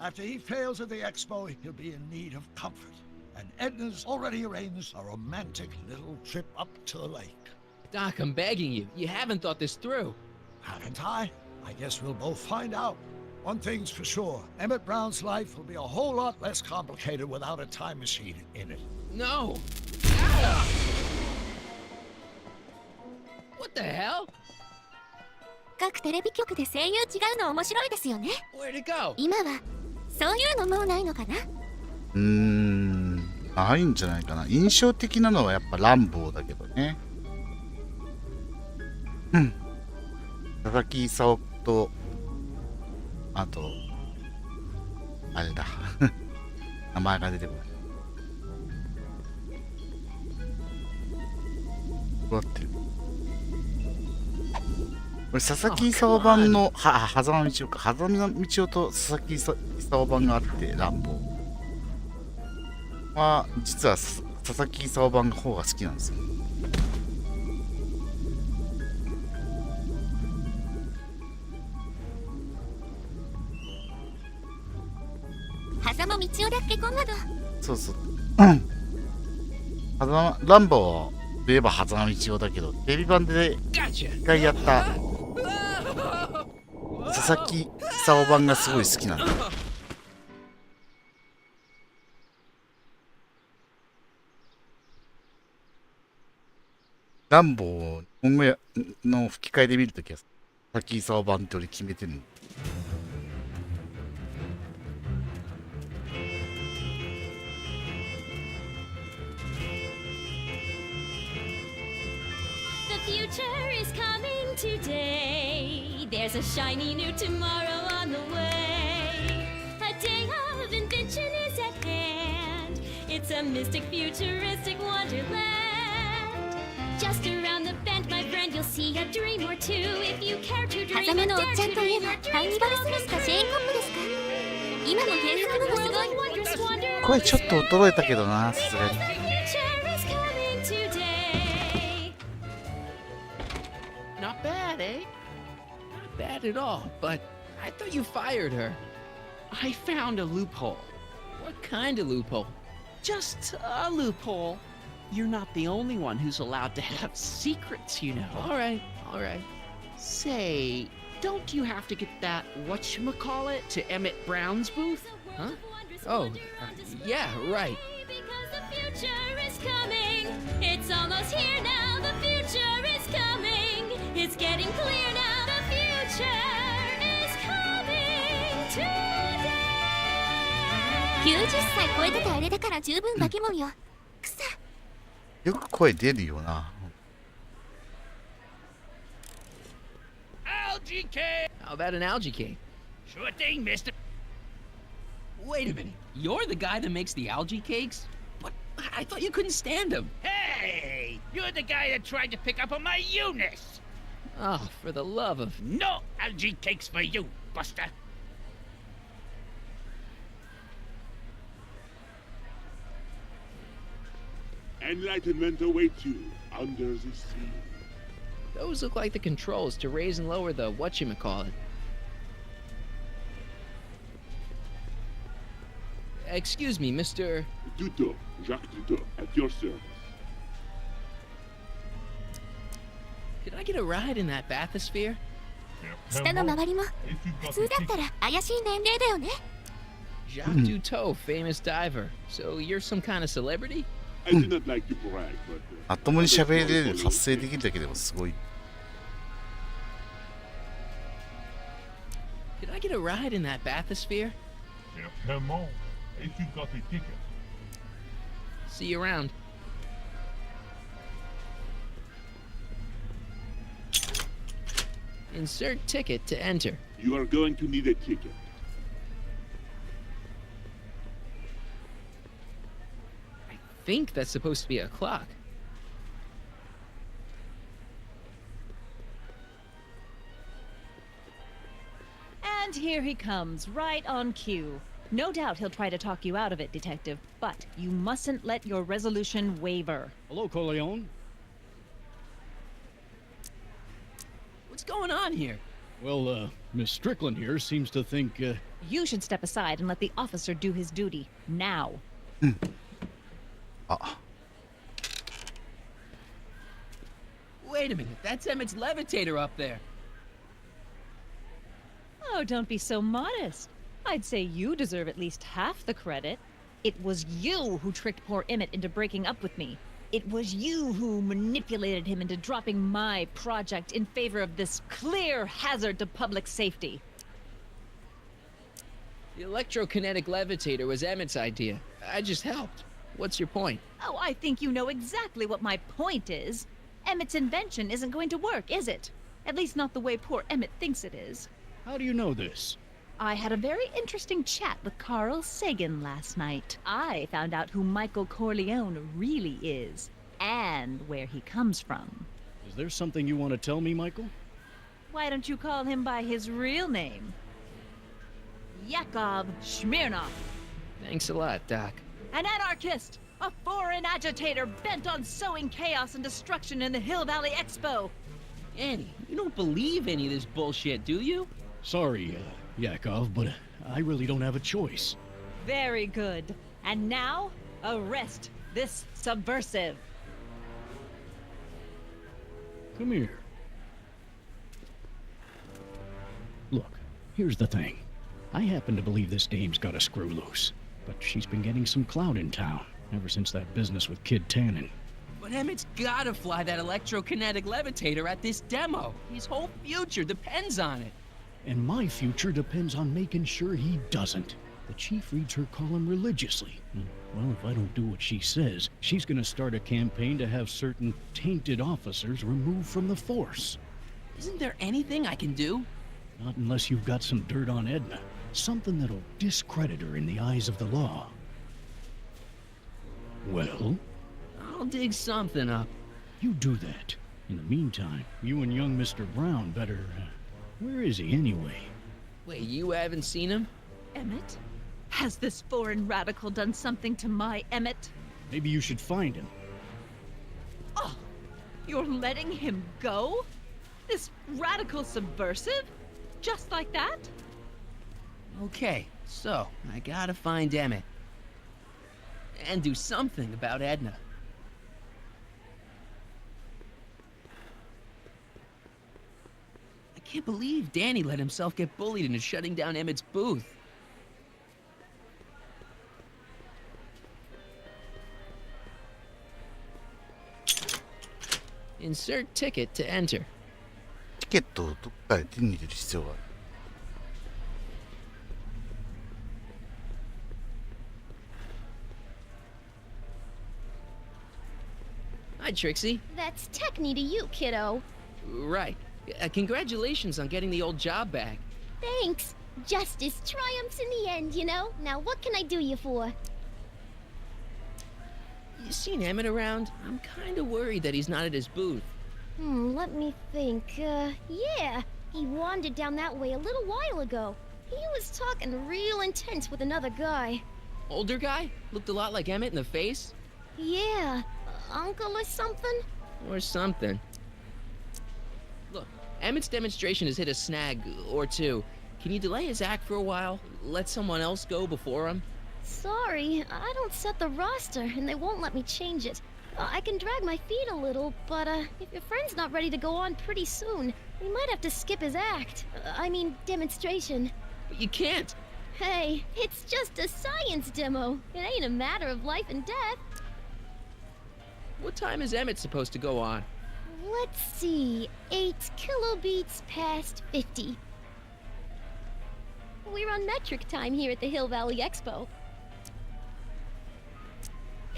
After he fails at the expo, he'll be in need of comfort. And Edna's already arranged a romantic little trip up to the lake. Doc, I'm begging you. You haven't thought this through. Haven't I? I guess we'll both find out. One thing's for sure, Emmett Brown's life will be a whole lot less complicated without a time machine in it. No. What the hell? 各テレビ局で声優違うの面白いですよね。 Where'd it go? 今はそういうのもうないのかな。ないんじゃないかな。印象的なのはやっぱランボーだけどね。佐々木功と、あと、あれだ。名前が出てこない。どうやってる？これ佐々木功版の狭間道夫か。狭間道夫と佐々木功版があって、ランボーは実は佐々木功版の方が好きなんですよ。狭間道夫だっけこんなの。そうそう。ランボーといえば狭間道夫だけど、テレビ版で一回やった佐々木功版がすごい好きなんだ。ランボー今後の吹き替えで見るときは佐々木功版って俺決めてるの。The future is coming today. There's a shiny new tomorrow on the way. A day of invention is at hand. It's a mystic, futuristic wonderland. Just around the bend, my friend, you'll see a dream or two. If you care to dream, 狭間 and のおっ dare ちゃん to といえ dream, ば your ハンニ dreams バル・ス will ミスか come シェーン・コップですか。今の原作のもすごい。 wondrous wonder. 声ちょっと衰えたけどな、さすがに。 The future is coming today. Not bad, eh? Not bad at all, but I thought you fired her. I found a loophole. What kind of loophole? Just a loophole. You're not the only one who's allowed to have secrets, you know. All right. Say, don't you have to get that whatchamacallit to Emmett Brown's booth? Huh? Oh, yeah, right. Because the future is coming. It's almost here now. The future is coming. It's getting clear now. The future is coming today. 90歳超えてたあれだから十分化け物よ。くさ。よく声出るよな。 Algae cake! How about an algae cake? Sure thing, mister. Wait a minute. You're the guy that makes the algae cakes? What? I thought you couldn't stand them. Hey! You're the guy that tried to pick up on my Eunice! Oh, for the love of... No algae cakes for you, Buster! Enlightenment awaits you under the sea. Those look like the controls to raise and lower the whatchamacallit. Excuse me, Mr. Duto, Jacques Duto, at your service. Could I get a ride in that bathysphere? 下の周りも普通だったら怪しい年齢だよね。 Jacques Duto, famous diver. So you're some kind of celebrity? I do not like to brag, but... まともに喋れる発声できるだけでもすごい。 Could I get a ride in that bathysphere? Certainement, if you got a ticket. See you around. Insert ticket to enter. You are going to need a ticket. I think that's supposed to be a clock. And here he comes, right on cue. No doubt he'll try to talk you out of it, Detective, but you mustn't let your resolution waver. Hello, Corleone. What's going on here? Well, Miss Strickland here seems to think, You should step aside and let the officer do his duty. Now. あ、 Wait a minute, that's Emmett's levitator up there. Oh, don't be so modest. I'd say you deserve at least half the credit. It was you who tricked poor Emmett into breaking up with me. It was you who manipulated him into dropping my project in favor of this clear hazard to public safety. The electrokinetic levitator was Emmett's idea. I just helped. What's your point? Oh, I think you know exactly what my point is. Emmett's invention isn't going to work, is it? At least not the way poor Emmett thinks it is. how do you know this? I had a very interesting chat with Carl Sagan last night. I found out who Michael Corleone really is, and where he comes from. Is there something you want to tell me, Michael? Why don't you call him by his real name? Yakov Smirnov, Thanks a lot, Doc. an anarchist, a foreign agitator bent on sowing chaos and destruction in the Hill Valley Expo. Annie, you don't believe any of this bullshit, do you? Sorry, Yakov, but I really don't have a choice. Very good. And now, arrest this subversive. Come here. Look, here's the thing. I happen to believe this dame's got a screw loose, but she's been getting some clout in town ever since that business with Kid Tannen. But Emmett's gotta fly that electrokinetic levitator at this demo. His whole future depends on it. And my future depends on making sure he doesn't. The chief reads her column religiously. Well, if I don't do what she says, she's gonna start a campaign to have certain tainted officers removed from the force. Isn't there anything I can do? Not unless you've got some dirt on Edna. Something that'll discredit her in the eyes of the law. Well, I'll dig something up. you do that. In the meantime, you and young Mr. Brown better... where is he anyway? Wait, you haven't seen him? Emmett? Has this foreign radical done something to my Emmett? Maybe you should find him. Oh, you're letting him go? This radical subversive? Just like that? Okay, so I gotta find Emmett. And do something about Edna. I can't believe Danny let himself get bullied into shutting down Emmett's booth. Insert ticket to enter. チケットをどっかで手に入れる必要がある。Hi, Trixie. That's techni to you, kiddo. Right. Congratulations on getting the old job back. Thanks. Justice triumphs in the end, you know? Now what can I do you for? You seen Emmett around? I'm kinda worried that he's not at his booth. Let me think. Yeah. He wandered down that way a little while ago. He was talking real intense with another guy. Older guy? Looked a lot like Emmett in the face? Yeah. Uncle or something? Or something. Look, Emmett's demonstration has hit a snag or two. Can you delay his act for a while? Let someone else go before him? Sorry, I don't set the roster, and they won't let me change it. I can drag my feet a little, but if your friend's not ready to go on pretty soon, we might have to skip his act. I mean, demonstration. But you can't. Hey, it's just a science demo. It ain't a matter of life and death. What time is Emmett supposed to go on? Let's see, 8 kilobeats past 50. We're on metric time here at the Hill Valley Expo.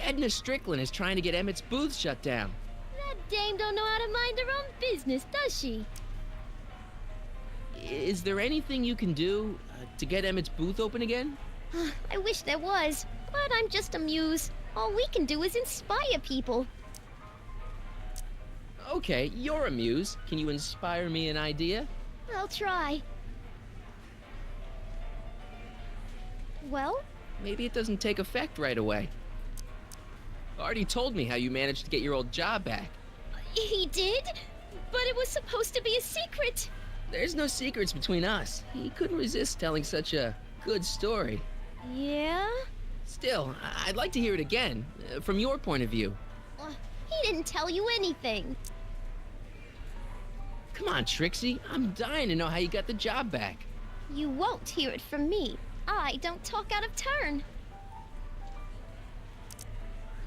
Edna Strickland is trying to get Emmett's booth shut down. That dame don't know how to mind her own business, does she? Is there anything you can do to get Emmett's booth open again? I wish there was, but I'm just a muse. All we can do is inspire people. Okay, you're a muse. Can you inspire me an idea? I'll try. Well? Maybe it doesn't take effect right away. Artie told me how you managed to get your old job back. He did? But it was supposed to be a secret. There's no secrets between us. He couldn't resist telling such a good story. Yeah? Still, I'd like to hear it again, from your point of view. He didn't tell you anything. Come on, Trixie. I'm dying to know how you got the job back. You won't hear it from me. I don't talk out of turn.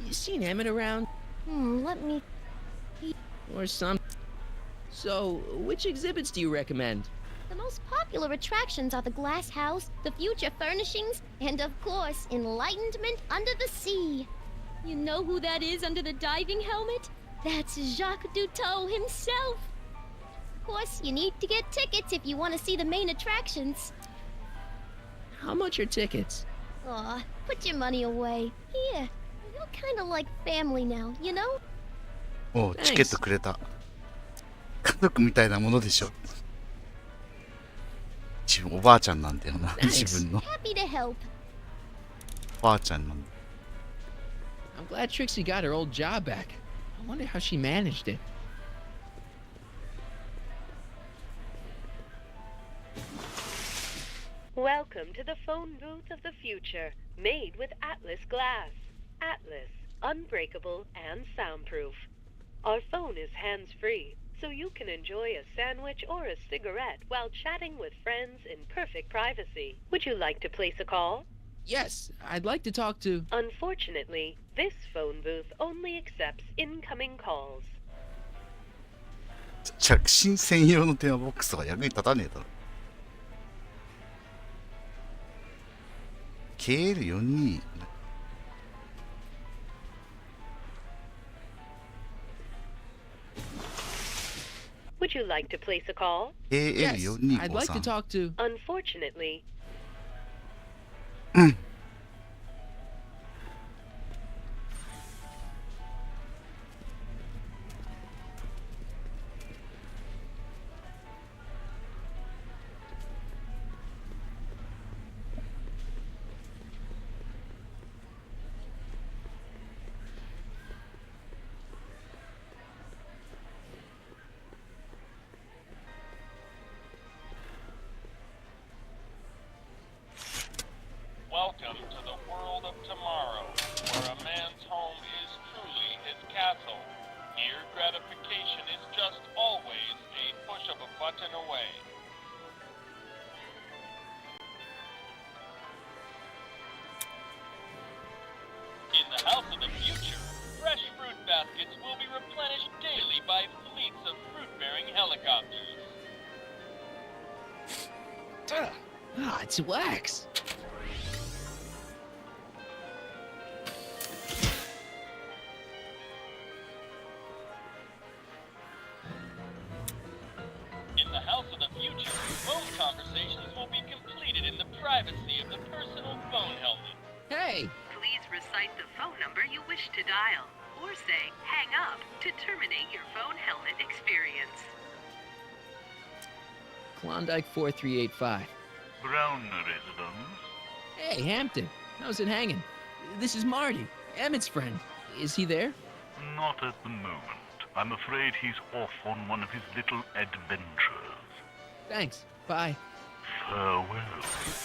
You seen Emmett around? Let me... Or some... So, which exhibits do you recommend? The most popular attractions are the Glass House, the Future Furnishings, and of course, Enlightenment Under the Sea. You know who that is under the diving helmet? That's Jacques Duteau himself. Of course, you need to get tickets if you want to see the main attractions. How much are tickets? Aw, put your money away. Here, you're kind of like family now, you know? おう、チケットくれた。家族みたいなものでしょ。自分おばあちゃんなんだよな。自分の Happy to help. おばあちゃんなんだ。I'm glad Trixie got her old job back. I wonder how she managed it. Welcome to the phone booth of the future, made with Atlas glass. Atlas, unbreakable and soundproof. Our phone is hands-free, so you can enjoy a sandwich or a cigarette while chatting with friends in perfect privacy. Would you like to place a call? Yes, I'd like to talk to... Unfortunately, this phone booth only accepts incoming calls. 着信専用の電話ボックスとか役に立たねえだろ。KL42 Would you like to place a call? Yes, KL4253 I'd like to talk to... Unfortunately, 'Welcome to the world of tomorrow, where a man's home is truly his castle. Here, gratification is just always a push of a button away. In the house of the future, fresh fruit baskets will be replenished daily by fleets of fruit-bearing helicopters. Ah, it's wax. In the house of the future, phone conversations will be completed in the privacy of the personal phone helmet. Hey! please recite the phone number you wish to dial, or say hang up to terminate your phone helmet experience. Klondike 4385. Brown residence. Hey, Hampton. How's it hanging? This is Marty, Emmett's friend. Is he there? Not at the moment. I'm afraid he's off on one of his little adventures. Thanks. Bye. Farewell.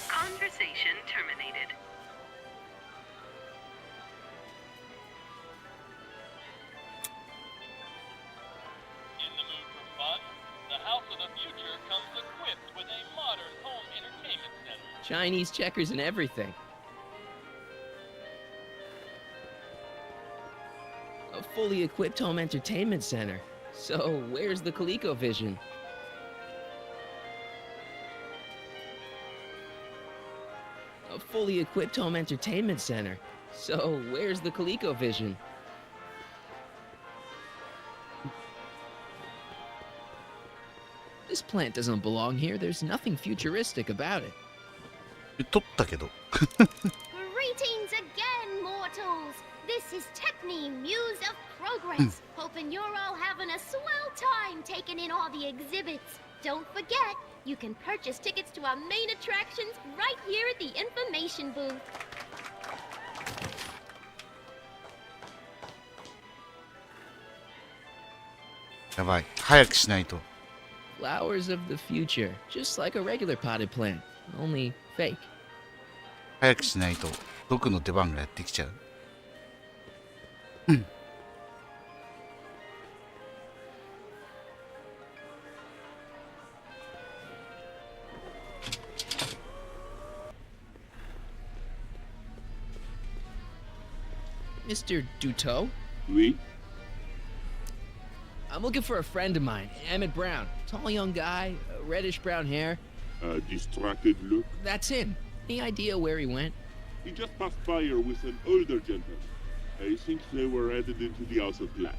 Conversation terminated. In the mood for fun? The House of the Future comes equipped with a modern home entertainment center. Chinese checkers and everything. A fully equipped home entertainment center. So, where's the ColecoVision? A fully equipped home entertainment center. So, where's the ColecoVision? This plant doesn't belong here. There's nothing futuristic about it. 撮ったけど。 Greetings again, mortals! This is Techne, Muse of Progress. Hoping you're all having a swell time taking in all the exhibits. Don't forget, you can purchase tickets to our main attractions right here at the information booth. やばい。早くしないと。Flowers of the future, just like a regular potted plant, only fake. 早くしないと毒の出番がやってきちゃう。Mr. Duteau? Oui? I'm looking for a friend of mine, Emmett Brown. Tall young guy, reddish brown hair. A distracted look? That's him. Any idea where he went? He just passed by here with an older gentleman. I think they were headed into the House of Glass.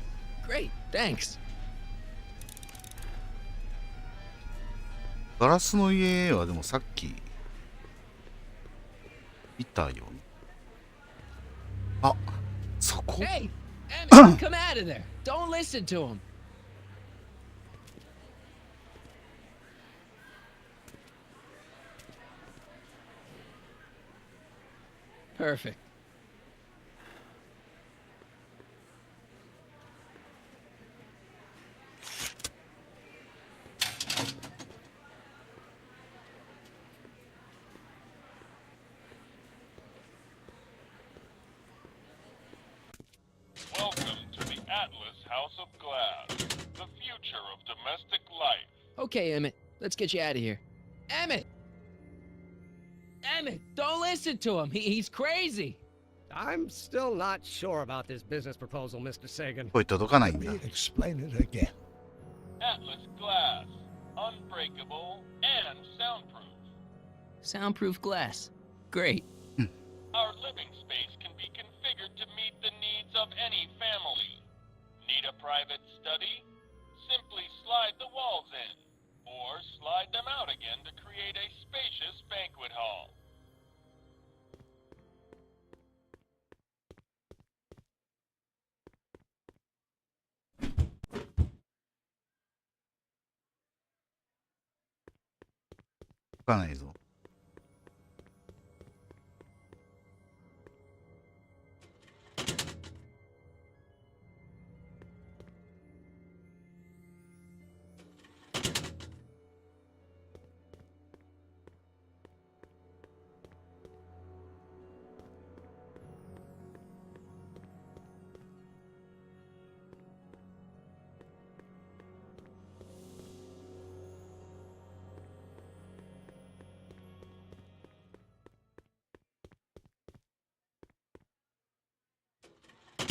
Great, thanks. ガラスの家はでもさっき見たよね。あ、そこ Hey! Emmett, come out of there! Don't listen to him! Perfect. Welcome to the Atlas House of Glass, the future of domestic life. Okay, Emmett, let's get you out of here. Emmett! Emmett, don't listen to him. He's crazy. I'm still not sure about this business proposal, Mr. Sagan. 声届かないんだ。 Let me explain it again. Atlas Glass, unbreakable and soundproof. Soundproof glass. Great. Our living space can be configured to meet the needs of any family. Need a private study? Simply slide the walls in, or slide them out again to create a spacious banquet hall. 届かないぞ。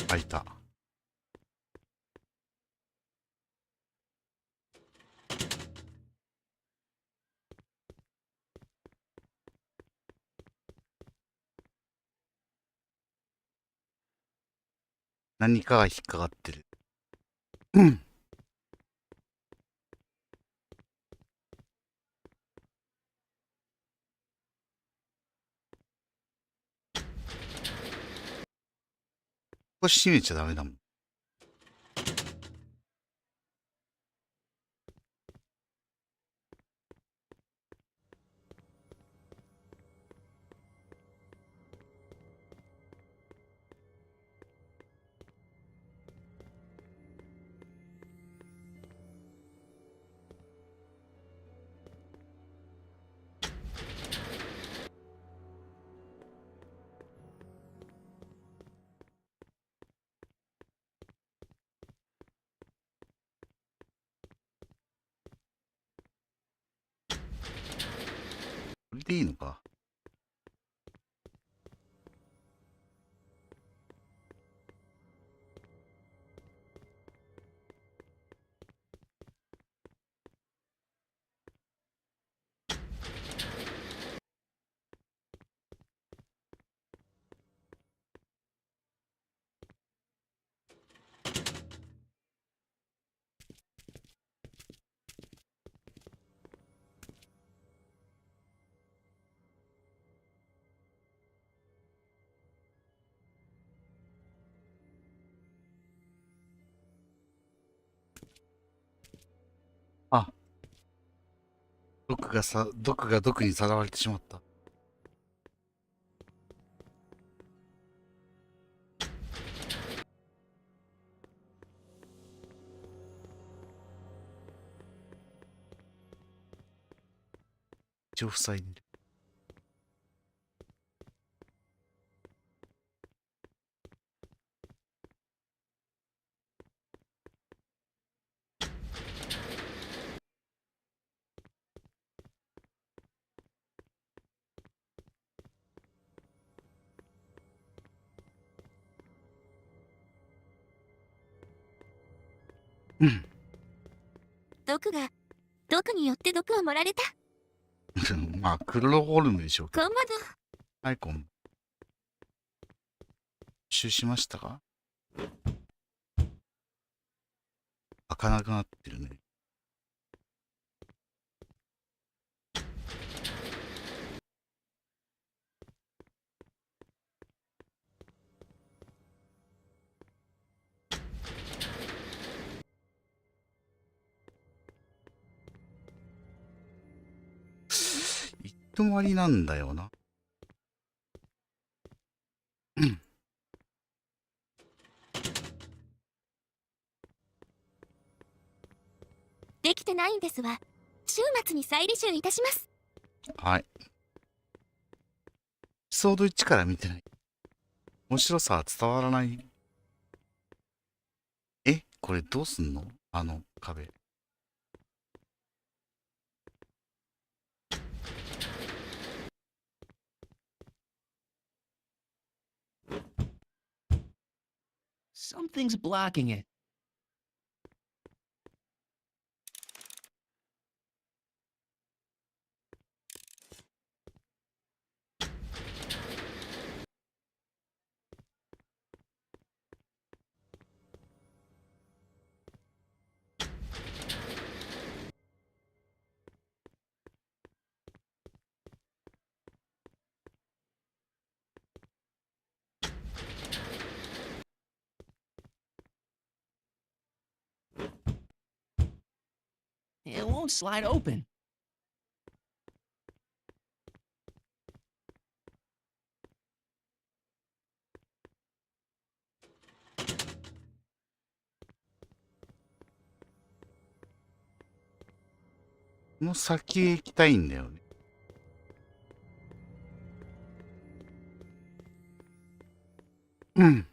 開いた。何かが引っかかってる。うん。ここ閉めちゃダメだもん。これでいいのか。あ、毒が毒にさらわれてしまった。一応塞いでる。うん。毒によって毒を盛られた。まあ、クロホルムでしょうけど。こんばんはい、こん。収しましたか？開かなくなってるね。行き止まりなんだよな。うん。できてないんですわ。週末に再履修いたします。はい。エピソード1から見てない。面白さは伝わらない。え、これどうすんの？あの壁。Something's blocking it. It won't slide open.この先へ行きたいんだよね。うん。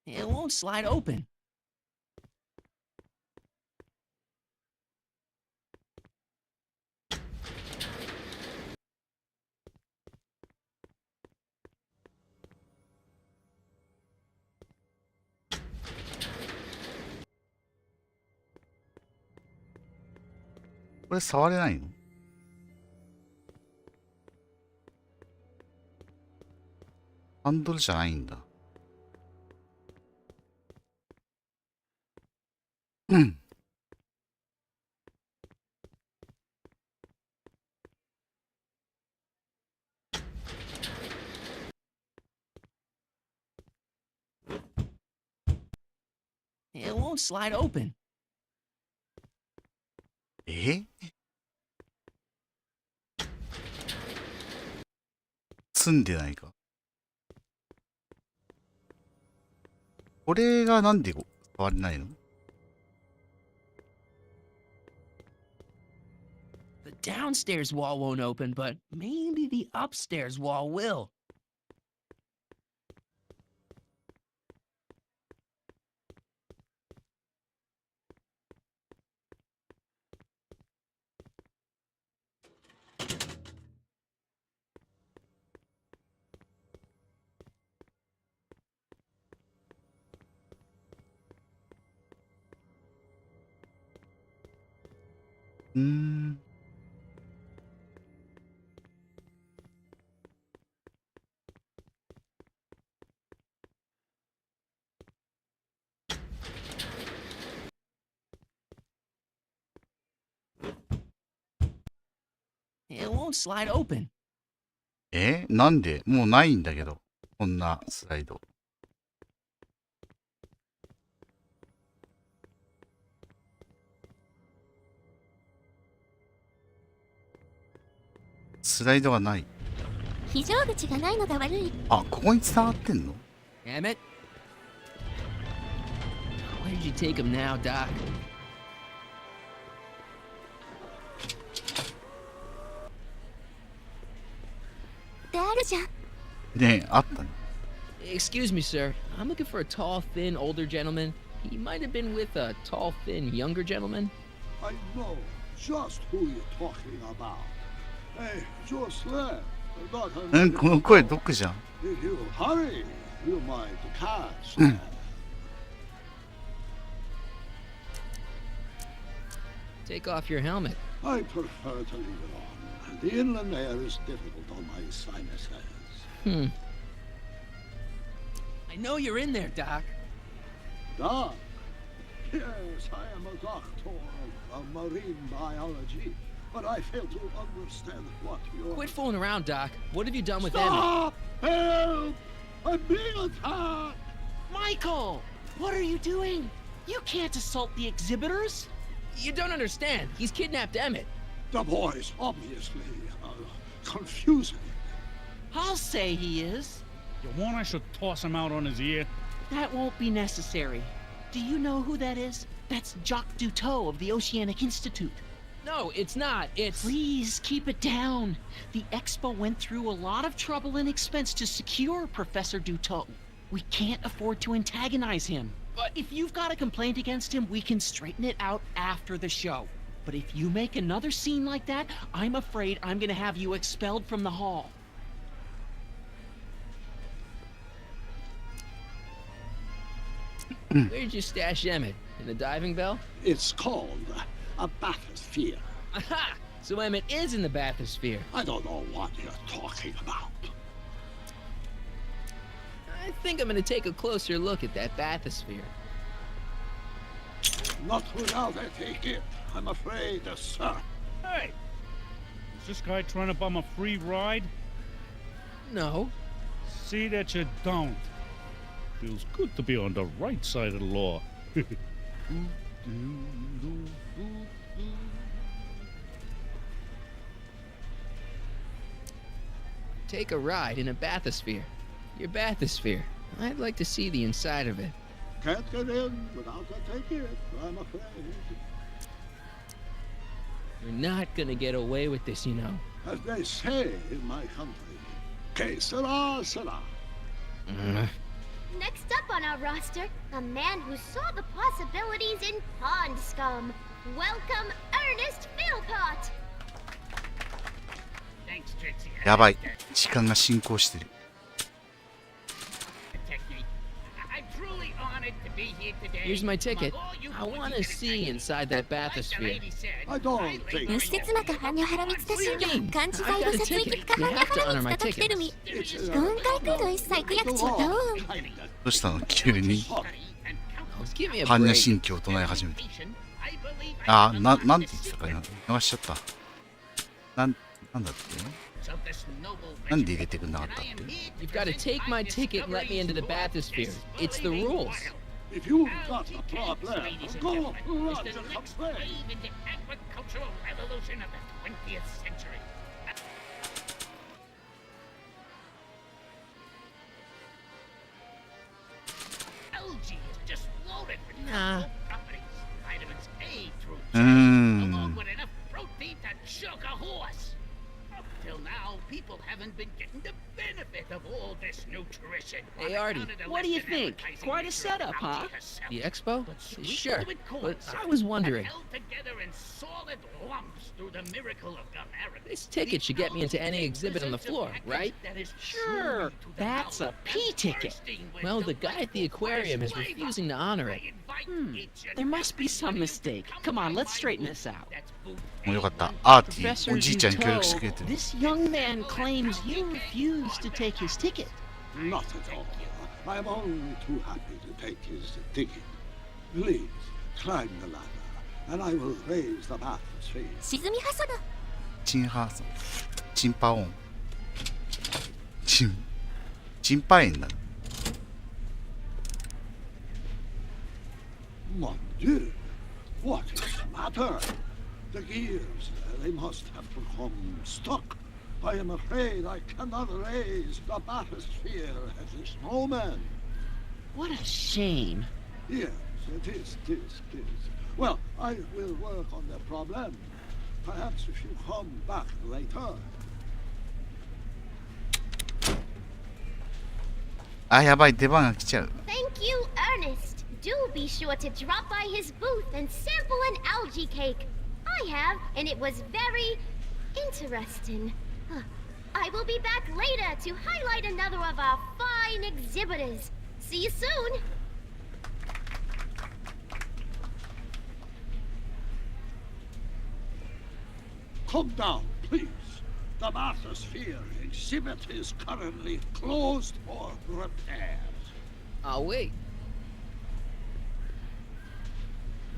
It won't slide open.これ触れないの？ハンドルじゃないんだ。うん。It won't slide open. 積んでないか。これがなんで触れないの？ The downstairs wall won't open, but maybe the upstairs wall will. It won't slide open. なんで？もうないんだけど。こんなスライド。スライドがない。非常口がないのが悪い。あ、ここに繋がってんの？ Emmett? Where did you take him now, Doc? ってあるじゃん。ねえ、あったね。Excuse me, sir. I'm looking for a tall, thin, older gentleman. He might have been with a tall, thin, younger gentleman. I know just who you're talking about. Hey, just left. Not うん、この声ドクじゃん。 If you hurry, you might catch them. Take off your helmet. I prefer to leave it on. The inland air is difficult on my sinuses. I know you're in there, Doc. Doc? Yes, I am a doctor of marine biology, but I fail to understand what you're... Quit fooling around, Doc. What have you done with Stop! Help! I'm being attacked! Michael! What are you doing? You can't assault the exhibitors! Emmett? You don't understand. He's kidnapped Emmett. The boy's obviously confusing. I'll say he is. You want I should toss him out on his ear? That won't be necessary. Do you know who that is? That's Jacques Duteau of the Oceanic Institute. No, it's not. It's... Please keep it down. The Expo went through a lot of trouble and expense to secure Professor Duteau. We can't afford to antagonize him. But if you've got a complaint against him, we can straighten it out after the show. But if you make another scene like that, I'm afraid I'm gonna have you expelled from the hall. Where'd you stash Emmett? In the diving bell? It's called a bathysphere. Aha! So Emmett is in the bathysphere. I don't know what you're talking about. I think I'm gonna take a closer look at that bathysphere. Not without a ticket, I'm afraid, sir. Hey! Is this guy trying to bum a free ride? No. See that you don't. Feels good to be on the right side of the law. Take a ride in a bathysphere. Your bathysphere. I'd like to see the inside of it. Can't get in without a ticket, I'm afraid. You're not gonna get away with this, you know. As they say in my country, que sera, sera. Next up on our roster, a man who saw the possibilities in pond scum. Welcome, Ernest Philpott. Thanks, Trixie. やばい。時間が進行してる。 I'm truly honored to be here today. Here's my ticket. Among all you I want to boys see inside that bathysphere. I don't think... 輸出妻か搬入原光田信玄漢字在路殺意か搬入原光田と来てるみ軍海空の一切区役地ドーンどうしたの急に Oh, give me a 般若 break. 心経を唱え始めた。あー、なんて言ってたかな流しちゃった。なんだってなんで入れてくんなかったって You've got to take my ticket and let me into the bathysphere. It's the rules. If you've got a problem, go lodge a complaint. in the agricultural revolution of the 20th century. Algae is just loaded with Nah. properties. Vitamins A through J, うーん along with enough protein to choke a horse. Up till now, people haven't been getting the benefit of all this nutrition. Hey, Artie, What do you think? Quite a setup, huh? The expo? Sweet Sure. liquid But coincide I was wondering, held together in solid lumps through the miracle of America. this ticket should get me into any exhibit on the floor, right? Sure, that's a P ticket. Well, the guy at the aquarium is refusing to honor it. There must be some mistake. Come on, let's straighten this out. もうよかった。アーティ Professor おじいちゃんに協力してくれ Duteau, てる。 this young man claims you refused to take his ticket. Not at all. I'm only too happy to take his ticket. Please, climb the ladder, and I will raise the bathysphere. 沈みハサだチンハーソン。チンパオン。チンパ園だ。 Mon Dieu, what is the matter? The gears, they must have become stuck. I am afraid I cannot raise the bathysphere at this moment. What a shame. Yes, it is. Well, I will work on the problem. Perhaps if you come back later. あ、やばい、出番が来ちゃう。Thank you, Ernest. Do be sure to drop by his booth and sample an algae cake. I have, and it was very interesting. I will be back later to highlight another of our fine exhibitors. See you soon. Come down, please. The bathysphere exhibit is currently closed for repairs. I'll wait.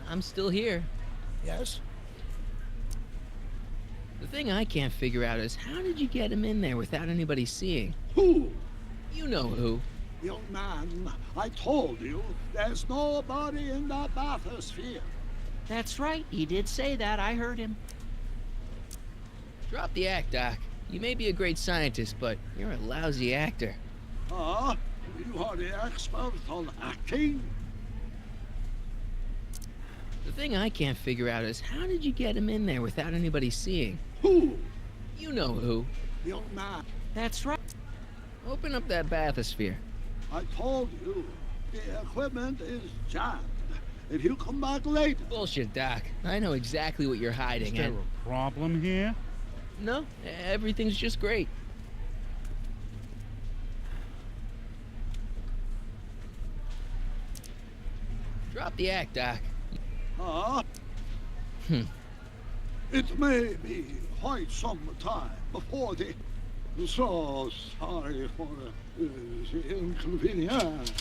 I'm still here. Yes? The thing I can't figure out is how did you get him in there without anybody seeing? Who? You know who. Young man, I told you, there's nobody in the bathysphere. That's right. He did say that. I heard him. Drop the act, Doc. You may be a great scientist, but you're a lousy actor. Ah, you are the expert on acting? The thing I can't figure out is how did you get him in there without anybody seeing? Who? You know who. Young man, That's right. Open up that bathysphere. I told you, the equipment is jammed. If you come back later... Bullshit, Doc. I know exactly what you're hiding, Is there and... a problem here? No, everything's just great. Drop the act, Doc. Ah? It may be quite some time before the... So sorry for the inconvenience.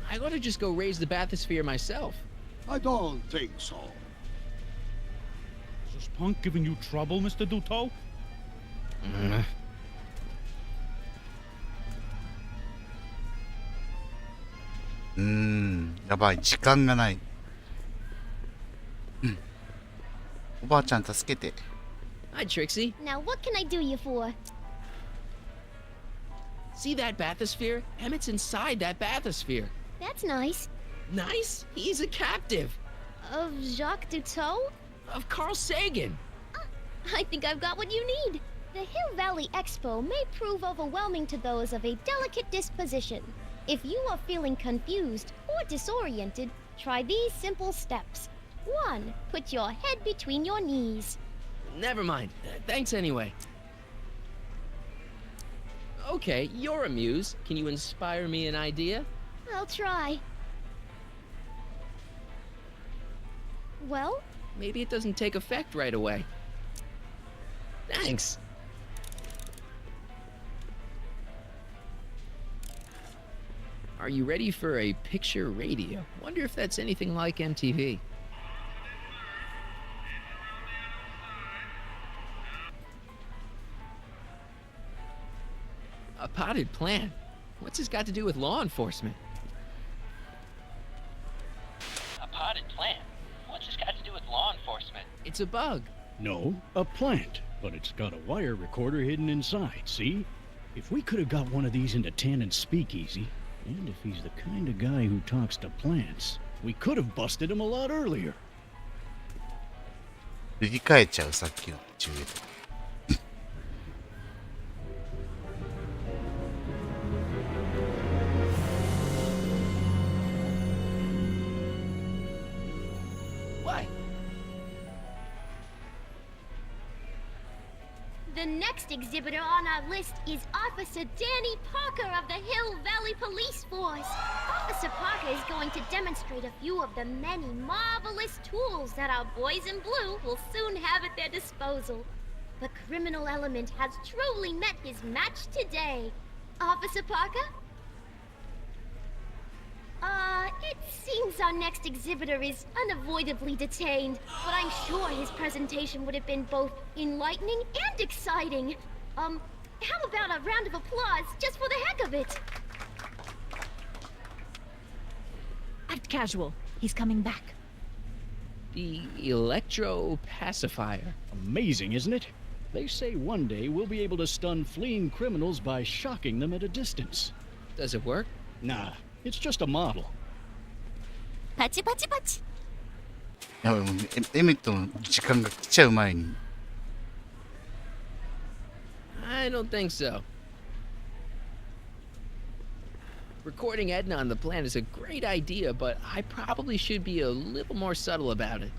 I ought to just go raise the bathysphere myself. I don't think so. Is this punk giving you trouble, Mr. Duto?うーん、やばい、時間がない。おばあちゃん助けて。Hi, Trixie. Now, what can I do you for? See that bathysphere? Emmett's inside that bathysphere. That's nice. Nice? He's a captive. Of Jacques Duteau? Of Carl Sagan. I think I've got what you need. The Hill Valley Expo may prove overwhelming to those of a delicate disposition. If you are feeling confused or disoriented, try these simple steps. 1. Put your head between your knees. Never mind. Thanks anyway. Okay, you're a muse. Can you inspire me an idea? I'll try. Well? Maybe it doesn't take effect right away. Thanks. Are you ready for a picture radio? Wonder if that's anything like MTV. A potted plant? What's this got to do with law enforcement? A potted plant? What's this got to do with law enforcement? It's a bug. No, a plant. But it's got a wire recorder hidden inside, see? If we could have got one of these into Tannen's speakeasy, and if he's the kind of guy who talks to plants, we could have busted him a lot earlier. 塗り替えちゃう、さっきの中へと。The next exhibitor on our list is Officer Danny Parker of the Hill Valley Police Force. Officer Parker is going to demonstrate a few of the many marvelous tools that our boys in blue will soon have at their disposal. The criminal element has truly met his match today. Officer Parker? It seems our next exhibitor is unavoidably detained, but I'm sure his presentation would have been both enlightening and exciting. How about a round of applause just for the heck of it? Act casual. He's coming back. The electro pacifier. Amazing, isn't it? They say one day we'll be able to stun fleeing criminals by shocking them at a distance. Does it work? Nah, it's just a model. パチパチパチ。やばい、もうエメットの時間が来ちゃう前に。I don't think so. Recording Edna on the plan is a great idea, but I probably should be a little more subtle about it.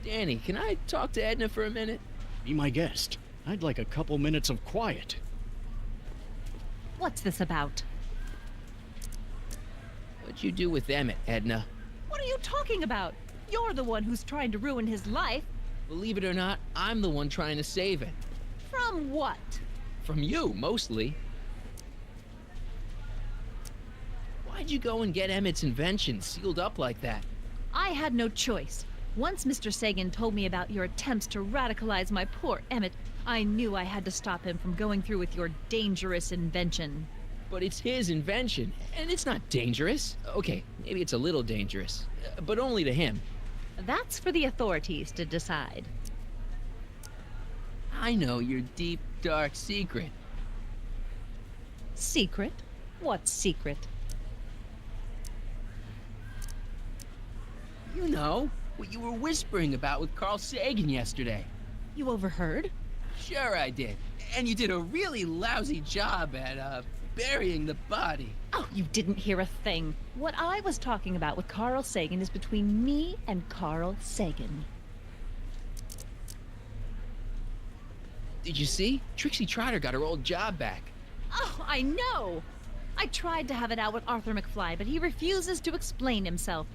Danny, can I talk to Edna for a minute? Be my guest. I'd like a couple minutes of quiet. What's this about? What'd you do with Emmett, Edna? What are you talking about? You're the one who's trying to ruin his life. Believe it or not, I'm the one trying to save it. From what? From you, mostly. Why'd you go and get Emmett's invention sealed up like that? I had no choice. Once Mr. Sagan told me about your attempts to radicalize my poor Emmett, I knew I had to stop him from going through with your dangerous invention. But it's his invention, and it's not dangerous. Okay, maybe it's a little dangerous, but only to him. That's for the authorities to decide. I know your deep, dark secret. Secret? What secret? You know, what you were whispering about with Carl Sagan yesterday. You overheard? Sure I did. And you did a really lousy job at, burying the body. Oh, you didn't hear a thing. What I was talking about with Carl Sagan is between me and Carl Sagan. Did you see? Trixie Trotter got her old job back. Oh, I know! I tried to have it out with Arthur McFly, but he refuses to explain himself.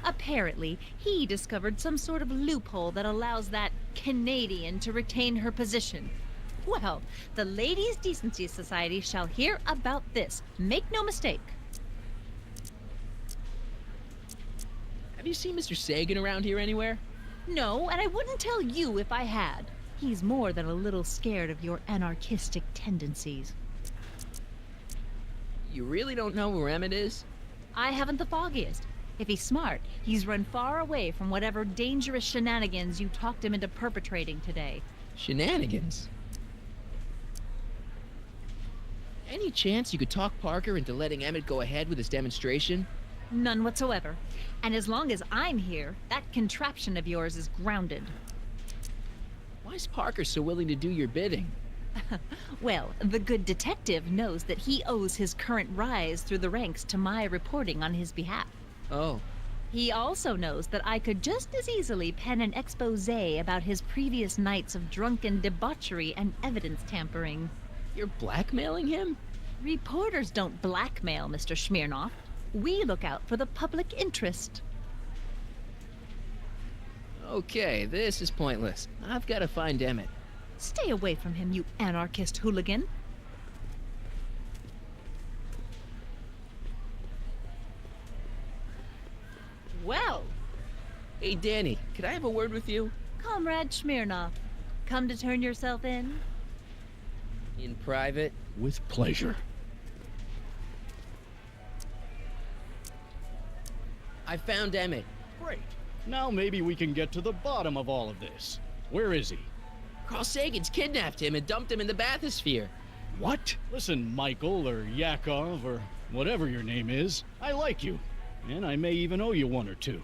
Apparently, he discovered some sort of loophole that allows that Canadian to retain her position. Well, the Ladies' Decency Society shall hear about this. Make no mistake. Have you seen Mr. Sagan around here anywhere? No, and I wouldn't tell you if I had. He's more than a little scared of your anarchistic tendencies. You really don't know where Emmett is? I haven't the foggiest. If he's smart, he's run far away from whatever dangerous shenanigans you talked him into perpetrating today. Shenanigans? Any chance you could talk Parker into letting Emmett go ahead with his demonstration? None whatsoever. And as long as I'm here, that contraption of yours is grounded. Why is Parker so willing to do your bidding? Well, the good detective knows that he owes his current rise through the ranks to my reporting on his behalf. Oh. He also knows that I could just as easily pen an exposé about his previous nights of drunken debauchery and evidence tampering. You're blackmailing him? Reporters don't blackmail, Mr. Smirnoff. We look out for the public interest. Okay, this is pointless. I've got to find Emmett. Stay away from him, you anarchist hooligan. Well. Hey, Danny, could I have a word with you? Comrade Smirnoff, come to turn yourself in? In private? With pleasure. I found Emmett. Great. Now maybe we can get to the bottom of all of this. Where is he? Carl Sagan's kidnapped him and dumped him in the bathysphere. What? Listen, Michael, or Yakov, or whatever your name is, I like you. And I may even owe you one or two.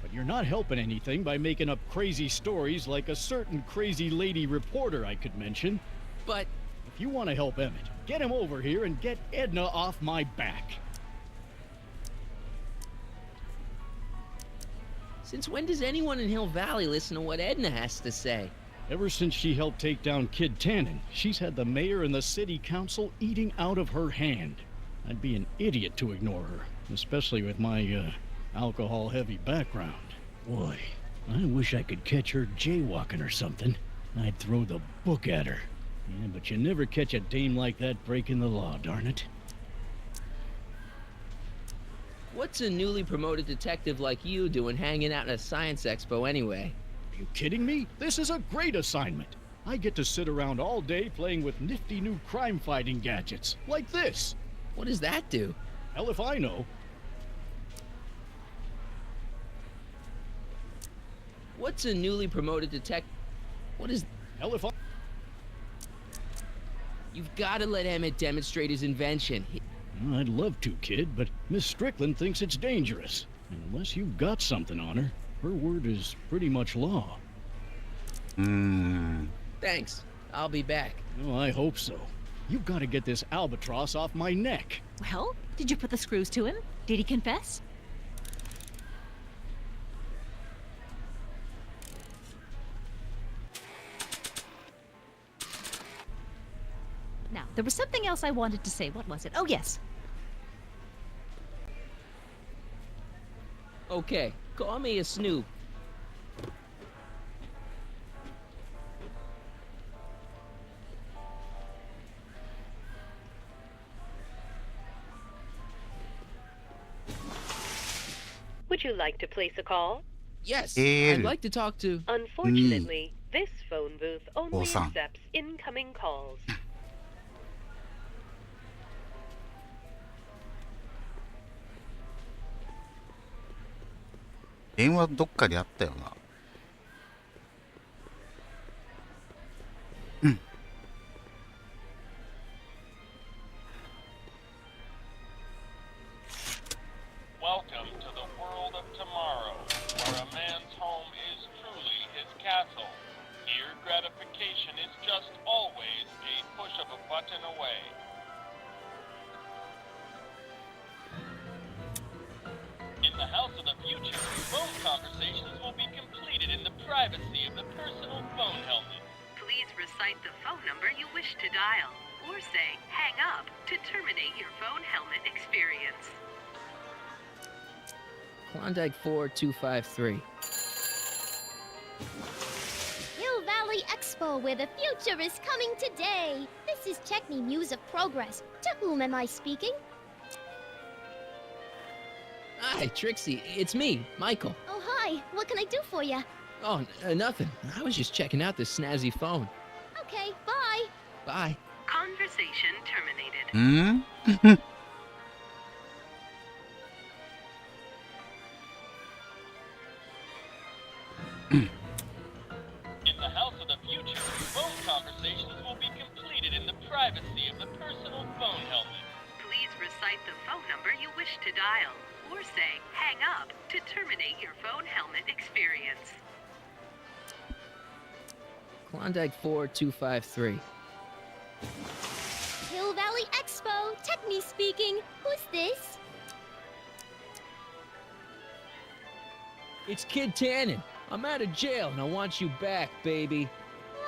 But you're not helping anything by making up crazy stories like a certain crazy lady reporter I could mention. But if you want to help Emmett, get him over here and get Edna off my back. Since when does anyone in Hill Valley listen to what Edna has to say? Ever since she helped take down Kid Tannen, she's had the mayor and the city council eating out of her hand. I'd be an idiot to ignore her, especially with my, alcohol-heavy background. Boy, I wish I could catch her jaywalking or something. I'd throw the book at her. Yeah, but you never catch a dame like that breaking the law, darn it. What's a newly promoted detective like you doing hanging out at a science expo anyway? Are you kidding me? This is a great assignment. I get to sit around all day playing with nifty new crime-fighting gadgets, like this. What does that do? Hell if I know. What's Emmett's a newly promoted detective. What is... Hell if I... You've got to let Emmett demonstrate his invention. I'd love to, kid, but Miss Strickland thinks it's dangerous. And unless you've got something on her, her word is pretty much law. Thanks. I'll be back. Oh, I hope so. You've got to get this albatross off my neck. Well, did you put the screws to him? Did he confess? Now, there was something else I wanted to say. What was it? Oh, yes. Okay, call me a snoop. Would you like to place a call? Yes, I'd like to talk to... Unfortunately, this phone booth only Awesome. accepts incoming calls. 電話どっかであったよな。Welcome to the world of tomorrow, where a man's home is truly his castle. Here, gratification is just always a push of a button away. In the house of the future, phone conversations will be completed in the privacy of the personal phone helmet. Please recite the phone number you wish to dial, or say hang up to terminate your phone helmet experience. Klondike 4253. Hill Valley Expo, where the future is coming today. This is Techni Muse of Progress. To whom am I speaking? Hi, Trixie. It's me, Michael. Oh, hi. What can I do for you? Oh, nothing. I was just checking out this snazzy phone. Okay, bye. Bye. Conversation terminated. In the house of the future, phone conversations will be completed in the privacy of the personal phone helmet. Please recite the phone number you wish to dial, or say hang up to terminate your phone helmet experience. Klondike 4253. Hill Valley Expo, Techni speaking. Who's this? It's Kid Tannen. I'm out of jail and I want you back, baby.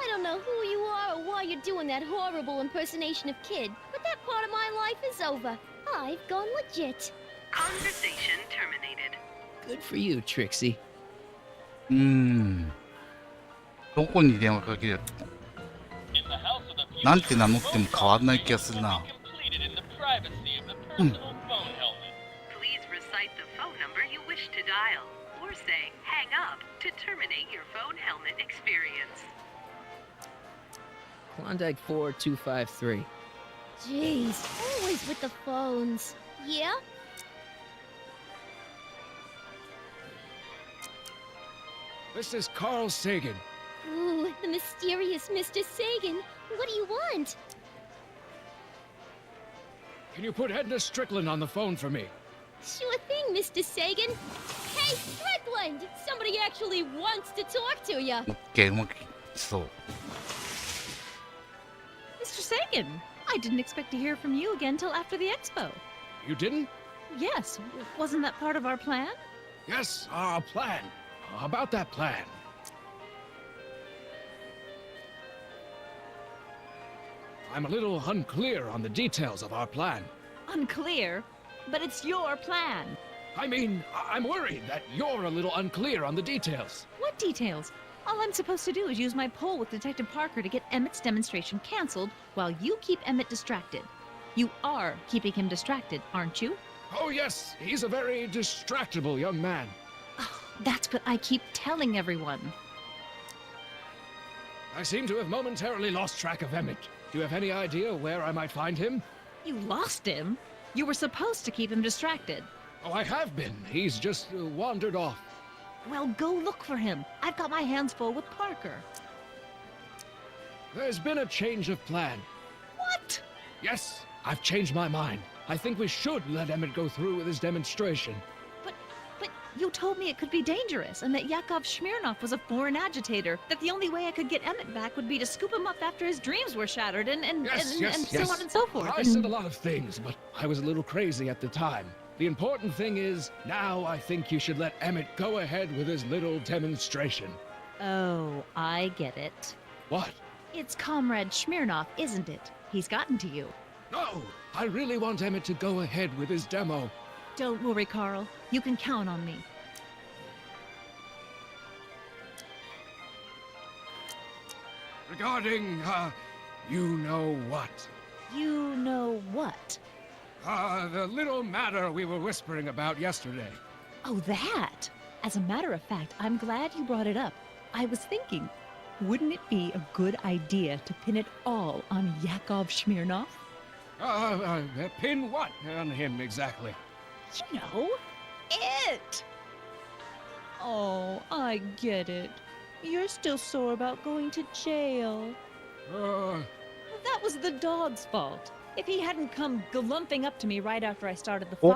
I don't know who you are or why you're doing that horrible impersonation of Kid, but that part of my life is over. I've gone legit. Conversation terminated. Good for you, Trixie. どこに電話かける？なんて名乗っても変わんない気がするな。Please recite the phone number you wish to dial, or say hang up to terminate your phone helmet experience. Klondike 4253. Jeez, always with the phones. Yeah? This is Carl Sagan. Ooh, the mysterious Mr. Sagan. What do you want? Can you put Edna Strickland on the phone for me? Sure thing, Mr. Sagan. Hey, Strickland! Somebody actually wants to talk to you. OK、うまくいきそう。Mr. Sagan, I didn't expect to hear from you again till after the expo. You didn't? Yes, wasn't that part of our plan? Yes, our plan. About that plan. I'm a little unclear on the details of our plan. Unclear? But it's your plan. I mean, I'm worried that you're a little unclear on the details. What details? All I'm supposed to do is use my poll with Detective Parker to get Emmett's demonstration canceled while you keep Emmett distracted. You are keeping him distracted, aren't you? Oh, yes, he's a very distractible young man. That's what I keep telling everyone. I seem to have momentarily lost track of Emmett. Do you have any idea where I might find him? You lost him? You were supposed to keep him distracted. Oh, I have been. He's just wandered off. Well, go look for him. I've got my hands full with Parker. There's been a change of plan. What? Yes, I've changed my mind. I think we should let Emmett go through with his demonstration. But you told me it could be dangerous, and that Yakov Smirnov was a foreign agitator, that the only way I could get Emmett back would be to scoop him up after his dreams were shattered, and so on and so forth. I said a lot of things, but I was a little crazy at the time. The important thing is, now I think you should let Emmett go ahead with his little demonstration. Oh, I get it. What? It's Comrade Smirnov, isn't it? He's gotten to you. No! I really want Emmett to go ahead with his demo. Don't worry, Carl. You can count on me. Regarding, you know what? You know what? The little matter we were whispering about yesterday. Oh, that! As a matter of fact, I'm glad you brought it up. I was thinking, wouldn't it be a good idea to pin it all on Yakov Smirnov? Pin what on him exactly? You know, it! Oh, I get it. You're still sore about going to jail. That was the dog's fault. If he hadn't come glumping up to me right after I started the fire, I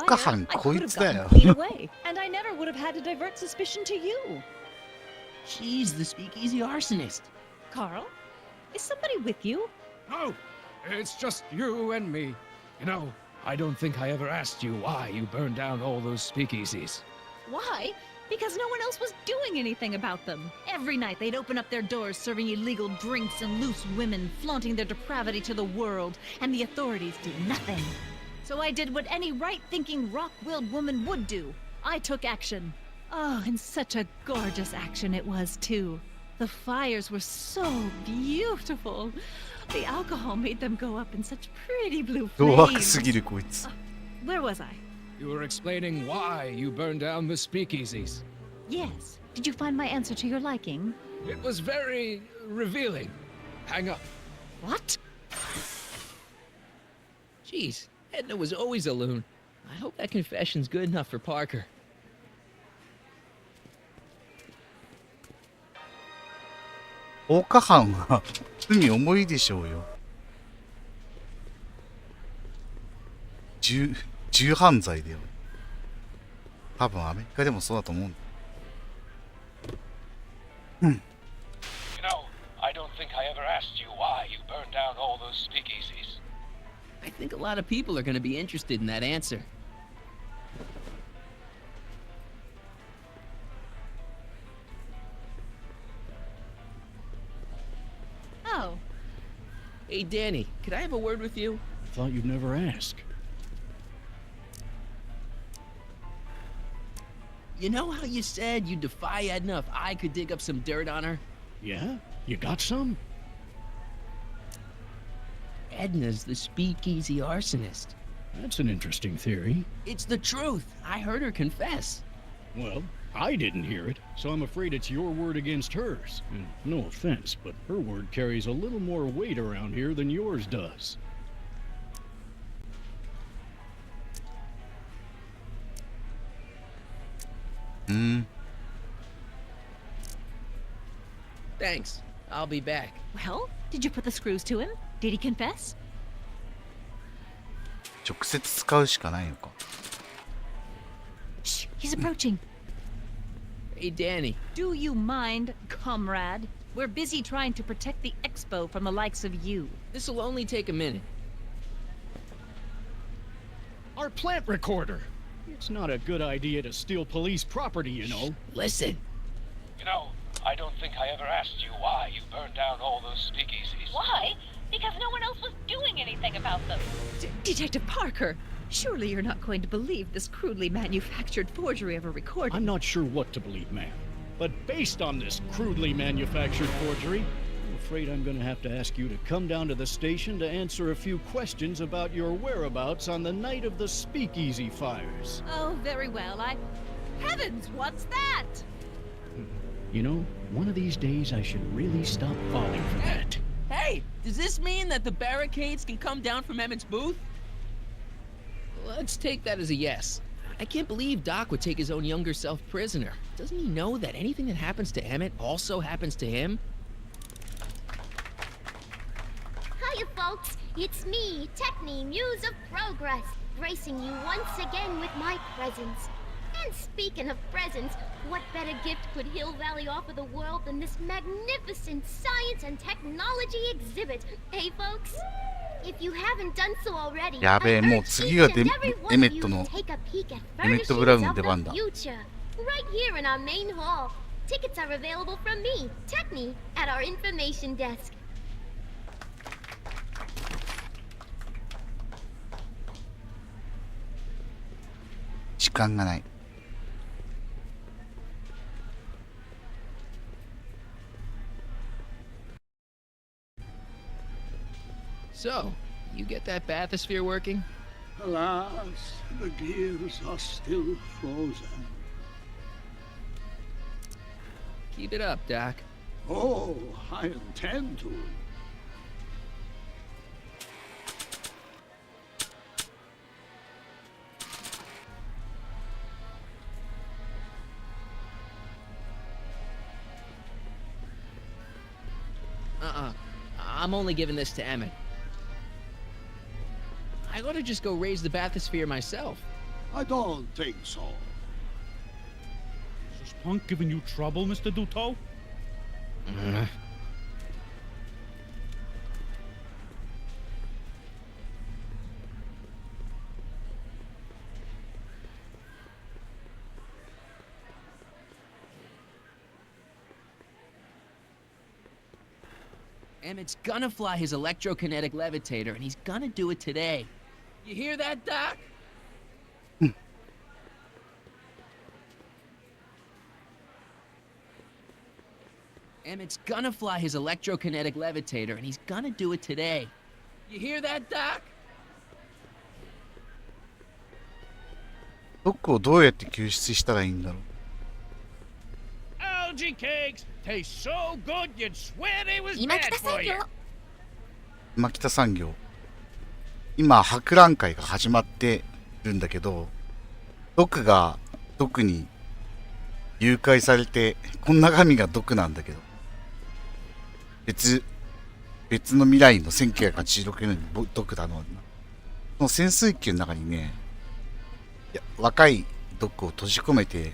could have gotten clean away, and I never would have had to divert suspicion to you. She's the speakeasy arsonist. Carl, is somebody with you? No, it's just you and me. You know, I don't think I ever asked you why you burned down all those speakeasies. Why? Because no one else was doing anything about them. Every night they'd open up their doors serving illegal drinks and loose women, flaunting their depravity to the world, and the authorities did nothing. So I did what any right-thinking, rock-willed woman would do. I took action. Oh, and such a gorgeous action it was, too. The fires were so beautiful. The alcohol made them go up in such pretty blue flames. Where was I? You were explaining why you burned down the speakeasies. Yes. Did you find my answer to your liking? It was very revealing. Hang up. What? Jeez, Edna was always a loon. I hope that confession's good enough for Parker.放火犯は罪重いでしょうよ。重犯罪だよ。多分アメリカでもそうだと思うんだ。You know, I don't think I ever asked you why you burned down all those speakeasies. I think a lot of people are going to be interested in that answer. Oh. Hey, Danny, could I have a word with you? I thought you'd never ask. You know how you said you'd defy Edna if I could dig up some dirt on her? Yeah? You got some? Edna's the speakeasy arsonist. That's an interesting theory. It's the truth. I heard her confess. Well, I didn't hear it, so I'm afraid it's your word against hers. And no offense, but her word carries a little more weight around here than yours does. Thanks. I'll be back. Well, did you put the screws to him? Did he confess? 直接使うしかないのか。Shh, he's approaching. Hey, Danny. Do you mind, comrade? We're busy trying to protect the expo from the likes of you. This'll only take a minute. Our plant recorder! It's not a good idea to steal police property, you know. Listen. You know, I don't think I ever asked you why you burned down all those speakeasies. Why? Because no one else was doing anything about them. Detective Parker, surely you're not going to believe this crudely manufactured forgery of a recording. I'm not sure what to believe, ma'am. But based on this crudely manufactured forgery, I'm afraid I'm going to have to ask you to come down to the station to answer a few questions about your whereabouts on the night of the speakeasy fires. Oh, very well. Heavens, what's that? You know, one of these days I should really stop falling for that. Hey, does this mean that the barricades can come down from Emmett's booth? Let's take that as a yes. I can't believe Doc would take his own younger self prisoner. Doesn't he know that anything that happens to Emmett also happens to him? Hiya, folks. It's me, Techne, Muse of Progress, gracing you once again with my presence. And speaking of presents, what better gift could Hill Valley offer the world than this magnificent science and technology exhibit? Hey, folks? If you haven't done so already, やべえ、 I もう urge 次 each が and デ every エ one メ of ッ you ト to の take a peek at エメット・ブラウ furnishings ンの of 出番 the だ。 future. Right here in our main hall. Tickets are available from me, Techne, at our information desk. 時間がない。So, you get that bathysphere working? Alas, the gears are still frozen. Keep it up, Doc. Oh, I intend to. I'm only giving this to Emmett. I ought to just go raise the bathysphere myself. I don't think so. Is this punk giving you trouble, Mr. Duto? Emmett's gonna fly his electrokinetic levitator, and he's gonna do it today. You hear that, Doc? Emmett's gonna fly his electrokinetic levitator, and he's gonna do it today. You hear that, Doc? ドックをどうやって救出したらいいんだろう。Algae cakes taste so good you'd swear they was bad for you. 今北産業。今博覧会が始まってるんだけど、ドックがドクに誘拐されて、こんな神がドクなんだけど、別の未来の1986年にドクだの。その潜水機の中にね、若いドクを閉じ込めて、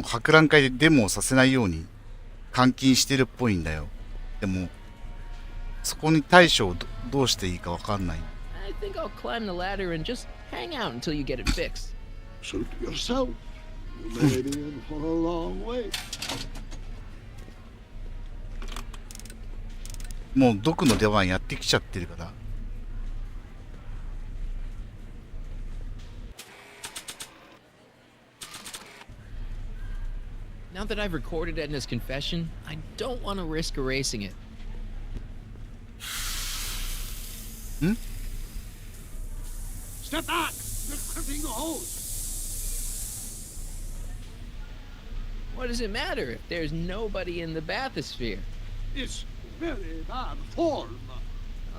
博覧会でデモをさせないように監禁してるっぽいんだよ。でもそこに対処をどうしていいかわかんない。I think I'll climb the ladder and just hang out until you get it fixed. Suit yourself. You may be in for a long wait. もうドクの出番やってきちゃってるから。Now that I've recorded Edna's confession, I don't want to risk erasing it. Step back! They're clipping the hose! What does it matter if there's nobody in the bathysphere? It's very bad form.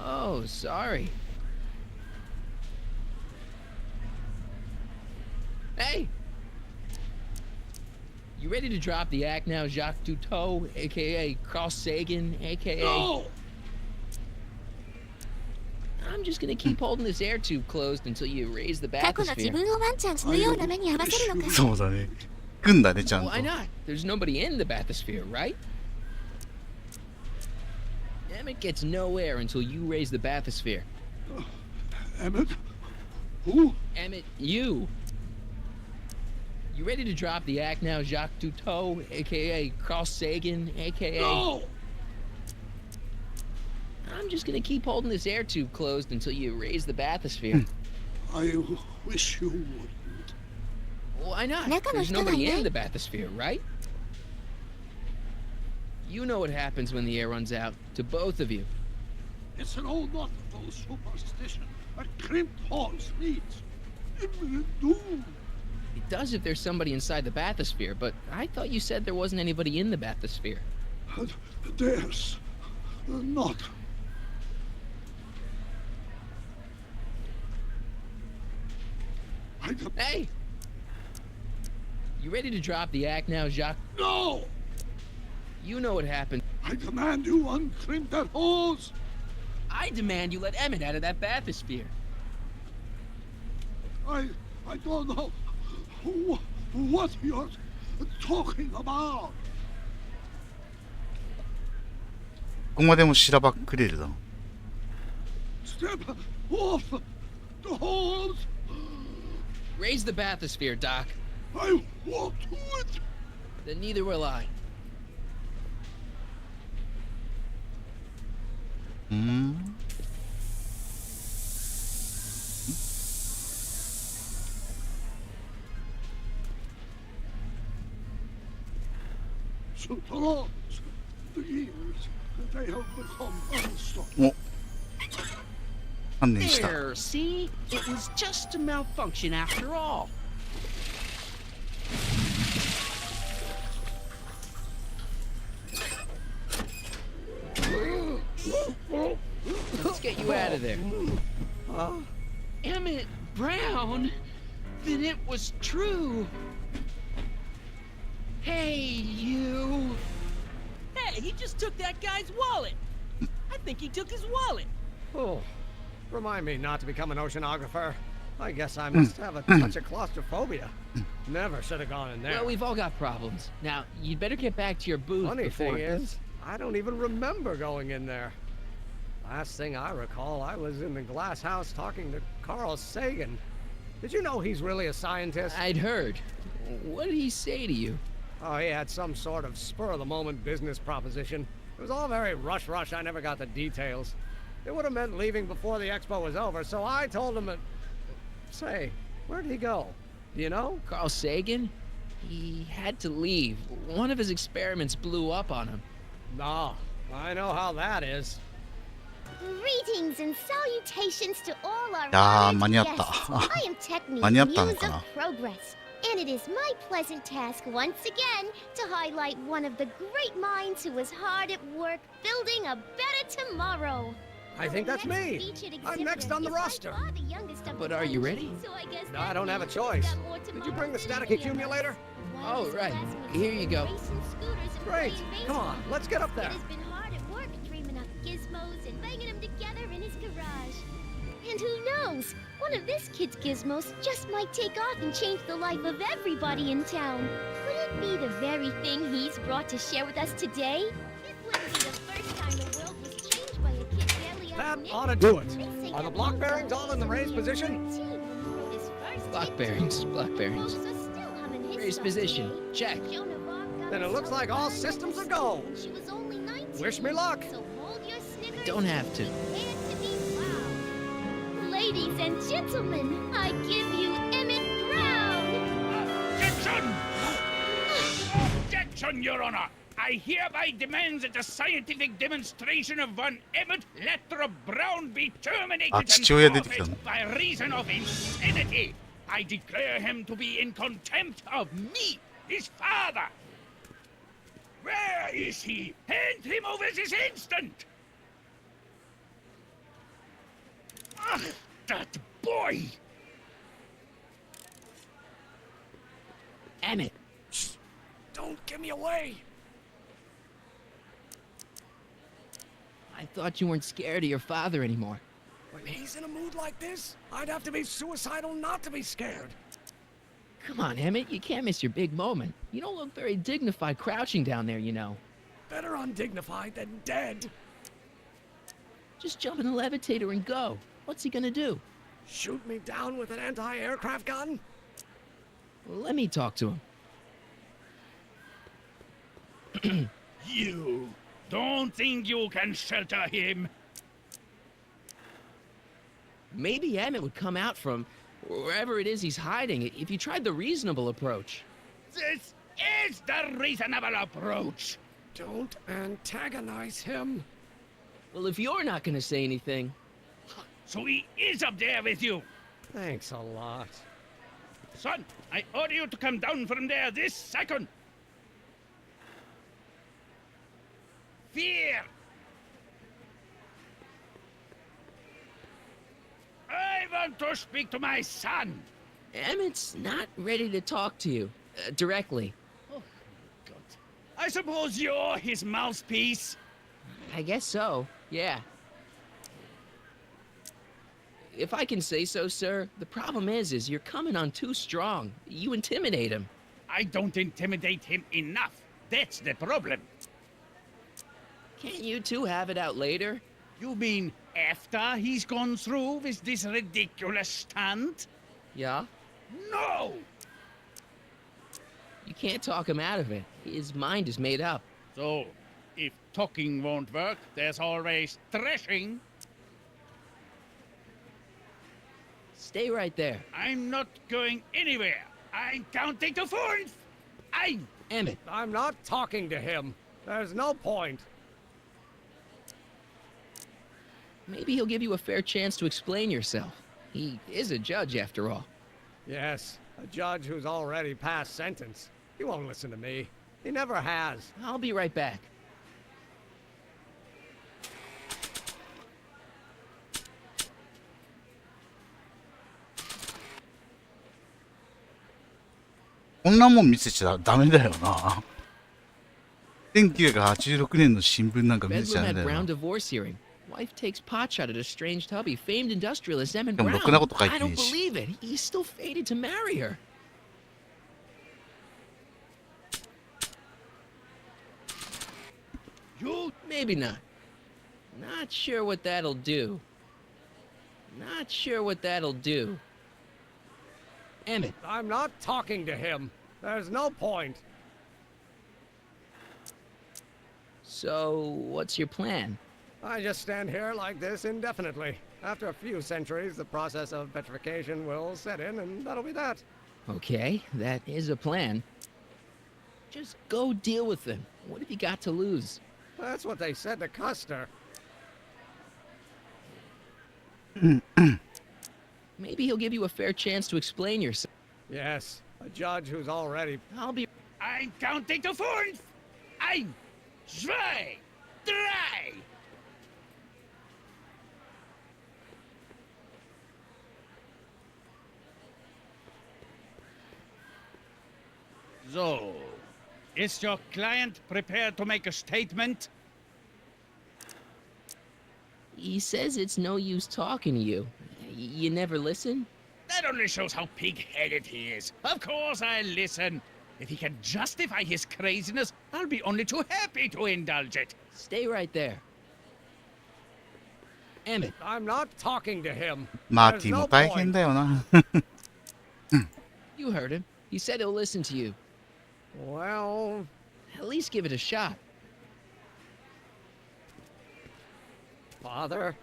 Oh, sorry. Hey! You ready to drop the act now, Jacques Duteau, aka Carl Sagan, aka... No! I'm just gonna keep holding this air tube closed until you raise the タコの自 bathysphere. 分をワンちゃん死ぬような目に遭わせるのか。そうだね。組んだね、ちゃんと。 Why not? There's nobody in the bathysphere, right? Emmett gets no air until you raise the bathysphere. Emmett? Who? Emmett, you. You ready to drop the act now, Jacques Duteau, aka Carl Sagan, aka... No! I'm just gonna keep holding this air tube closed until you raise the bathysphere. I wish you wouldn't. Why not? 中の There's 人がい nobody ない in the bathysphere, right? You know what happens when the air runs out, to both of you. It's an old nautical superstition. A crimped horse meets imminent doom. It does if there's somebody inside the bathysphere, but I thought you said there wasn't anybody in the bathysphere. There's not. Hey! You ready to drop the act now, Jacques? No! You know what happened. I demand you uncrimp that hose! I demand you let Emmett out of that bathysphere. I don't know what you're talking about. ここまでもしらばっくれるだ。 Step off the hose! Raise the bathysphere, Doc. I won't do it! Then neither will I. お、観念した。 There, see? It was just a malfunction after all. Let's get you out of there. Emmett Brown? Then it was true. Hey, you. Hey, he just took that guy's wallet. I think he took his wallet. Oh, remind me not to become an oceanographer. I guess I must have a touch of claustrophobia. Never should have gone in there. Well, we've all got problems. Now, you'd better get back to your booth Funny before... thing is, I don't even remember going in there. Last thing I recall, I was in the glass house talking to Carl Sagan. Did you know he's really a scientist? I'd heard. What did he say to you? Oh, he had some sort of spur-of-the-moment business proposition. It was all very rush. I never got the details. It would have meant leaving before the expo was over, so I told him that... Say, where'd he go? Do you know? Carl Sagan? He had to leave. One of his experiments blew up on him. No, I know how that is. Greetings and salutations to all our あー、 honored 間に合った。 guests. I am Technique, 間に合ったの Muse かな。 of Progress, and it is my pleasant task once again to highlight one of the great minds who was hard at work building a better tomorrow. I think that's me. I'm next on the roster. But are you ready? No, I don't have a choice. Did you bring the static accumulator? Oh, right. Here you go. Great. Come on, let's get up there. Has been hard at work dreaming up gizmos and banging them together in his garage. And who knows? One of this kid's gizmos just might take off and change the life of everybody in town. Could it be the very thing he's brought to share with us today? It wouldn't be the first time the world was changed by a kid barely That out ought to do it. Are the block bearings all in the raised position? Block bearings. Raised position. Check. Then it looks like all systems are go. Wish me luck. Don't have to. Ladies and gentlemen, I give you Emmett Brown! Objection! Objection, Your Honor! I hereby demand that a scientific demonstration of one Emmett Lathrop Brown be terminated and 父親出てきたの。 forfeit by reason of insanity. I declare him to be in contempt of me, his father. Where is he? Hand him over this instant! Ugh, that boy! Emmett. Shh. Don't give me away. I thought you weren't scared of your father anymore. When he's in a mood like this, I'd have to be suicidal not to be scared. Come on, Emmett. You can't miss your big moment. You don't look very dignified crouching down there, you know. Better undignified than dead. Just jump in the levitator and go. What's he gonna do? Shoot me down with an anti-aircraft gun? Well, let me talk to him. You don't think you can shelter him? Maybe Emmett would come out from wherever it is he's hiding if you tried the reasonable approach. This is the reasonable approach. Don't antagonize him. Well, if you're not gonna say anything... So he is up there with you. Thanks a lot. Son, I order you to come down from there this second. Fear! I want to speak to my son. Emmett's not ready to talk to you directly. Oh, God. I suppose you're his mouthpiece? I guess so, yeah. If I can say so, sir, the problem is you're coming on too strong. You intimidate him. I don't intimidate him enough. That's the problem. Can't you two have it out later? You mean after he's gone through with this ridiculous stunt? Yeah? No! You can't talk him out of it. His mind is made up. So, if talking won't work, there's always thrashing. Stay right there. I'm not going anywhere. I'm counting to 4. Emmett. I'm not talking to him. There's no point. Maybe he'll give you a fair chance to explain yourself. He is a judge, after all. Yes, a judge who's already passed sentence. He won't listen to me. He never has. I'll be right back.こんなもん見せちゃダメだよな。1986年の新聞なんか見せちゃダメだ Bedlam よ had な。 Brown divorce hearing. Wife takes potshot at estranged hubby, famed industrialist Emmett でも Brown. ろくなこと書いて I ね don't えし。 believe it. He's still fated to marry her. You? Maybe not. Not sure what that'll do. Not sure what that'll do. Emmett. I'm not talking to him. There's no point. So, what's your plan? I just stand here like this indefinitely. After a few centuries, the process of petrification will set in, and that'll be that. Okay, that is a plan. Just go deal with them. What have you got to lose? That's what they said to Custer. Maybe he'll give you a fair chance to explain yourself. Yes, a judge who's already... I'll be... I'm counting to 4. 1, 2, 3. So, is your client prepared to make a statement? He says it's no use talking to you. You never listen? That only shows how pig-headed he is. Of course I'll listen. If he can justify his craziness, I'll be only too happy to indulge it. Stay right there. Emmett. I'm not talking to him. マーティも大変だよな。 You heard him. He said he'll listen to you. Well... At least give it a shot. Father?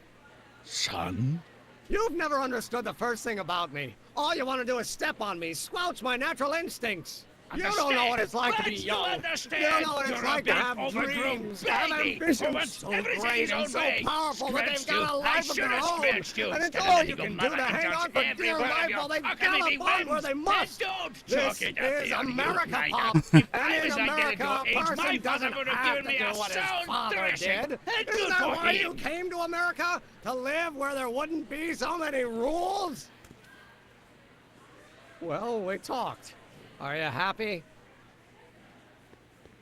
Son? You've never understood the first thing about me. All you want to do is step on me, squelch my natural instincts. You don't know what it's like to be young. You don't know what it's like to have dreams, to have ambitions so great and so powerful that they've got a life of their own. And it's all you can do to hang on for dear life while they gallop on where they must. This is America, Pop. And in America, a person doesn't have to do what his father did. Isn't that why you came to America? To live where there wouldn't be so many rules? Well, we talked. Are you happy?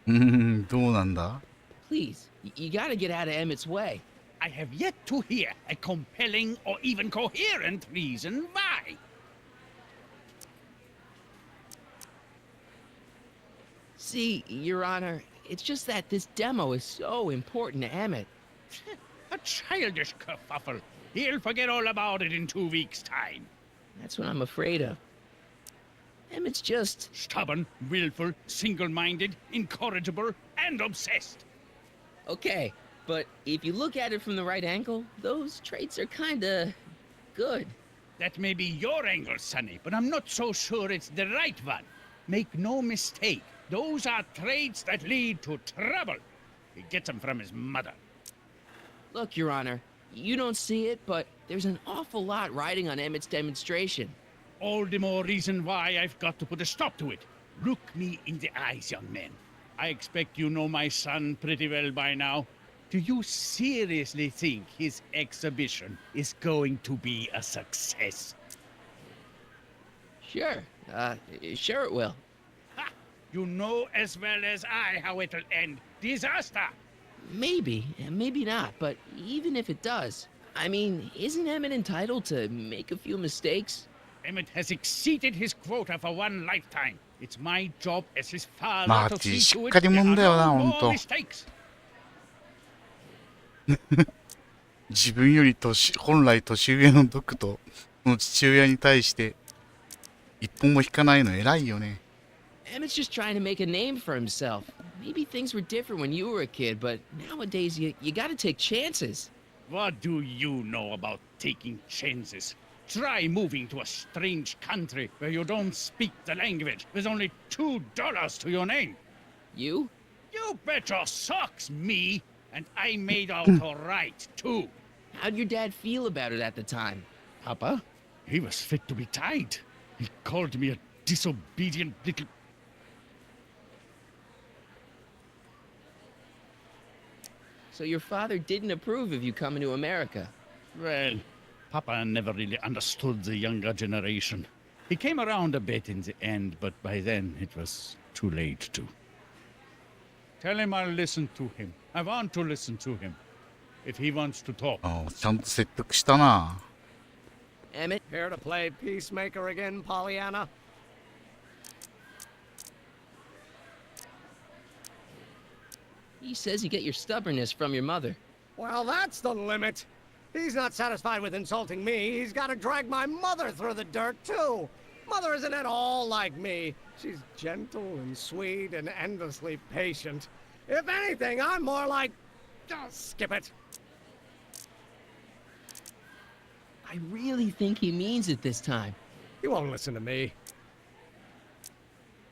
どうなんだ Please, you gotta get out of Emmett's way. I have yet to hear a compelling or even coherent reason why. See, Your Honor, it's just that this demo is so important to Emmett. A childish kerfuffle. He'll forget all about it in 2 weeks' time. That's what I'm afraid of. Emmett's just... Stubborn, willful, single-minded, incorrigible, and obsessed. Okay, but if you look at it from the right angle, those traits are kinda... good. That may be your angle, Sonny, but I'm not so sure it's the right one. Make no mistake, those are traits that lead to trouble. He gets them from his mother. Look, Your Honor, you don't see it, but there's an awful lot riding on Emmett's demonstration. All the more reason why I've got to put a stop to it. Look me in the eyes, young man. I expect you know my son pretty well by now. Do you seriously think his exhibition is going to be a success? Sure. Sure it will. Ha! You know as well as I how it'll end. Disaster! Maybe, and maybe not, but even if it does, I mean, isn't Emmett entitled to make a few mistakes? Emmett has exceeded his quota for one lifetime. It's my job as his father マ to ーティ see し to っ it かり there 者 are だよな、 no ほん more と。 mistakes. 自分より本来年上のドクとその父親に対して一本も引かないの偉いよね。Emmett's just trying to make a name for himself. Maybe things were different when you were a kid, but nowadays you gotta take chances. What do you know about taking chances? Try moving to a strange country where you don't speak the language with only $2 to your name. You? You bet your socks, me. And I made out all right, too. How'd your dad feel about it at the time? Papa? He was fit to be tied. He called me a disobedient little... So your father didn't approve of you coming to America? Well, Papa never really understood the younger generation. He came around a bit in the end, but by then it was too late to. Tell him I'll listen to him. I want to listen to him. If he wants to talk. ああ、ちゃんと説得したな。Emmett? Here to play peacemaker again, Pollyanna? He says you get your stubbornness from your mother. Well, that's the limit. He's not satisfied with insulting me. He's got to drag my mother through the dirt, too. Mother isn't at all like me. She's gentle and sweet and endlessly patient. If anything, I'm more like... Oh, skip it. I really think he means it this time. He won't listen to me.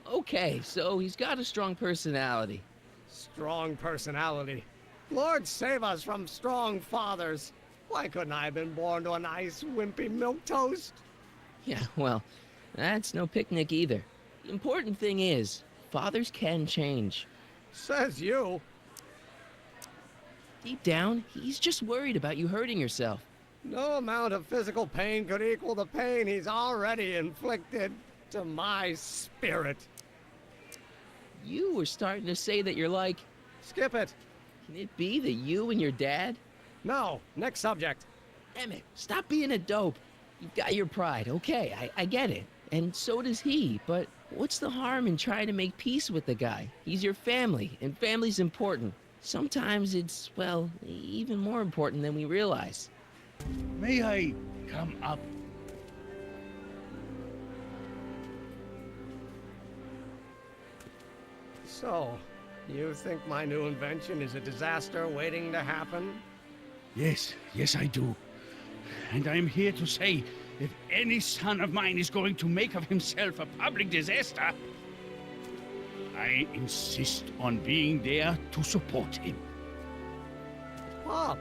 Okay, so he's got a strong personality. Strong personality. Lord save us from strong fathers. Why couldn't I have been born to a nice, wimpy milquetoast? Yeah, well, that's no picnic either. The important thing is, fathers can change. Says you. Deep down, he's just worried about you hurting yourself. No amount of physical pain could equal the pain he's already inflicted to my spirit. You were starting to say that you're like... Skip it. Can it be that you and your dad? No. Next subject. Emmett, stop being a dope. You've got your pride, okay, I get it. And so does he, but what's the harm in trying to make peace with the guy? He's your family, and family's important. Sometimes it's, well, even more important than we realize. May I come up? So, you think my new invention is a disaster waiting to happen? Yes, I do. And I'm here to say, if any son of mine is going to make of himself a public disaster, I insist on being there to support him. Pop!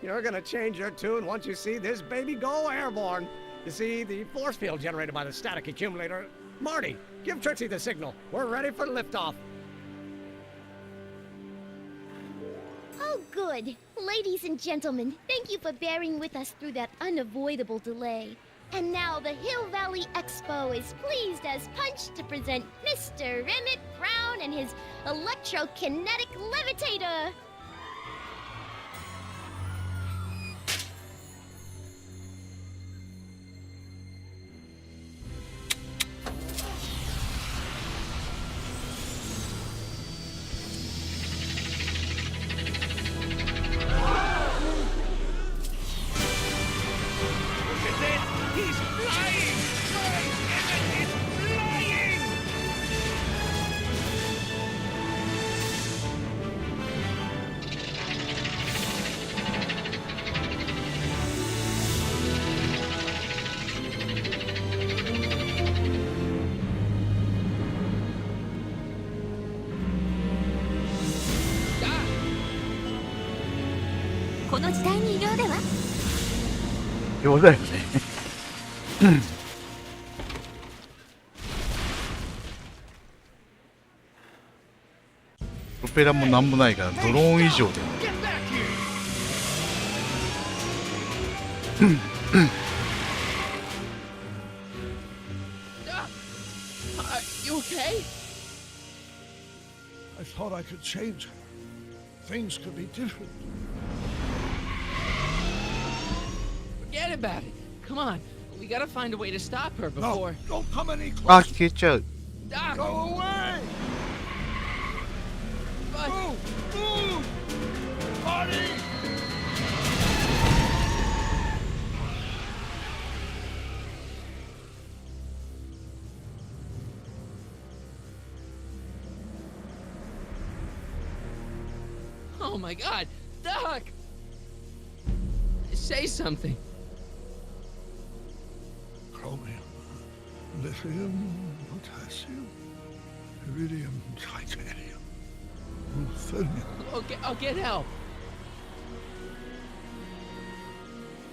You're gonna change your tune once you see this baby go airborne. You see, the force field generated by the static accumulator... Marty, give Trixie the signal. We're ready for liftoff. Oh, good. Ladies and gentlemen, thank you for bearing with us through that unavoidable delay. And now the Hill Valley Expo is pleased as punch to present Mr. Emmett Brown and his electrokinetic levitator. He's flying! Emmett is flying! Ah! ようだよね。プロペラもなんもないからドローン以上で。I thought I could change her. Things could be different. Forget about it. Come on. We gotta find a way to stop her before. No, don't come any あ、 closer. 消えちゃう。 Doc! Go away! But... Move! Move! Marty! Oh my God, Doc! Say something. Chromium, lithium, potassium, iridium, titanium, ruthenium, Okay, I'll get help.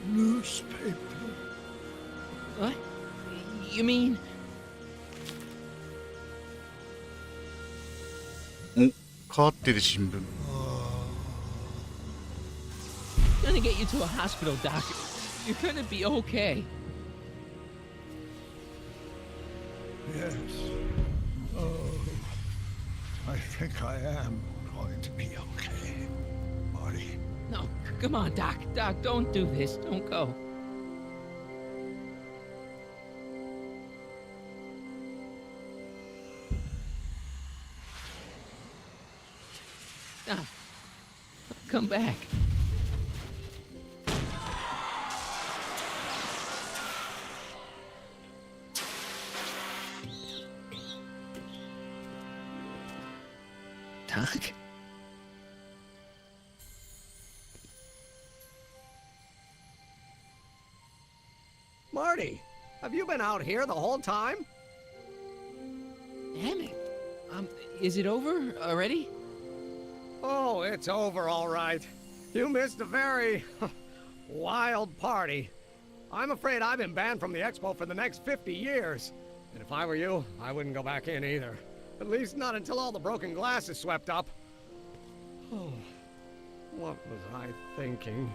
newspaper. What? You mean? お、変わってる新聞。 I'm gonna get you to a hospital, Doc. You're gonna be okay. Yes. Oh, I think I am going to be okay, Marty. No, come on, Doc. Doc, don't do this. Don't go. Doc, come back. Doc? Marty, have you been out here the whole time? Damn it. Is it over already? Oh, it's over all right. You missed a very wild party. I'm afraid I've been banned from the expo for the next 50 years. And if I were you, I wouldn't go back in either. At least not until all the broken glass is swept up. Oh, what was I thinking?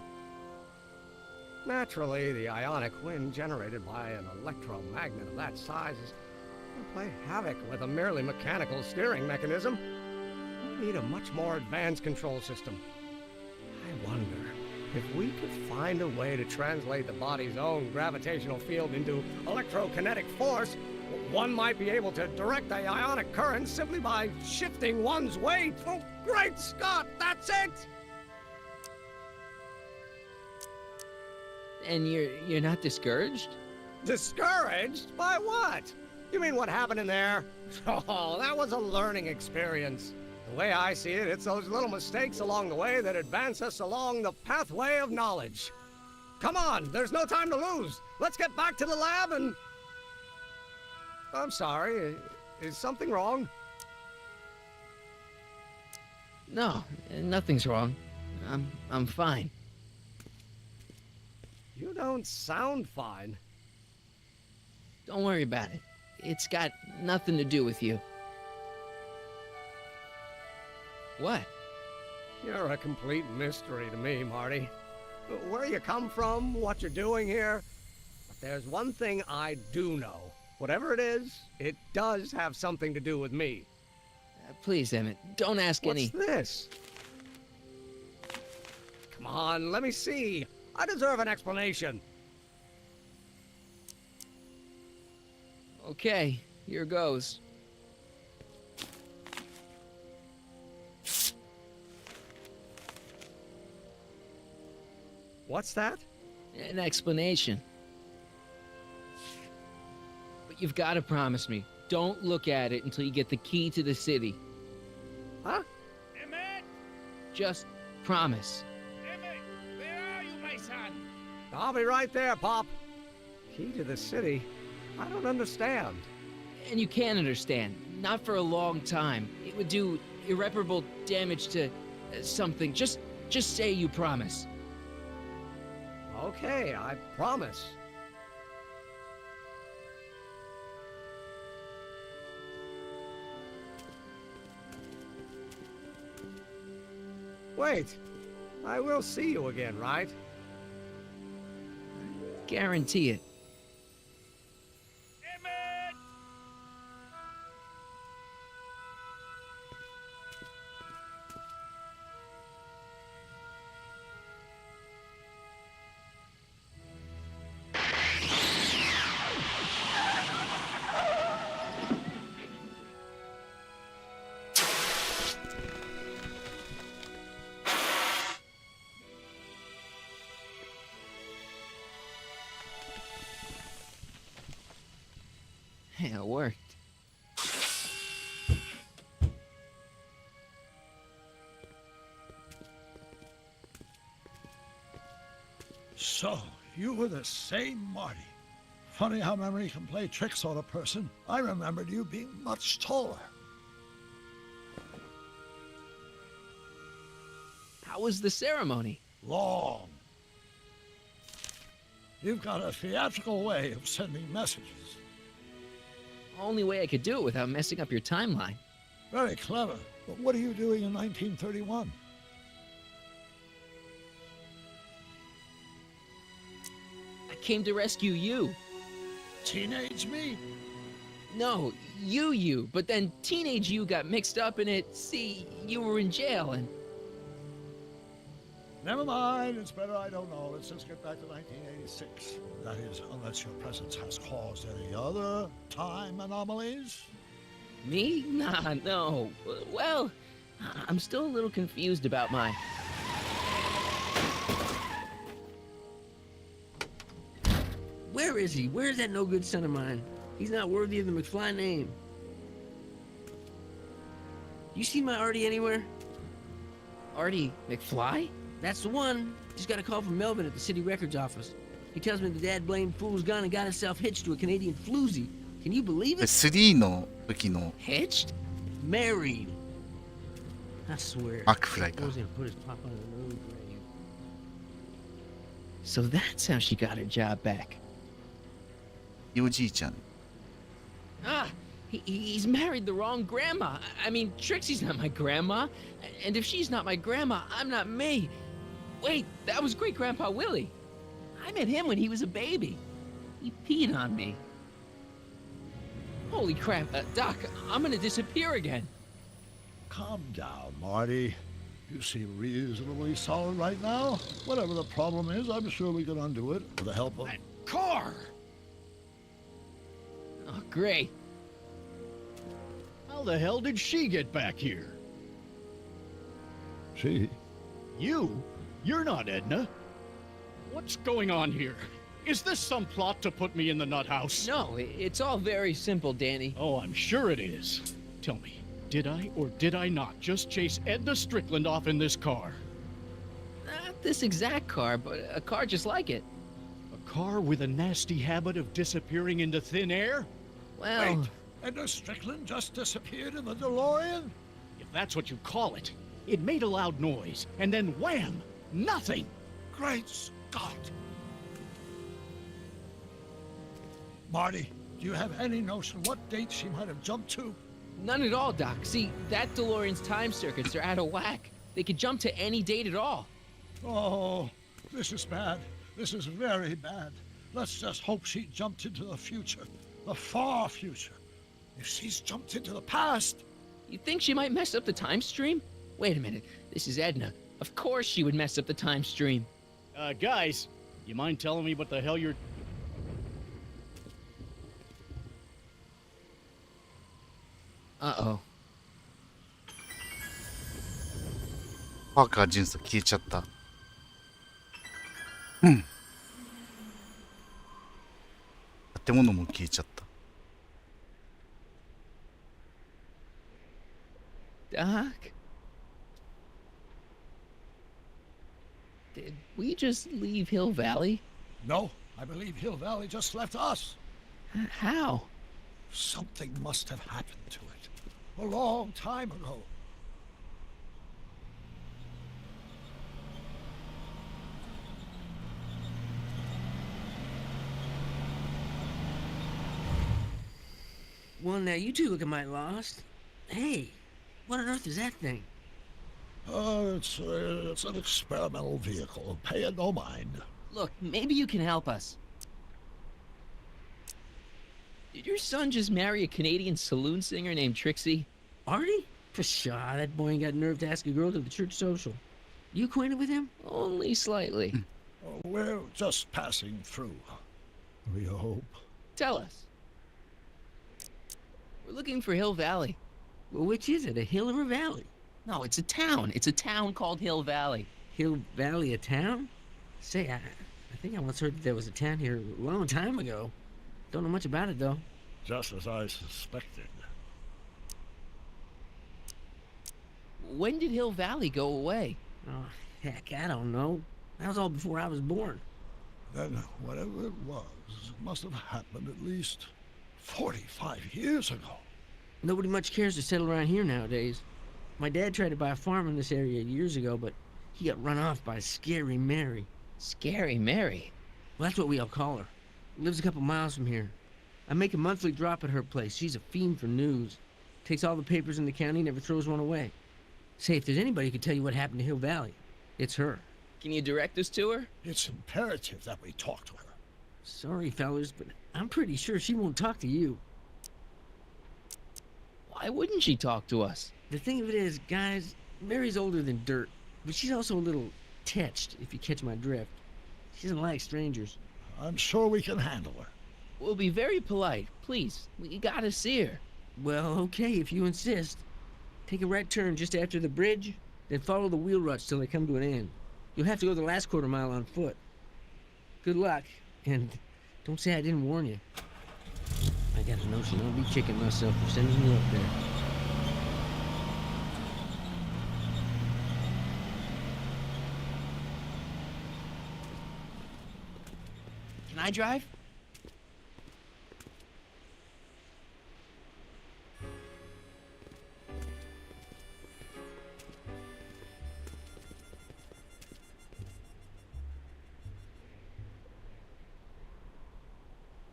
Naturally, the ionic wind generated by an electromagnet of that size is going to play havoc with a merely mechanical steering mechanism. We need a much more advanced control system. I wonder if we could find a way to translate the body's own gravitational field into electrokinetic force. One might be able to direct the ionic current simply by shifting one's weight. Oh, great Scott, that's it! And you're not discouraged? Discouraged? By what? You mean what happened in there? Oh, that was a learning experience. The way I see it, it's those little mistakes along the way that advance us along the pathway of knowledge. Come on, there's no time to lose. Let's get back to the lab and... I'm sorry, is something wrong? No, nothing's wrong. I'm fine. You don't sound fine. Don't worry about it. It's got nothing to do with you. What? You're a complete mystery to me, Marty. Where you come from, what you're doing here. But there's one thing I do know. Whatever it is, it does have something to do with me. Please, Emmett, don't ask any... What's this? Come on, let me see. I deserve an explanation. Okay, here goes. What's that? An explanation. But you've got to promise me, don't look at it until you get the key to the city. Huh? Emmett! Just promise. Emmett! Where are you, my son? I'll be right there, Pop. Key to the city? I don't understand. And you can understand. Not for a long time. It would do irreparable damage to something. Just say you promise. Okay, I promise. Wait, I will see you again, right? Guarantee it. So, you were the same Marty. Funny how memory can play tricks on a person. I remembered you being much taller. How was the ceremony? Long. You've got a theatrical way of sending messages. Only way I could do it without messing up your timeline. Very clever. But what are you doing in 1931? I came to rescue you. Teenage me? No, you. But then teenage you got mixed up in it. See, you were in jail and... Never mind, it's better I don't know. Let's just get back to 1986. That is, unless your presence has caused any other time anomalies. Me? Nah, no. Well, I'm still a little confused about my... Where is he? Where's that no-good son of mine? He's not worthy of the McFly name. You see my Artie anywhere? Artie McFly? That's the one. Just got a call from Melvin at the city records office. He tells me the dad-blamed fool's gone and got himself hitched to a Canadian floozy. Can you believe it? 3の時の Hitched? Married. I swear. マックフライか。 Goes in and put his pop on an own grave. So that's how she got her job back. いいおじいちゃん。 Ah, he's married the wrong grandma. I mean, Trixie's not my grandma. And if she's not my grandma, I'm not me. Wait, that was Great-Grandpa Willie. I met him when he was a baby. He peed on me. Holy crap, Doc, I'm gonna disappear again. Calm down, Marty. You seem reasonably solid right now. Whatever the problem is, I'm sure we can undo it with the help of... That car! Oh, great. How the hell did she get back here? She? You? You're not Edna. What's going on here? Is this some plot to put me in the nut house? No, it's all very simple, Danny. Oh, I'm sure it is. Tell me, did I or did I not just chase Edna Strickland off in this car? Not this exact car, but a car just like it. A car with a nasty habit of disappearing into thin air? Well... Wait, Edna Strickland just disappeared in the DeLorean? If that's what you call it. It made a loud noise, and then wham! Nothing! Great Scott! Marty, do you have any notion what date she might have jumped to? None at all, Doc. See, that DeLorean's time circuits are out of whack. They could jump to any date at all. Oh, this is bad. This is very bad. Let's just hope she jumped into the future. The far future. If she's jumped into the past... You think she might mess up the time stream? Wait a minute. This is Edna. Of course she would mess up the time stream. Guys, you mind telling me what the hell you're... Uh-oh. パーカー・ジュンス消えちゃった。うん。建物も消えちゃった。Doc? Did we just leave Hill Valley? No, I believe Hill Valley just left us. How? Something must have happened to it. A long time ago. Well, now you two look a mite lost. Hey, what on earth is that thing? It's an experimental vehicle. Pay it no mind. Look, maybe you can help us. Did your son just marry a Canadian saloon singer named Trixie? Artie? Pshaw, that boy ain't got nerve to ask a girl to the church social. You acquainted with him? Only slightly. We're just passing through. We hope. Tell us. We're looking for Hill Valley. Well, which is it, a hill or a valley? No, it's a town. It's a town called Hill Valley. Hill Valley, a town? Say, I think I once heard that there was a town here a long time ago. Don't know much about it, though. Just as I suspected. When did Hill Valley go away? Oh, heck, I don't know. That was all before I was born. Then whatever it was must have happened at least 45 years ago. Nobody much cares to settle around here nowadays. My dad tried to buy a farm in this area years ago, but he got run off by Scary Mary. Scary Mary? Well, that's what we all call her. Lives a couple miles from here. I make a monthly drop at her place. She's a fiend for news. Takes all the papers in the county, never throws one away. Say, if there's anybody who can tell you what happened to Hill Valley, it's her. Can you direct us to her? It's imperative that we talk to her. Sorry, fellas, but I'm pretty sure she won't talk to you. Why wouldn't she talk to us? The thing of it is, guys, Mary's older than dirt, but she's also a little tetched, if you catch my drift. She doesn't like strangers. I'm sure we can handle her. We'll be very polite. Please, we gotta see her. Well, okay, if you insist. Take a right turn just after the bridge, then follow the wheel ruts till they come to an end. You'll have to go the last quarter mile on foot. Good luck, and don't say I didn't warn you. I got a notion I'll be kicking myself for sending you up there. Can I drive?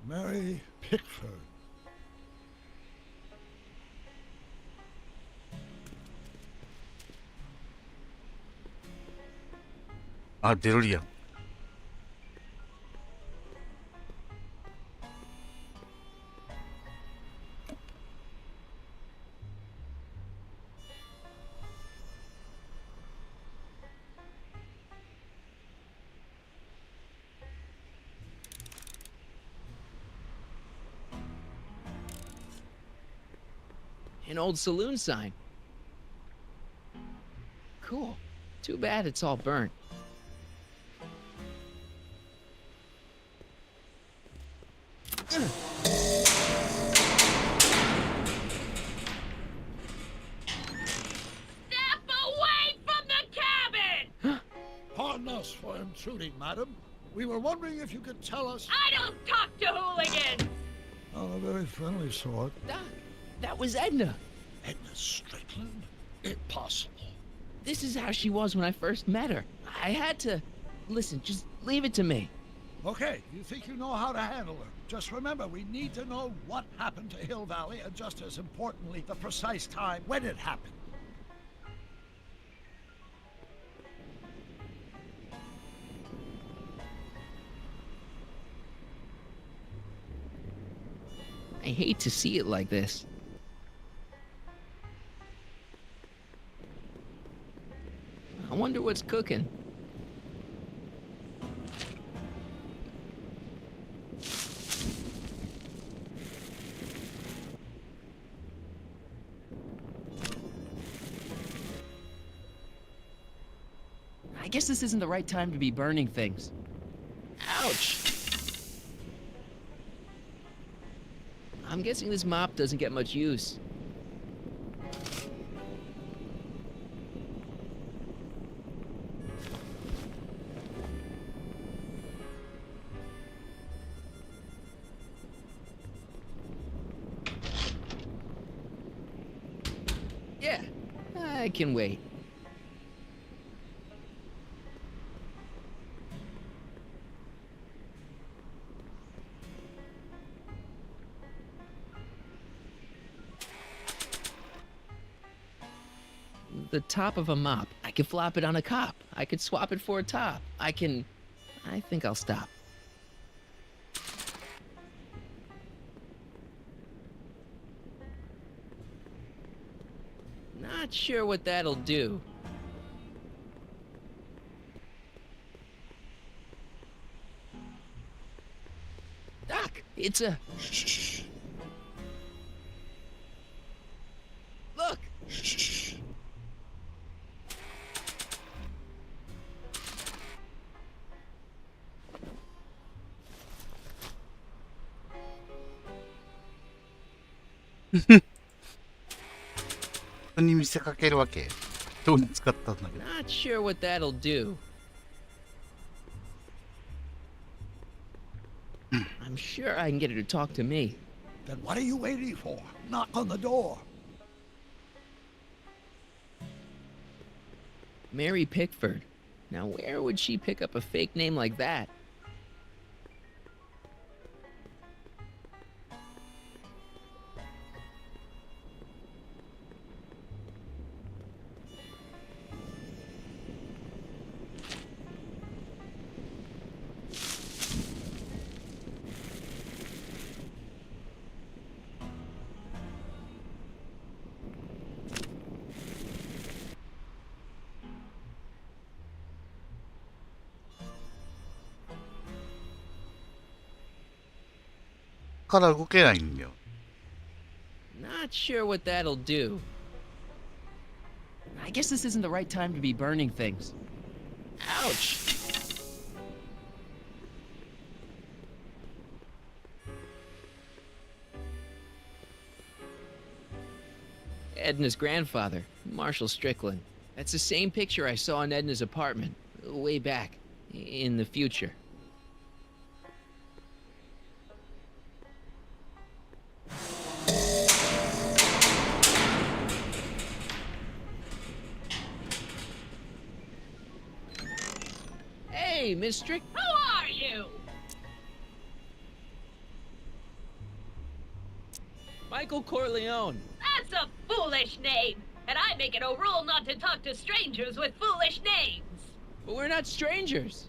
Mary Pickford. 아, 데로리안. An old saloon sign. Cool. Too bad it's all burnt. Pardon us for intruding, madam. We were wondering if you could tell us... I don't talk to hooligans! On a very friendly sort. That was Edna. Edna Strickland? Impossible. This is how she was when I first met her. I had to... Listen, just leave it to me. Okay, you think you know how to handle her. Just remember, we need to know what happened to Hill Valley, and just as importantly, the precise time when it happened. I hate to see it like this. I wonder what's cooking. I guess this isn't the right time to be burning things. Ouch! I'm guessing this mop doesn't get much use. Yeah, I can wait. The top of a mop. I could flop it on a cop. I could swap it for a top. I think I'll stop. Not sure what that'll do. Doc, it's a... Shh. Look! Shh.人に見せかけるわけ。どうに使ったんだけど。Not sure what that'll do. I'm sure I can get her to talk to me. Then what are you waiting for? Knock on the door. Mary Pickford. Now, where would she pick up a fake name like that? Not sure what that'll do. I guess this isn't the right time to be burning things. Ouch! Edna's grandfather, Marshall Strickland. That's the same picture I saw in Edna's apartment, way back, in the future. Hey, Miss Strick. Who are you? Michael Corleone. That's a foolish name, and I make it a rule not to talk to strangers with foolish names. But we're not strangers.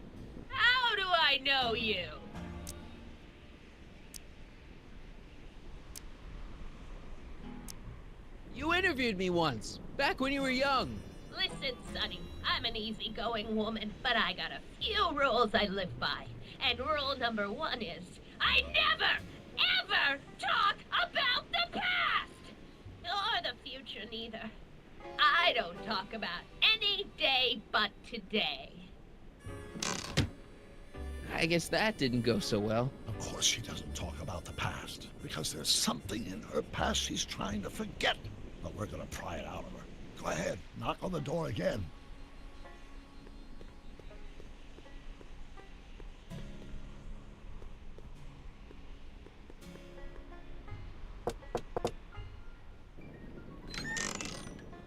How do I know you? You interviewed me once, back when you were young. Listen, Sonny, I'm an easygoing woman, but I got a few rules I live by. And rule number 1 is, I never, ever talk about the past! Or the future, neither. I don't talk about any day but today. I guess that didn't go so well. Of course she doesn't talk about the past, because there's something in her past she's trying to forget. But we're gonna pry it out of her. Go ahead, knock on the door again.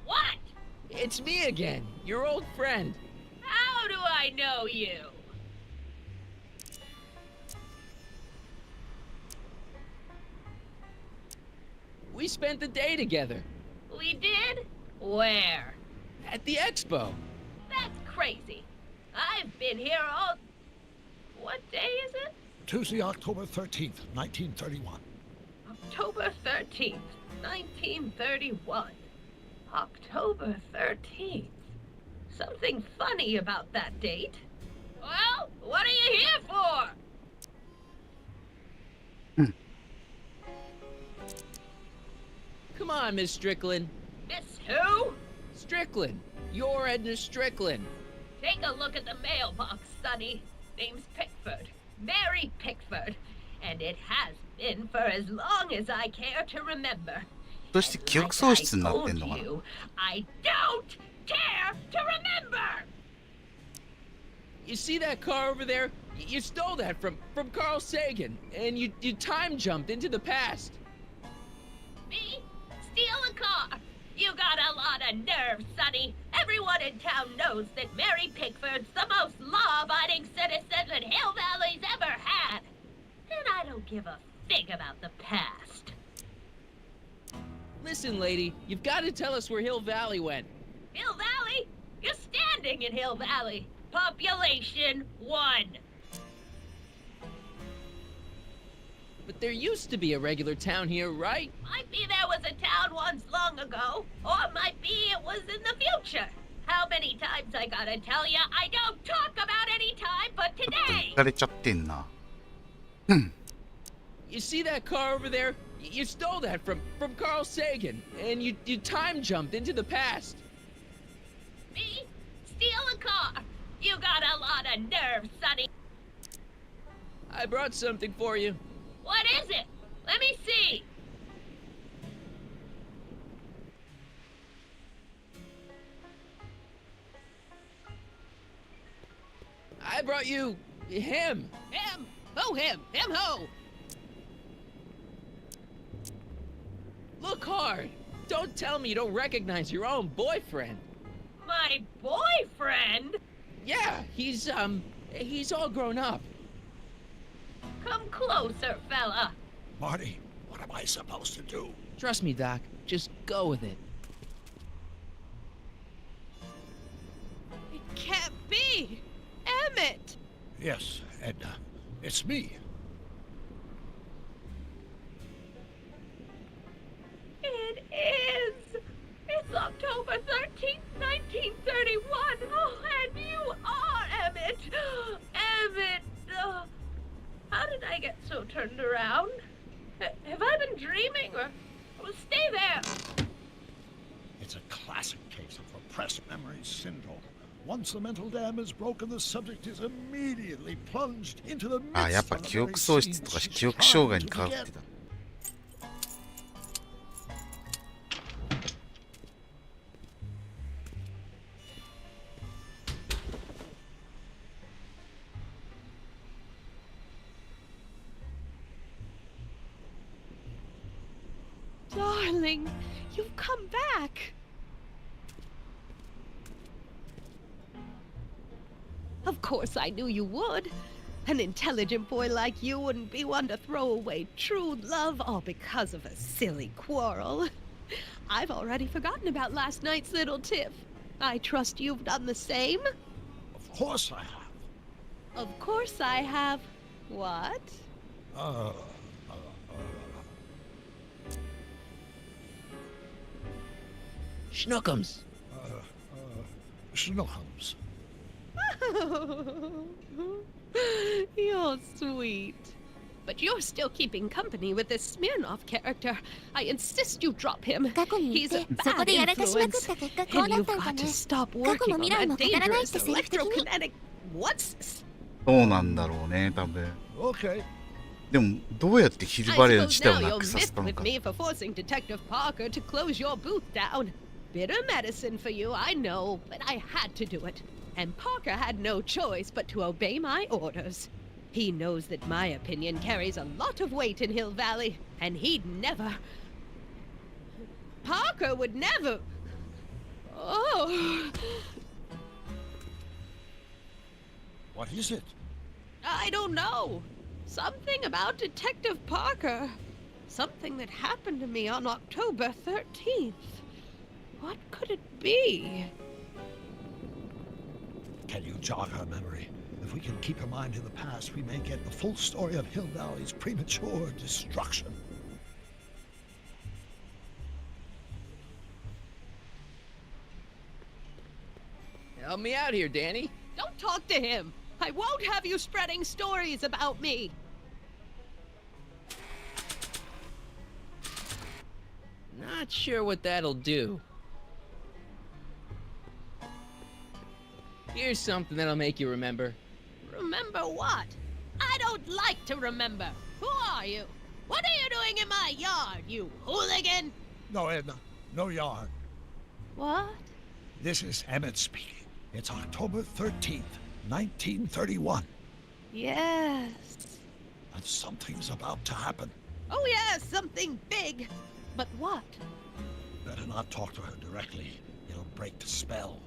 What? It's me again, your old friend. How do I know you? We spent the day together. We did? Where? At the expo. That's crazy. I've been here all... What day is it? Tuesday, October 13th, 1931. October 13th, 1931. October 13th. Something funny about that date. Well, what are you here for? Come on, Miss Strickland. Miss who? Strickland. You're Edna Strickland. Take a look at the mailbox, Sonny. Name's Pickford. Mary Pickford. And it has been for as long as I care to remember. どうして記憶喪失になってんのかな。 I don't care to remember! You see that car over there? You stole that from Carl Sagan, and you time jumped into the past. Me? Steal a car? You got a lot of nerve, Sonny. Everyone in town knows that Mary Pickford's the most law-abiding citizen that Hill Valley's ever had. And I don't give a fig about the past. Listen, lady, you've got to tell us where Hill Valley went. Hill Valley? You're standing in Hill Valley. Population 1. But there used to be a regular town here, right? Might be there was a town once long ago, or might be it was in the future. How many times I gotta tell ya, I don't talk about any time but today! 浮かれちゃってんな。You see that car over there? You stole that from Carl Sagan, and you time jumped into the past. Me? Steal a car? You got a lot of nerve, Sonny. I brought something for you. What is it? Let me see. I brought you him. Him? Ho him! Him ho! Look hard! Don't tell me you don't recognize your own boyfriend. My boyfriend? Yeah, he's all grown up. Come closer, fella. Marty, what am I supposed to do? Trust me, Doc. Just go with it. It can't be! Emmett! Yes, Edna. It's me. It is! It's October 13th, 1931! Oh, and you are Emmett! Emmett! How did I get so turned around? Have I been dreaming, or... Well, stay there! It's a classic case of repressed memory syndrome. Once the mental dam is broken, the subject is immediately plunged into the あ、やっ midst ぱ of the 記 very 憶喪失 scene とか she's 記憶障害 trying に to かかっ forget. てた。Darling, you've come back! Of course I knew you would. An intelligent boy like you wouldn't be one to throw away true love all because of a silly quarrel. I've already forgotten about last night's little tiff. I trust you've done the same? Of course I have. Of course I have. What? Schnookums. Schnookums. You're sweet. But you're still keeping company with this Smirnoff character. I insist you drop him. He's a bad influence. And you've got to stop working on that dangerous electrokinetic... What's... そうなんだろうね、多分。 Okay. でも、どうやってヒルバレル I 自 suppose 体を now な you'll くさせ miff たの with か。 me for forcing Detective Parker to close your booth down. Bitter medicine for you, I know, but I had to do it. And Parker had no choice but to obey my orders. He knows that my opinion carries a lot of weight in Hill Valley, and he'd never... Parker would never... Oh... What is it? I don't know. Something about Detective Parker. Something that happened to me on October 13th. What could it be? Can you jog her memory? If we can keep her mind in the past, we may get the full story of Hill Valley's premature destruction. Help me out here, Danny. Don't talk to him. I won't have you spreading stories about me. Not sure what that'll do. Here's something that'll make you remember. Remember what? I don't like to remember. Who are you? What are you doing in my yard, you hooligan? No, Edna. No yard. What? This is Emmett speaking. It's October 13th, 1931. Yes. And something's about to happen. Oh yes, something big. But what? Better not talk to her directly. It'll break the spell.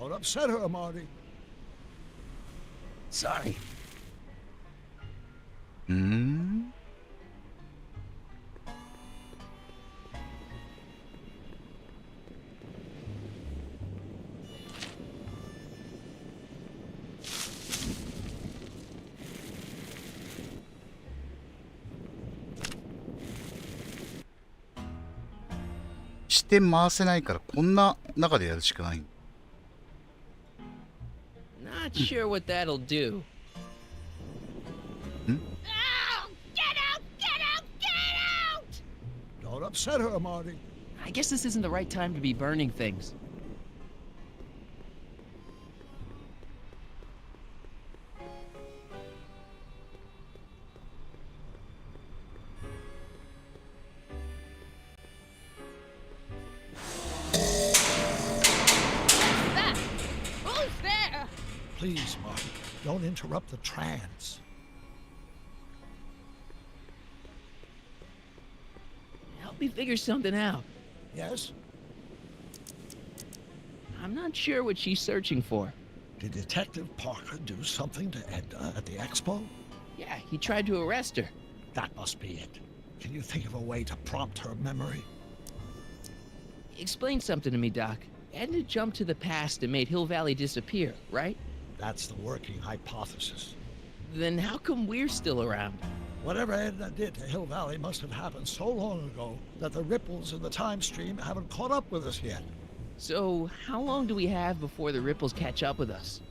Don't upset her, Marty. Sorry. して回せないからこんな中でやるしかない。 Not sure what that'll do. Oh, get out! Get out! Get out! Don't upset her, Marty. I guess this isn't the right time to be burning things. That! Who's there? Please, Marty, don't interrupt the trance. Help me figure something out. Yes? I'm not sure what she's searching for. Did Detective Parker do something to Edna at the expo? Yeah, he tried to arrest her. That must be it. Can you think of a way to prompt her memory? Explain something to me, Doc. Edna jumped to the past and made Hill Valley disappear, right? That's the working hypothesis. Then how come we're still around? Whatever Edna did to Hill Valley must have happened so long ago that the ripples in the time stream haven't caught up with us yet. So, how long do we have before the ripples catch up with us?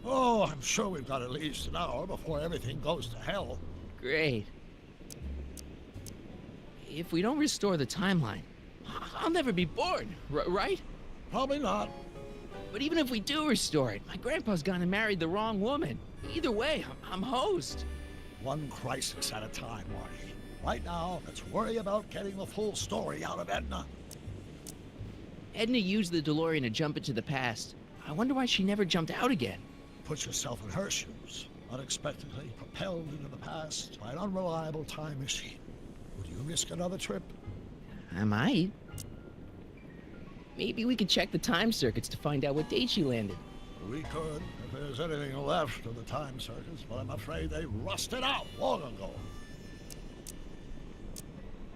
Oh, I'm sure we've got at least an hour before everything goes to hell. Great. If we don't restore the timeline, I'll never be born, right? Probably not. But even if we do restore it, my grandpa's gone and married the wrong woman. Either way, I'm hosed. One crisis at a time, Marty. Right now, let's worry about getting the full story out of Edna. Edna used the DeLorean to jump into the past. I wonder why she never jumped out again. Put yourself in her shoes. Unexpectedly propelled into the past by an unreliable time machine. Would you risk another trip? I might. Maybe we could check the time circuits to find out what date she landed. We could, if there's anything left of the time circuits, but I'm afraid they rusted out long ago.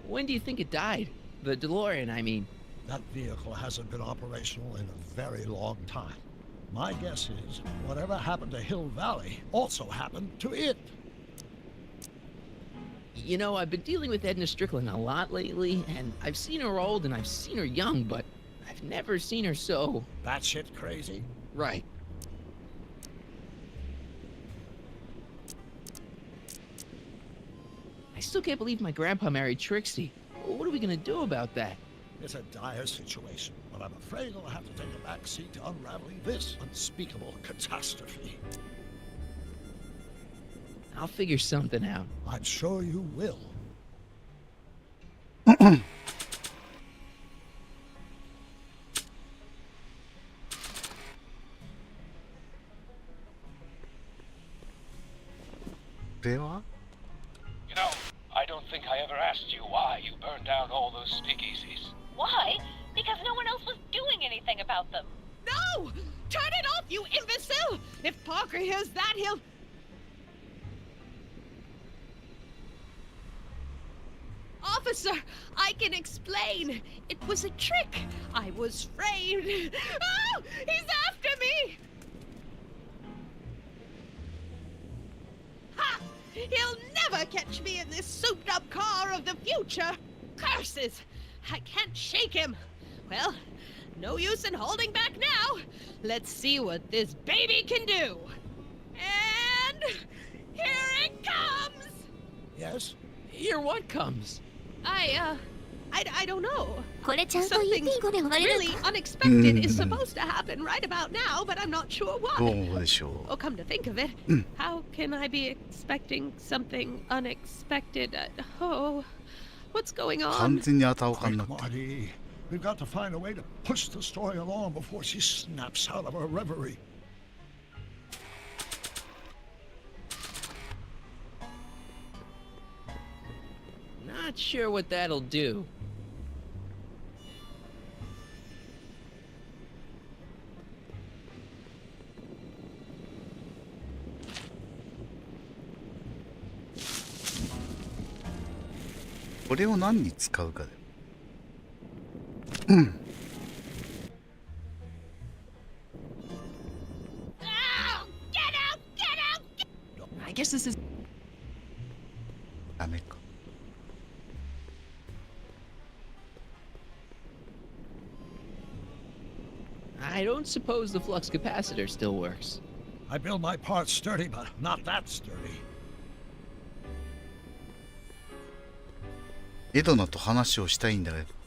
When do you think it died? The DeLorean, I mean. That vehicle hasn't been operational in a very long time. My guess is whatever happened to Hill Valley also happened to it. You know, I've been dealing with Edna Strickland a lot lately, and I've seen her old and I've seen her young, but I've never seen her so... Batshit crazy? Right. I still can't believe my grandpa married Trixie. What are we gonna do about that? It's a dire situation, but I'm afraid I'll have to take a back seat to unraveling this unspeakable catastrophe. I'll figure something out. I'm sure you will. You know, I don't think I ever asked you why you burned down all those speakeasies. Why? Because no one else was doing anything about them. No! Turn it off, you imbecile! If Parker hears that, he'll... Officer, I can explain. It was a trick. I was framed. Oh! He's after me! Ha! He'll never catch me in this souped-up car of the future. Curses! I can't shake him. Well, no use in holding back now. Let's see what this baby can do. And here it comes! Yes? Here what comes? I don't know. これちゃんと Something EP5 で終われる really unexpected is supposed to happen right about now, but I'm not sure ど what. うでしょう。 Oh, come to think of it, how can I be expecting something unexpected? Oh, what's going 完 on? 全にあたおかにな Quick, って。 Marty. We've got to find a way to push the story along before she snaps out of her reverie. Not sure what that'll do.これを何に使うかで。I guess this is... ダメか。 I don't suppose the flux capacitor still works. I build my parts sturdy, but not that sturdy. エドナと話をしたいんだけど。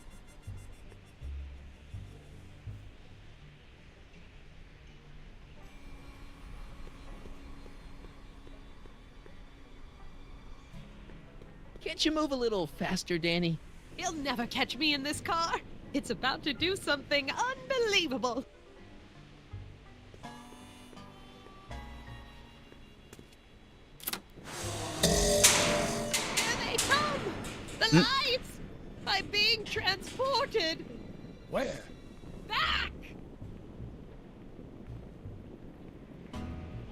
Can't you move a little faster, Danny? He'll never catch me in this car. It's about to do something unbelievable. Here they come! The lights! I'm being transported! Where? Back!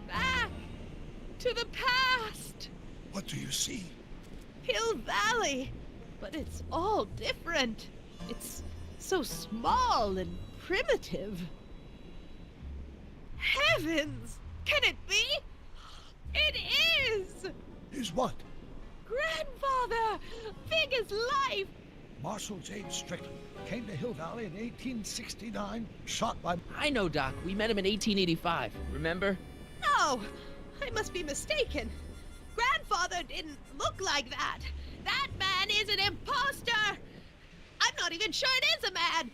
Back! To the past! What do you see? Hill Valley! But it's all different. It's so small and primitive. Heavens! Can it be? It is! Is what? Grandfather! Big as life! Marshal James Strickland came to Hill Valley in 1869, shot by... I know, Doc. We met him in 1885. Remember? No! I must be mistaken. Grandfather didn't look like that. That man is an imposter! I'm not even sure it is a man!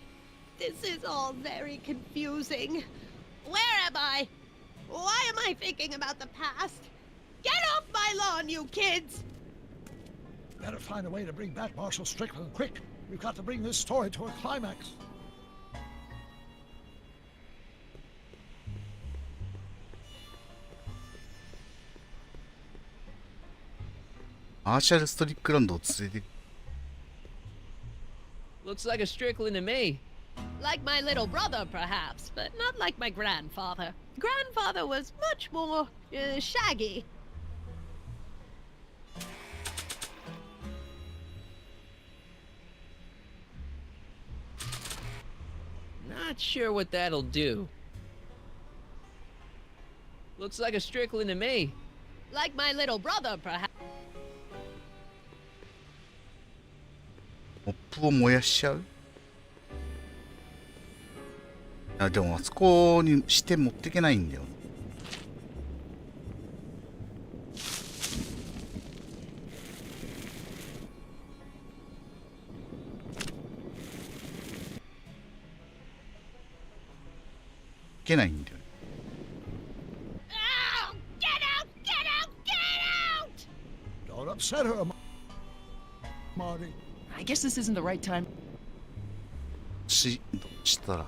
This is all very confusing. Where am I? Why am I thinking about the past? Get off my lawn, you kids! Better find a way to bring back Marshal Strickland quick. We've got to bring this story to a climax. Marshal Strickland を連れて Looks like a Strickland to me. Like my little brother, perhaps, but not like my grandfather. Grandfather was much more shaggy. Not sure what that'll do. Looks like a Strickland to me. Like my little brother, perhaps. モップを燃やしちゃう。あ、でもあそこにして持ってけないんだよ。いけないんだよ。 Oh, get out! Get out! Get out! Don't upset her, Marty. I guess this isn't the right time. どうしたら。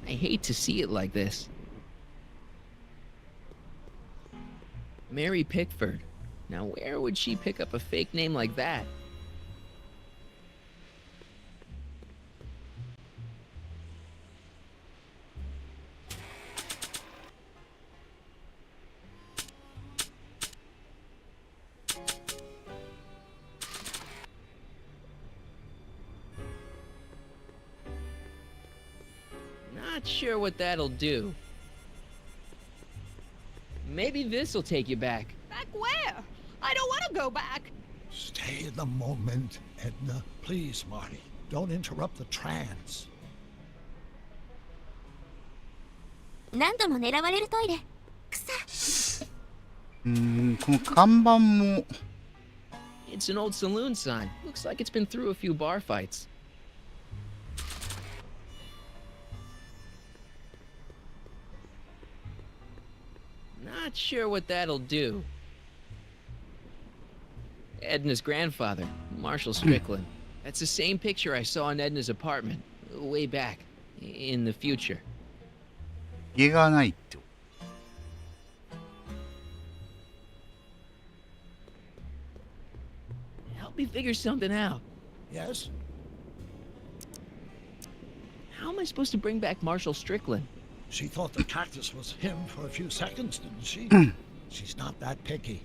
I hate to see it like this. Mary Pickford. Now, where would she pick up a fake name like that? Not sure what that'll do. Maybe this'll take you back. Back where? I don't want to go back. Stay in the moment, Edna. Please, Marty. Don't interrupt the trance. 何度も狙われるトイレ。この看板も。 It's an old saloon sign. Looks like it's been through a few bar fights. Not sure what that'll do. Edna's grandfather, Marshall Strickland. That's the same picture I saw in Edna's apartment, way back, in the future. 家がないって。 Help me figure something out. Yes? How am I supposed to bring back Marshall Strickland? She thought the cactus was him for a few seconds, didn't she? She's not that picky.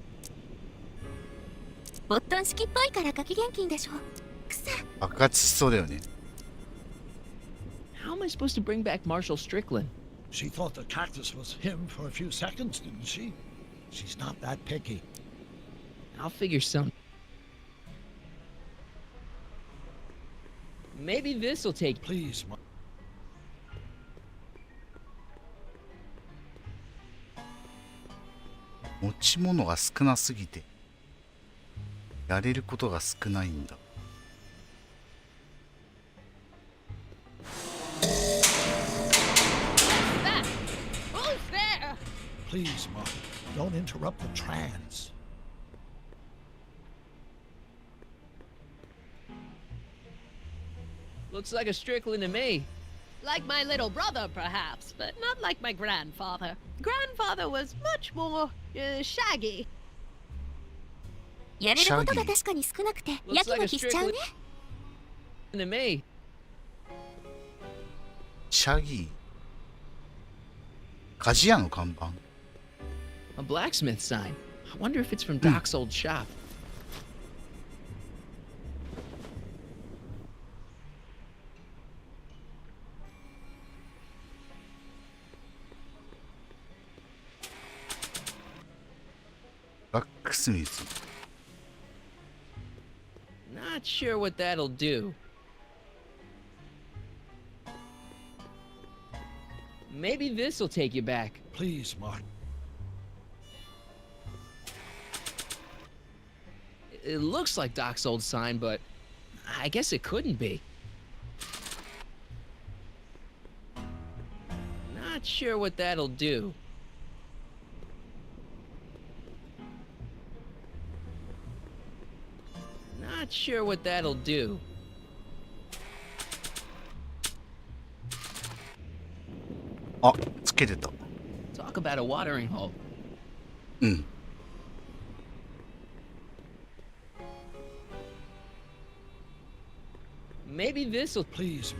ボットン式っぽいからガキ現金でしょ。爆発しそうだよね。 How am I supposed to bring back Marshall Strickland? She thought the cactus was him for a few seconds, didn't she? She's not that picky. I'll figure some. Maybe this'll take. Please, ち物が少なすぎてやれることが少ないんだ。Please, Mark, don't interrupt the trance. Looks like a Strickland to me. Like my little brother, perhaps, but not like my grandfather. Grandfather was much more shaggy. やれることが確かに少なくてやきもきしちゃうね。To me. シャギー。鍛冶屋の看板。A blacksmith sign. I wonder if it's from Doc's old shop. Blacksmith. Not sure what that'll do. Maybe this'll take you back. Please, Mark. It looks like Doc's old sign, but I guess it couldn't be. Not sure what that'll do. Not sure what that'll do. Ah, つけてた。Talk about a watering hole. うん。Maybe this'll please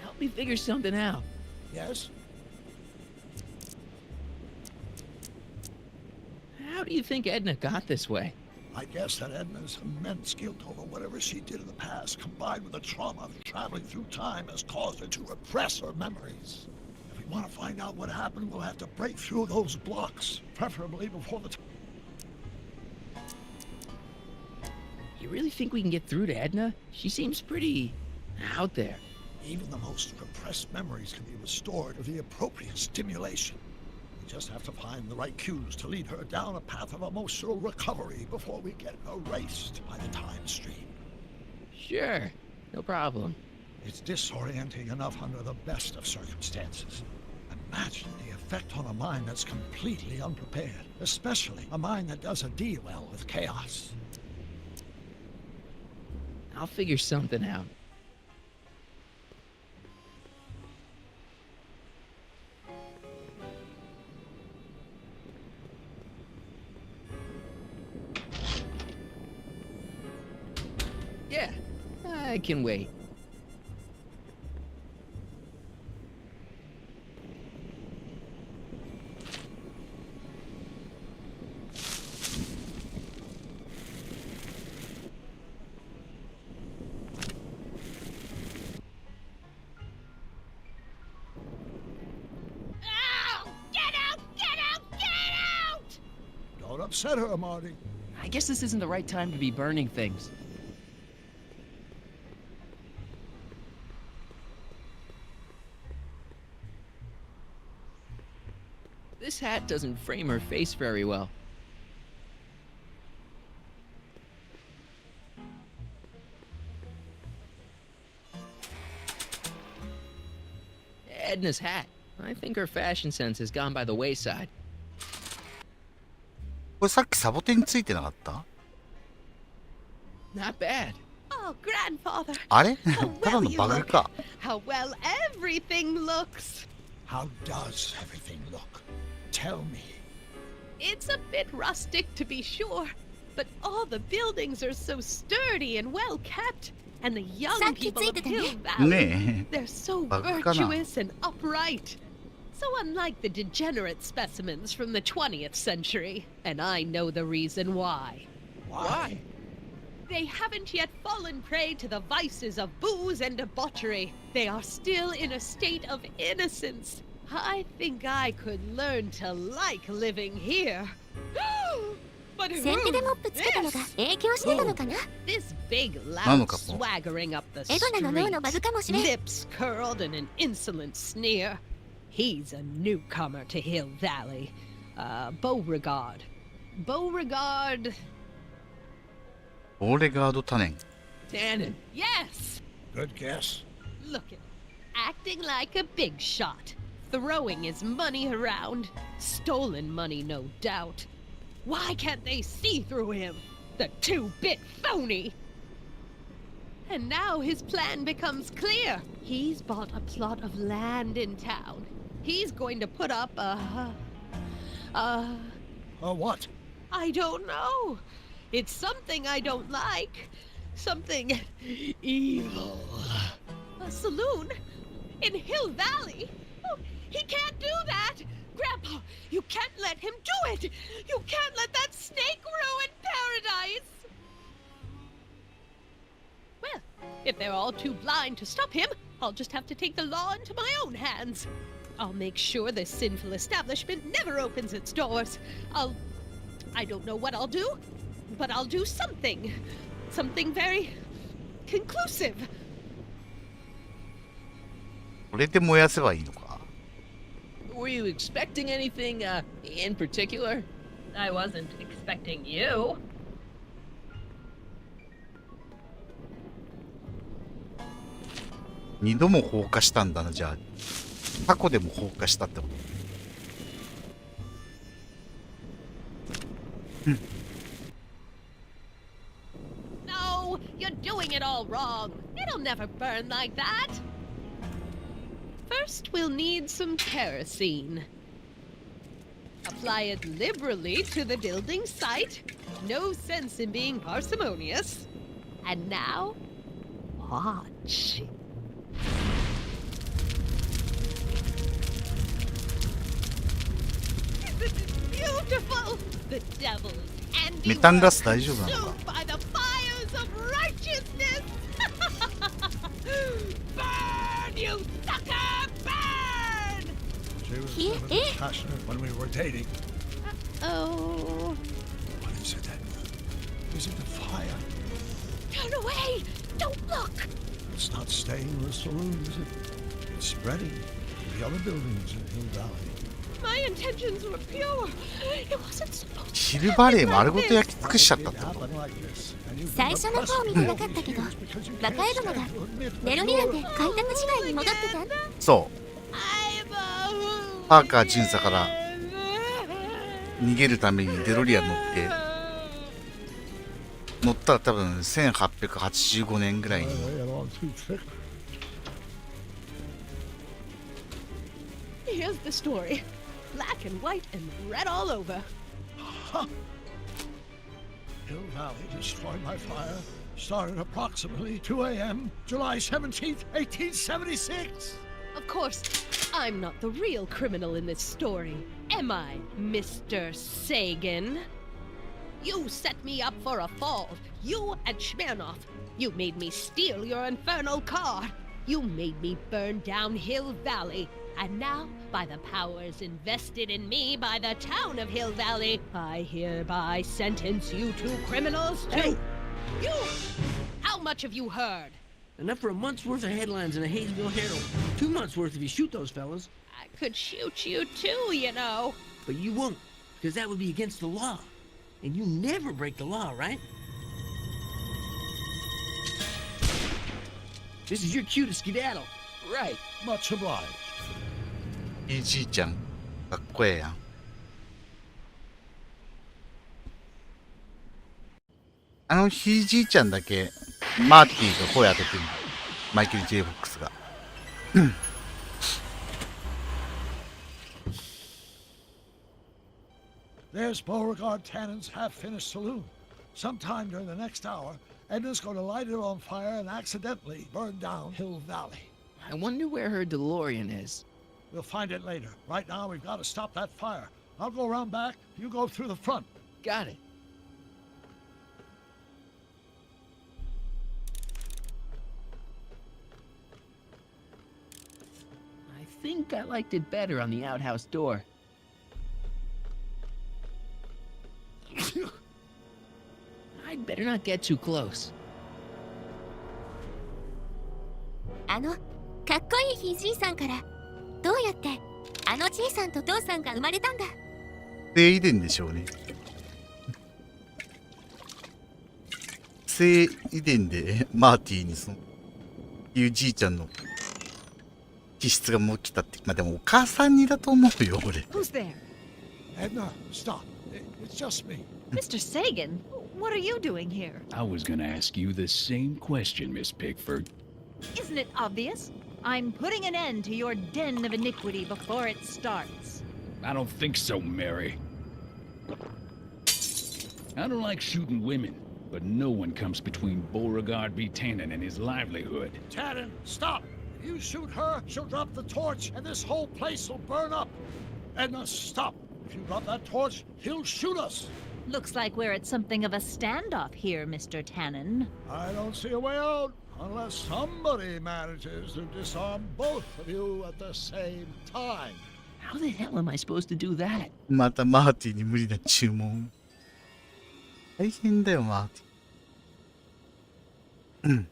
help me figure something out. Yes? How do you think Edna got this way? I guess that Edna's immense guilt over whatever she did in the past, combined with the trauma of traveling through time, has caused her to repress her memories. If we want to find out what happened, we'll have to break through those blocks, preferably before the time. You really think we can get through to Edna? She seems pretty out there. Even the most repressed memories can be restored with the appropriate stimulation. We just have to find the right cues to lead her down a path of emotional recovery before we get erased by the time stream. Sure, no problem. It's disorienting enough under the best of circumstances. Imagine the effect on a mind that's completely unprepared, especially a mind that doesn't deal well with chaos. I'll figure something out. Yeah, I can wait. Don't upset her, Marty. I guess this isn't the right time to be burning things. This hat doesn't frame her face very well. Edna's hat. I think her fashion sense has gone by the wayside. これさっきサボテンについてなかった？ Not bad. Oh, grandfather. あれ？ただのバグか。 How well everything looks. How does everything look? Tell me. It's a bit rustic, to be sure, but all the buildings are so sturdy and well kept. And the young people of Hill Valley, they're so virtuous and upright. So unlike the degenerate specimens from the 20th century. And I know the reason why. Why? They haven't yet fallen prey to the vices of booze and debauchery. They are still in a state of innocence. I think I could learn to like living here. But who's this? This big lout swaggering up the street, lips curled in an insolent sneer. He's a newcomer to Hill Valley. Beauregard. Beauregard. ボーレガード・タネン。 Tannen. Yes! Good guess. Look at him. Acting like a big shot. Throwing his money around. Stolen money, no doubt. Why can't they see through him? The two-bit phony! And now his plan becomes clear. He's bought a plot of land in town. He's going to put up a what? I don't know. It's something I don't like. Something evil. A saloon? In Hill Valley? Oh, he can't do that! Grandpa, you can't let him do it! You can't let that snake ruin paradise! Well, if they're all too blind to stop him, I'll just have to take the law into my own hands. I'll make sure this sinful establishment never opens its doors. I don't know what I'll do, but I'll do something. Something very conclusive. これで燃やせばいいのか。 Were you expecting anything in particular? I wasn't expecting you. 2度も放火したんだな、じゃあ。過去でも放火したってこと。No, you're doing it all wrong. It'll never burn like that. First, we'll need some kerosene. Apply it liberally to the building site. No sense in being parsimonious. And now, watch. This is beautiful. The devil's メタンガス大丈夫なのか。 consumed by the fires of righteousness. Burn, you sucker! Burn! She was never this passionate when we were dating. Oh. What is it then? Is it the fire? Turn away! Don't look! It's not staying in the saloon, is it? It's spreading to the other buildings in Hill Valley. My intentions were pure. It wasn't supposed to. シルバーレイ丸ごと焼き尽くしちゃったってこと。最初の方見てなかったけど、若エドナがデロリアンで開拓時代に戻ってた。そうパーカー巡査から逃げるためにデロリアン乗って乗ったら多分1885年ぐらいに。 Here's the story. Black and white and red all over. Hill Valley destroyed by fire. Started approximately 2 a.m. July 17th, 1876. Of course, I'm not the real criminal in this story. Am I, Mr. Sagan? You set me up for a fall. You and Smirnoff. You made me steal your infernal car. You made me burn down Hill Valley. And now, by the powers invested in me by the town of Hill Valley, I hereby sentence you two criminals to... Hey! You! How much have you heard? Enough for a month's worth of headlines in a Hayesville Herald. 2 months worth if you shoot those fellas. I could shoot you too, you know. But you won't, because that would be against the law. And you never break the law, right? This is your cue to skedaddle. Right. Much obliged. いいじいちゃんかっこええやん。あのひいじいちゃんだけマーティが声当ててるんだ。マイケル・ J ・フォックスが。There's Beauregard Tannen's half-finished saloon. Sometime during the next hour, Edna's going to light it on fire and accidentally burn down Hill Valley. I wonder where her DeLorean is. We'll find it later. Right now, we've got to stop that fire. I'll go around back. You go through the front. Got it. I think I liked it better on the outhouse door. I'd better not get too close. かっこいいひいじいさんからどうやってあのじいさんと父さんが生まれたんだ。性遺伝でしょうね。性遺伝でマーティにそのいうじいちゃんの気質がもう来たって。まあでもお母さんにだと思うよ俺。 Who's there? Edna, stop. It's just me. Mr. Sagan? What are you doing here? I was gonna ask you the same question, Miss Pickford. Isn't it obvious? I'm putting an end to your den of iniquity before it starts. I don't think so, Mary. I don't like shooting women, but no one comes between Beauregard B. Tannen and his livelihood. Tannen, stop! If you shoot her, she'll drop the torch, and this whole place will burn up. Edna, stop! If you drop that torch, he'll shoot us. Looks like we're at something of a standoff here, Mr. Tannen. I don't see a way out unless somebody manages to disarm both of you at the same time. How the hell am I supposed to do that? またマーティに無理な注文。大変だよマーティ。うん。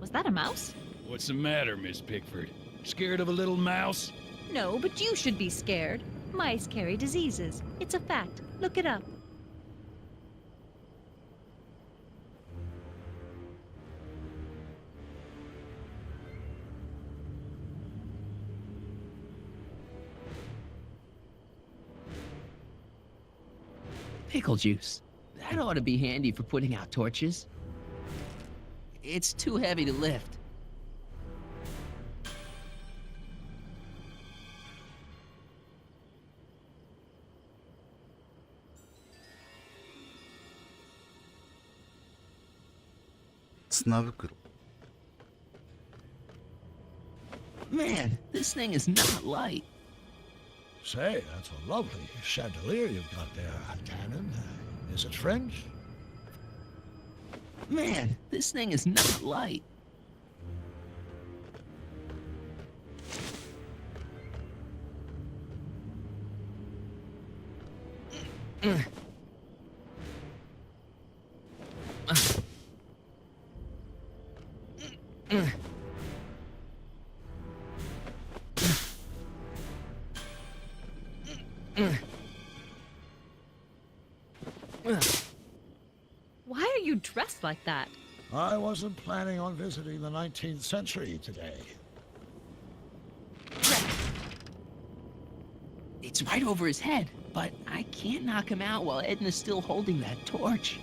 Was that a mouse? What's the matter, Miss Pickford? Scared of a little mouse? No, but you should be scared. Mice carry diseases. It's a fact. Look it up. Pickle juice. That ought to be handy for putting out torches. It's too heavy to lift. Man, this thing is not light. Say, that's a lovely chandelier you've got there, Tannen. Is it French? Man, this thing is not light. Why are you dressed like that? I wasn't planning on visiting the 19th century today. It's right over his head, but I can't knock him out while Edna's still holding that torch.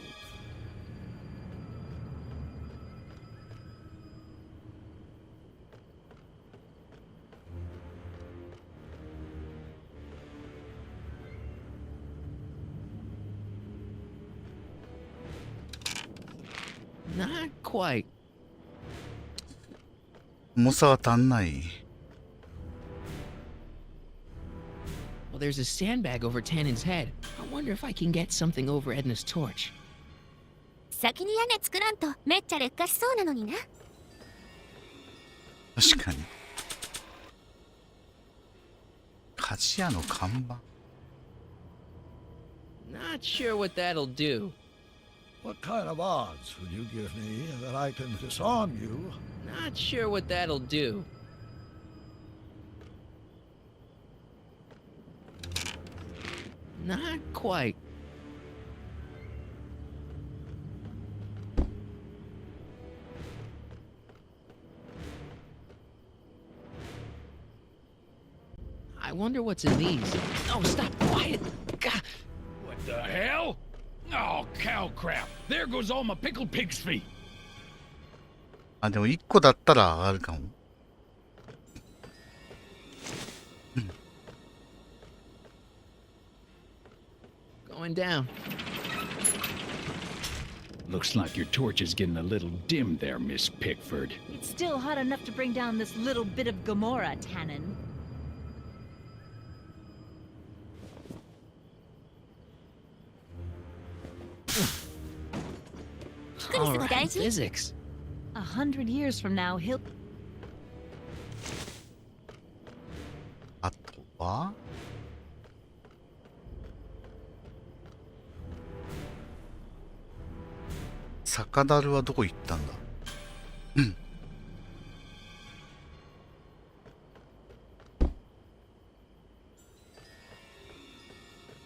Not quite. 重さは足んない。Well, there's a sandbag over Tannen's head. I wonder if I can get something over Edna's torch. 先に屋根作らんとめっちゃ劣化しそうなのにな。確かに。菓子屋の看板。Not sure what that'll do. What kind of odds would you give me that I can disarm you? Not sure what that'll do. Not quite. I wonder what's in these. Oh, stop! Quiet! God. What the hell? Oh, cow crap. There goes all my pickled pig's feet. あ、でも1個だったら上がるかも。Going down. Looks like your torch is getting a little dim there, Miss Pickford. It's still hot enough to bring down this little bit of Gomorrah, Tannen. All right, physics. 100 years from now, he'll... あとは酒樽はどこ行ったんだ。うん。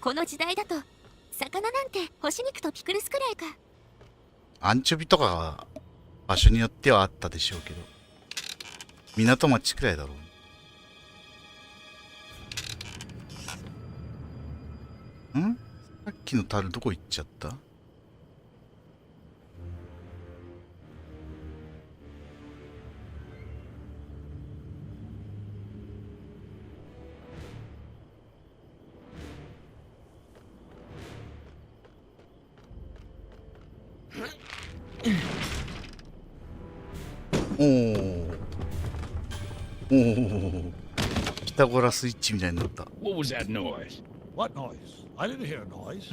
この時代だと魚なんて干し肉とピクルスくらいか。アンチョビとかが場所によってはあったでしょうけど、港町くらいだろう。ん？さっきの樽どこ行っちゃった？おお、ピタゴラスイッチみたいになった。What was that noise? What noise? I didn't hear a noise.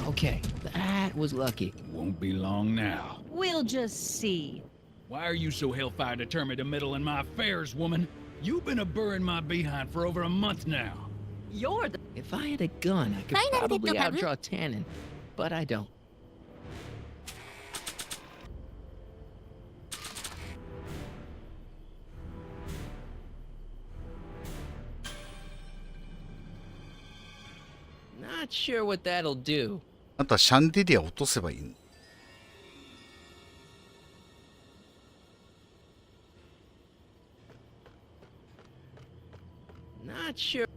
Okay, that was lucky. Won't be long now. We'll just see. Why are you so hellfire determined to meddle in my affairs, woman? You've been a burr in my behind for over a month now. You're the... If I had a gun, I could probably outdraw Tannen, but I don't. Not sure what that'll do. あとはシャンデリア落とせばいいの。Not sure.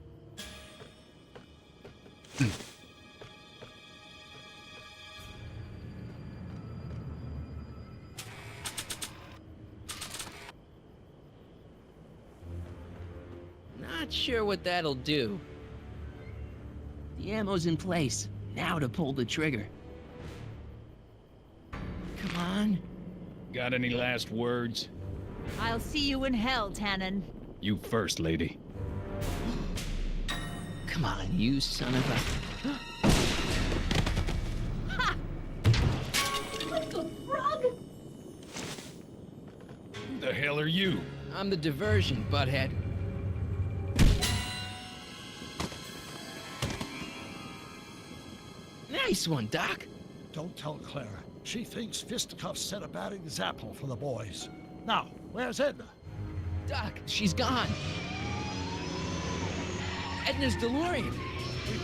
Not sure what that'll do. The ammo's in place. Now to pull the trigger. Come on. Got any last words? I'll see you in hell, Tannen. You first, lady. Come on, you son of a... Ha! What the frog? Who the hell are you? I'm the diversion, butthead. Nice one, Doc. Don't tell Clara. She thinks fisticuffs set a bad example for the boys. Now, where's Edna? Doc, she's gone. Edna's DeLorean. We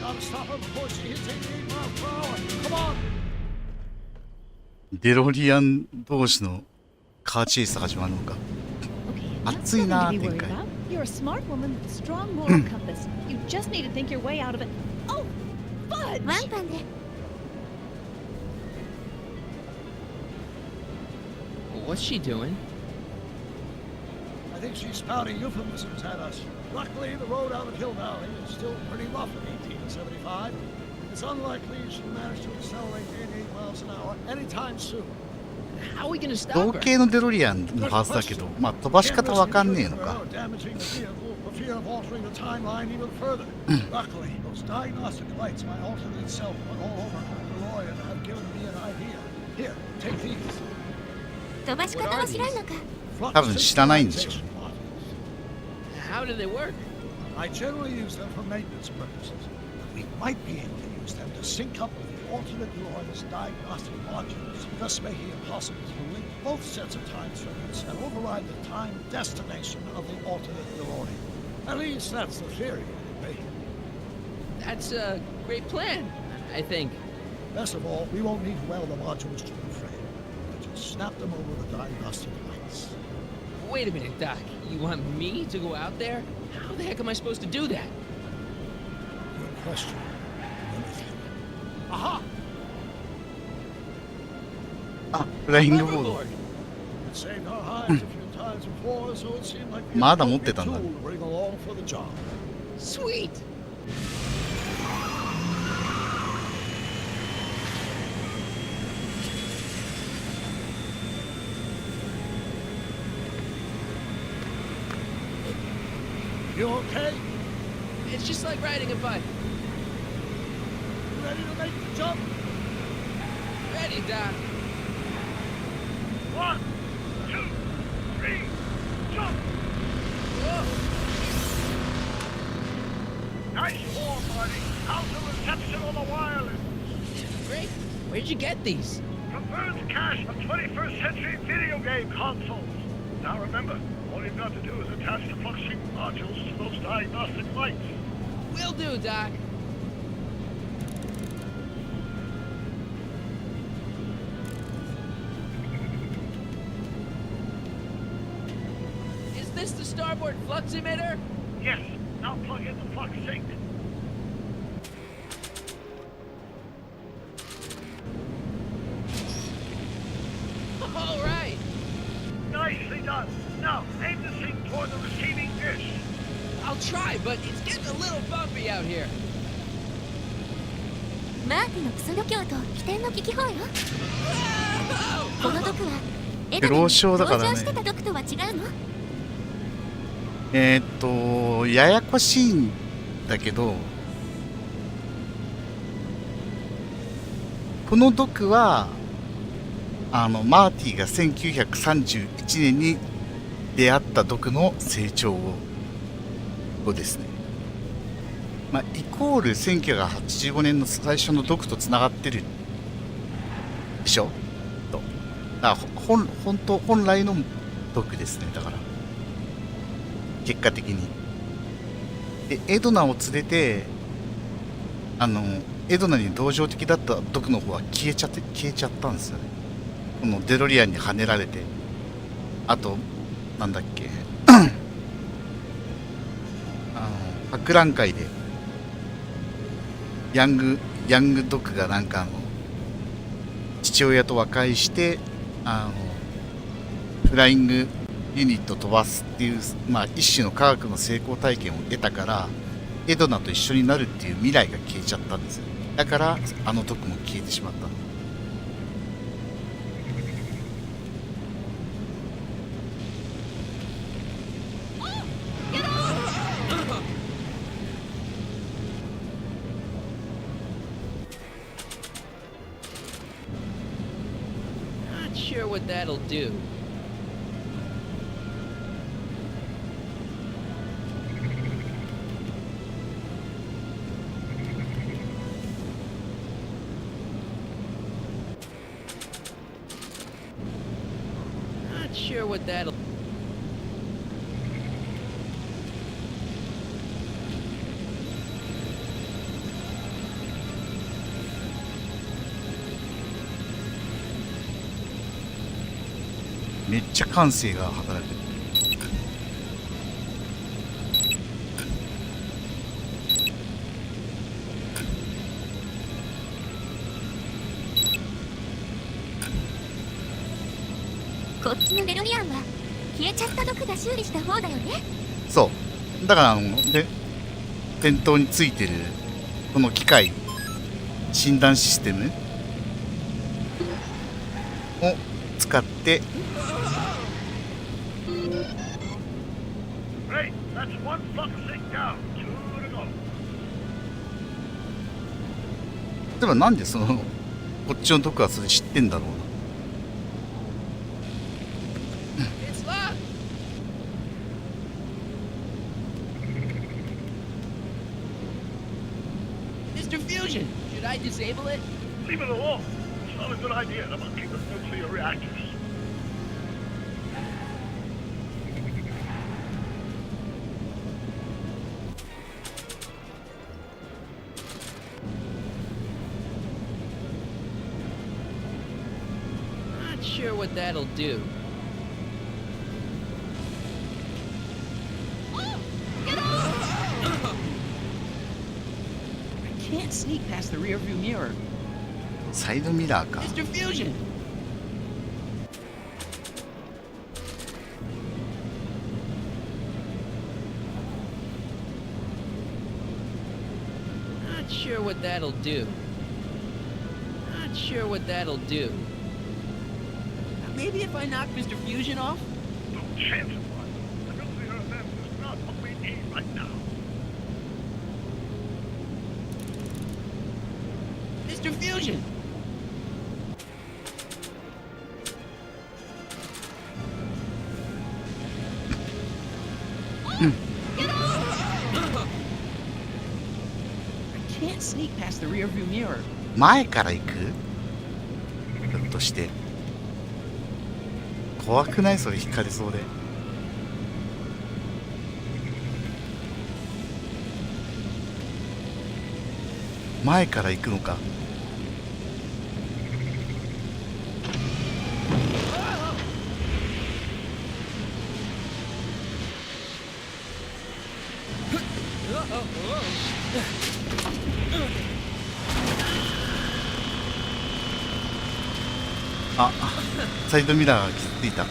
gotta stop her before she hits 88 miles per hour. Come on! デロリアン同士のカーチェイス始まるのか。熱いな、展開。You're a smart woman with a strong moral compass. You just need to think your way out of it. Oh, fudge! ワンパンで。What's she doing? I think she's spouting euphemisms at us. Luckily, the road out of Hill Valley is still pretty rough in 1875. It's unlikely she'll manage to accelerate 88 miles an hour anytime soon. How are we gonna stop 同 her? 型のデロリアンのはずだけど、まあ飛ばし方わかんねえのか。 Damaging the vehicle for fear of altering the timeline even further. Luckily, those diagnostic lights my alternate self went all over DeLorean have given me an idea. Here, take these. 飛ばし方は知らんのか。多分知らないんでしょう。 How do they work? I generally use them for maintenance purposes. We might be able to use them to sync up with the alternate DeLorean's diagnostic modules, thus making it possible to link both sets of time circuits and override the time destination of the alternate DeLorean. At least that's the theory, anyway. That's a great plan, I think. Best of all, we won't need to weld the modules to the frame. We'll just snap them over the diagnostic lights. Wait a minute, Doc. You want me to go out there? How the heck am I supposed to do that? Good question. Let me think. Aha! あ、フライングボード。 It saved our hides a few times before, so it seemed like the まだ持ってたんだ。 tool to bring along for the job. Sweet! You okay? It's just like riding a bike. You ready to make the jump? Ready, Doc. 1, 2, 3, jump! Nice form, buddy. How's the reception on the wireless? Great. Where'd you get these? From Bird's cache of 21st century video game consoles. Now remember, all you've got to do is attach the fluxing modules to those diagnostic lights. Will do, Doc. Is this the starboard flux emitter? Yes. Now plug in the flux sink. All right. Nicely done. Now, aim the sink toward the receiving dish. I'll try, but it's getting a little bumpy out here. マーティのクソ度胸と起点の危機法よ。この毒はエドナに同情してた毒とは違うの？ややこしいんだけど、この毒はマーティが1931年に出会った毒の成長後ですね。まあ、イコール1985年の最初の毒とつながってるでしょと。だから本来の毒ですね。だから結果的にでエドナを連れてエドナに同情的だった毒の方は消えちゃったんですよね。このデロリアンにはねられて、あとなんだっけ博覧会でヤングドクがなんか父親と和解してフライングユニット飛ばすっていう、まあ、一種の科学の成功体験を得たからエドナと一緒になるっていう未来が消えちゃったんですよ。だから毒も消えてしまった。Sure what that'll do. Not sure what that'll. めっちゃ感性が働く。こっちのデロリアンは消えちゃった毒が修理した方だよね。そうだから店頭についてるこの機械診断システムを使って例えばなんでこっちの毒はそれ知ってんだろうな。Mr. Fusion, should I disable it? Leave it alone. It's not a good idea to monkey with nuclear reactors. Not sure what that'll do. Can't sneak past the rearview mirror. サイドミラーか。 Mr. Fusion. Not sure what that'll do. Not sure what that'll do. Maybe if I knock Mr. Fusion off? No chance of one. The nuclear event is not what we need right now. Mr. Fusion! can't sneak past the rearview mirror. 前から行く？ひょっとして怖くない？それ引かれそうで。前から行くのか。あ、サイドミラーが傷ついた。Don't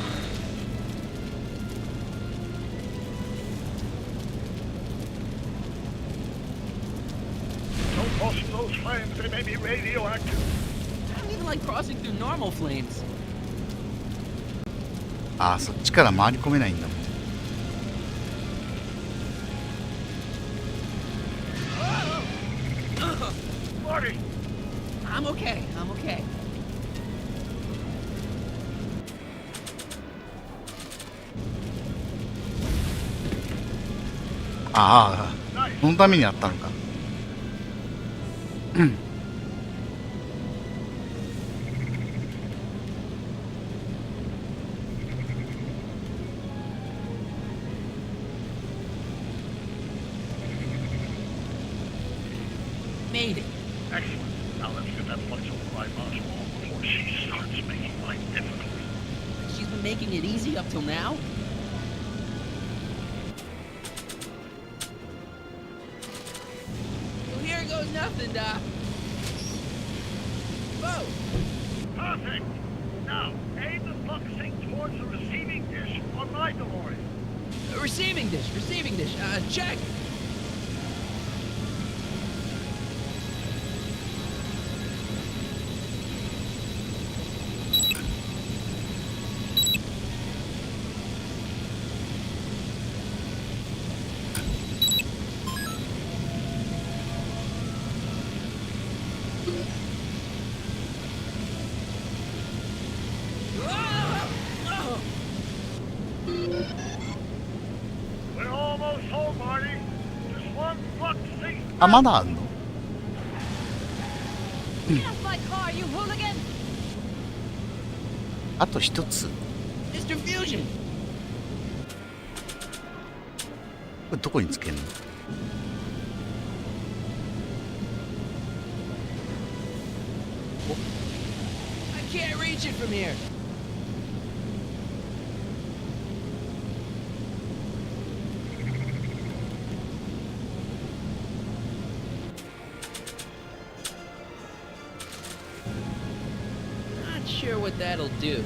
cross those flames, they may be radioactive. I don't even like crossing through normal flames. あ、そっちから回り込めないんだもん。Marty! I'm okay. I'm okay. ああ、そのためにあったのか。うん。Made it. Excellent. Now let's get that flexible ride module on before she starts making life difficult. She's been making it easy up till now. Well, here goes nothing, Doc. Whoa! Perfect! Now, aim the focusing towards the receiving dish on my DeLorean. Receiving dish. Check. We're almost home, Marty. Just one fuck seat. あ、まだあんの？ Get off my car, you hooligan! あと一つ。Mr. Fusion! これどこにつけんの？ I can't reach it from here. Not sure what that'll do.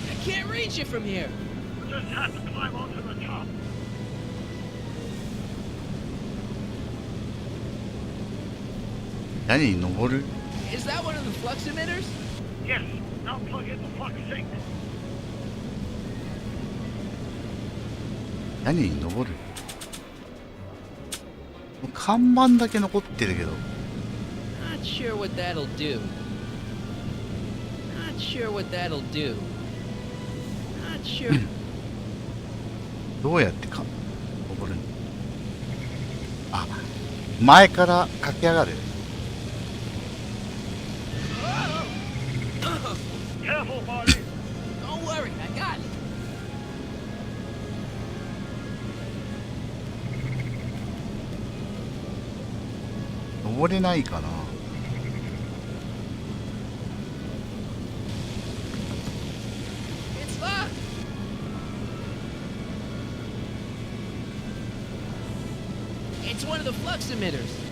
I can't reach it from here. We just have to climb onto the top. 何に登る？ Is that one of the flux emitters? Yes. Now plug in the fuck sink. 何に登る？看板だけ残ってるけど。 Not sure what that'll do. Not sure what that'll do. Not sure. どうやってか登るの？あ、前から駆け上がる。 Careful, Marty. Don't worry, I got it. 登れないかな。 It's locked. It's one of the flux emitters.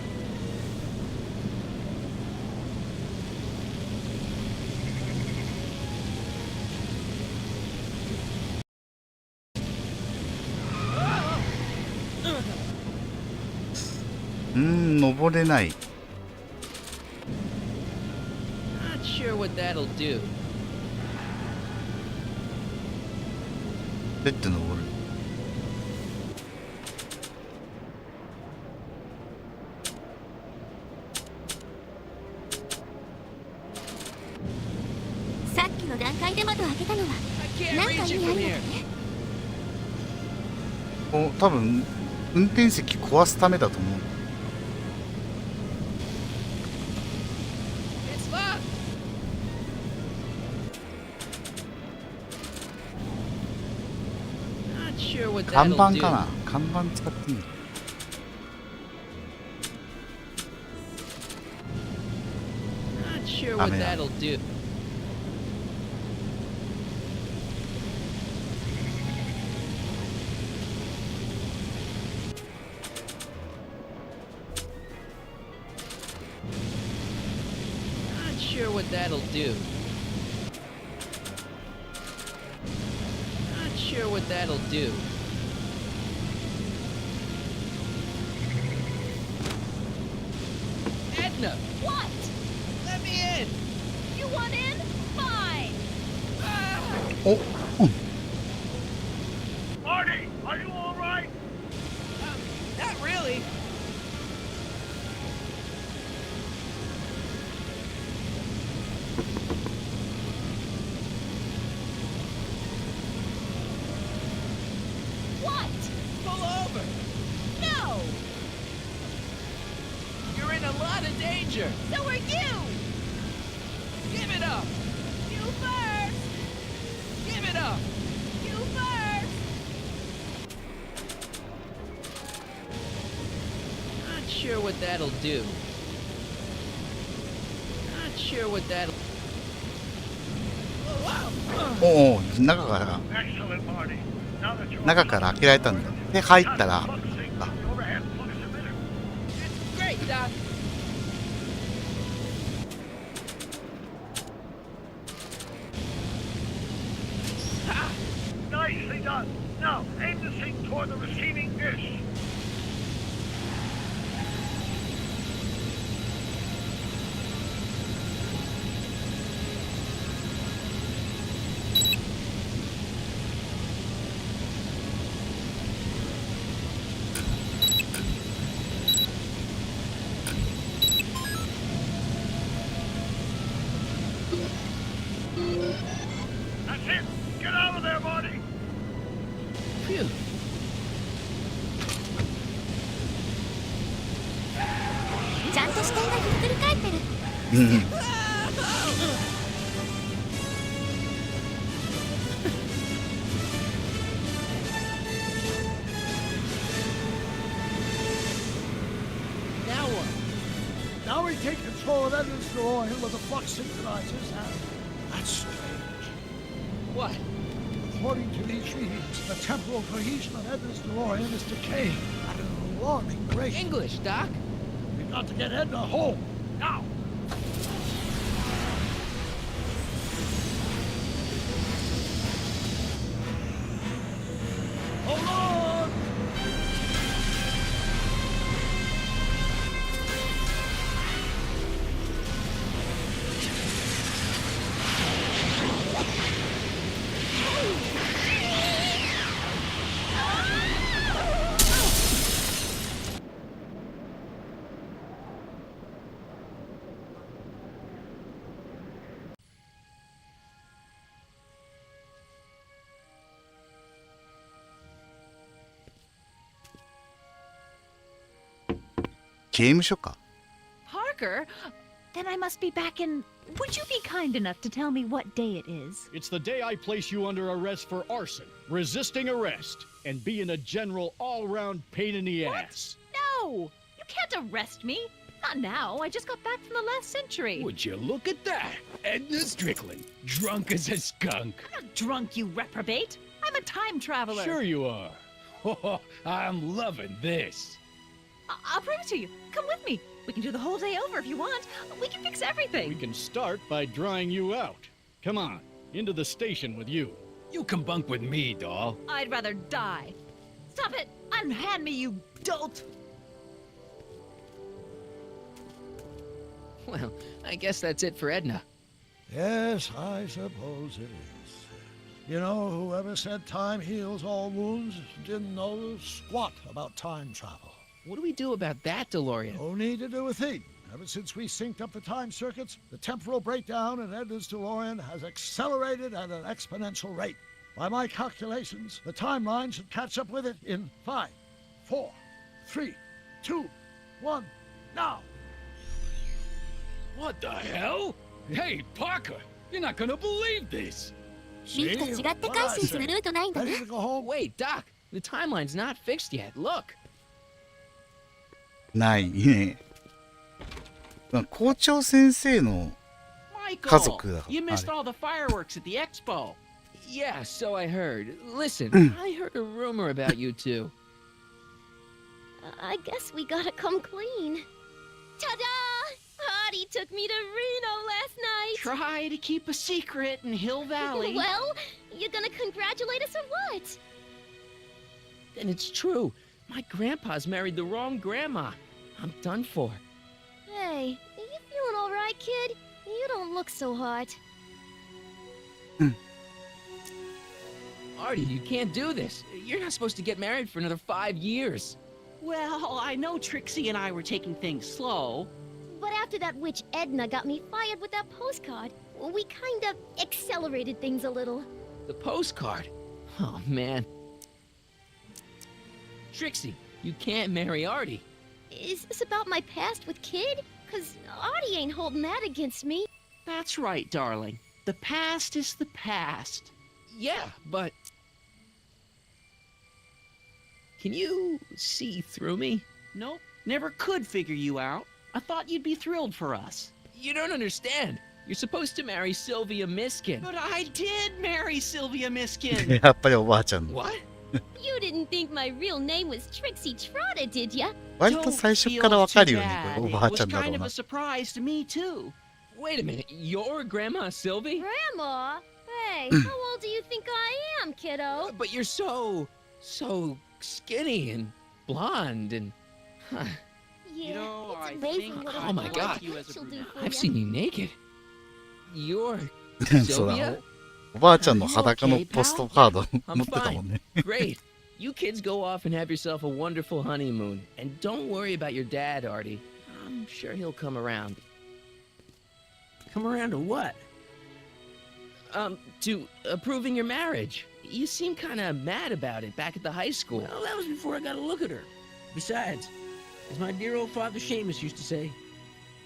うーん、登れない。 Not sure what that'll do. どうやって登る？ Not 階で窓を開けたのは I 何 can't か reach 意 it 味あ from るの here. ね。多分運転席壊すためだと思う。 It's locked. 看板かな、看板使ってみる。 Not sure what that'll do. Not sure what that'll do. Not sure what that'll do. Edna! What? Let me in! You want in? Fine. お、うん。 Marty, are you all right? Not really. What? Pull over! No. You're in a lot of danger! So are you. Give it up! You first. Give it up! You first. Not sure what that'll do. Not sure what that'll... おお、中から Excellent, Marty. Now that you're 中から開けられたんだ。で入ったら、あ、 overhead plug emitter. Great, Doc! Nicely done. Now, aim the sink toward the receiving dish. That's it. Get out of there, Marty. Phew. ちゃんと視点がひっくり返ってる。うん。 Now what? Now we take control of Edna's DeLorean with the flux synchronizers, and that's strange. What? According to these readings, the temporal cohesion of Edna's DeLorean is decaying at an alarming rate. English, Doc. We've got to get Edna home, now! Hold on! Parker? Then I must be back in... Would you be kind enough to tell me what day it is? It's the day I place you under arrest for arson, resisting arrest, and being a general all-round pain in the ass. No! You can't arrest me! Not now. I just got back from the last century. Would you look at that? Edna Strickland, drunk as a skunk. I'm not drunk, you reprobate. I'm a time traveler. Sure you are. Oh, I'm loving this. I'll prove it to you. Come with me. We can do the whole day over if you want. We can fix everything. We can start by drying you out. Come on, into the station with you. You can bunk with me, doll. I'd rather die. Stop it! Unhand me, you dolt! Well, I guess that's it for Edna. Yes, I suppose it is. You know, whoever said time heals all wounds didn't know squat about time travel. What do we do about that, DeLorean? No need to do a thing. Ever since we synced up the time circuits, the temporal breakdown in Edna's DeLorean has accelerated at an exponential rate. By my calculations, the timeline should catch up with it in 5, 4, 3, 2, 1, now! What the hell? Hey, Parker, you're not gonna believe this. ミキと違って改心するルートないんだね。 Wait, Doc, the timeline's not fixed yet. Look. ないね。校長先生の家族だから。 You missed all the fireworks at the expo. Yeah, so I heard. Listen, I heard a rumor about you two. I guess we gotta come clean. Ta-da! Artie took me to Reno last night. Try to keep a secret in Hill Valley. Well, you gonna congratulate us or what? And it's true. My grandpa's married the wrong grandma. I'm done for. Hey, are you feeling all right, kid? You don't look so hot. Artie, you can't do this. You're not supposed to get married for another 5 years. Well, I know Trixie and I were taking things slow. But after that witch Edna got me fired with that postcard, we kind of accelerated things a little. The postcard? Oh, man. Trixie, you can't marry Artie. Is this about my past with Kid? 'Cause Artie ain't holding that against me. That's right, darling. The past is the past. Yeah, but... Can you see through me? Nope, never could figure you out. I thought you'd be thrilled for us. You don't understand. You're supposed to marry Sylvia Miskin. But I did marry Sylvia Miskin. やっぱりおばあちゃんの。 What? You didn't think my real name was Trixie Trotter, did ya? 割と最初からわかるよね、これおばあちゃんだろう It was kind of な a。surprise to me, too. Wait a minute, your grandma Sylvie? Grandma? Hey, how old do you think I am, kiddo? But you're so skinny and blonde and... Yeah, You know, it's I amazing think what Oh a my God. you as a brunette. I've seen you naked. You're そうだ Sylvia? おばあちゃんの裸のポストカード I'm 持ってたもんね。 Great. You kids go off and have yourself a wonderful honeymoon. And don't worry about your dad, Artie. I'm sure he'll come around. Come around to what? To approving your marriage. You seem kind of mad about it back at the high school. Well, that was before I got a look at her. Besides, as my dear old father Seamus used to say,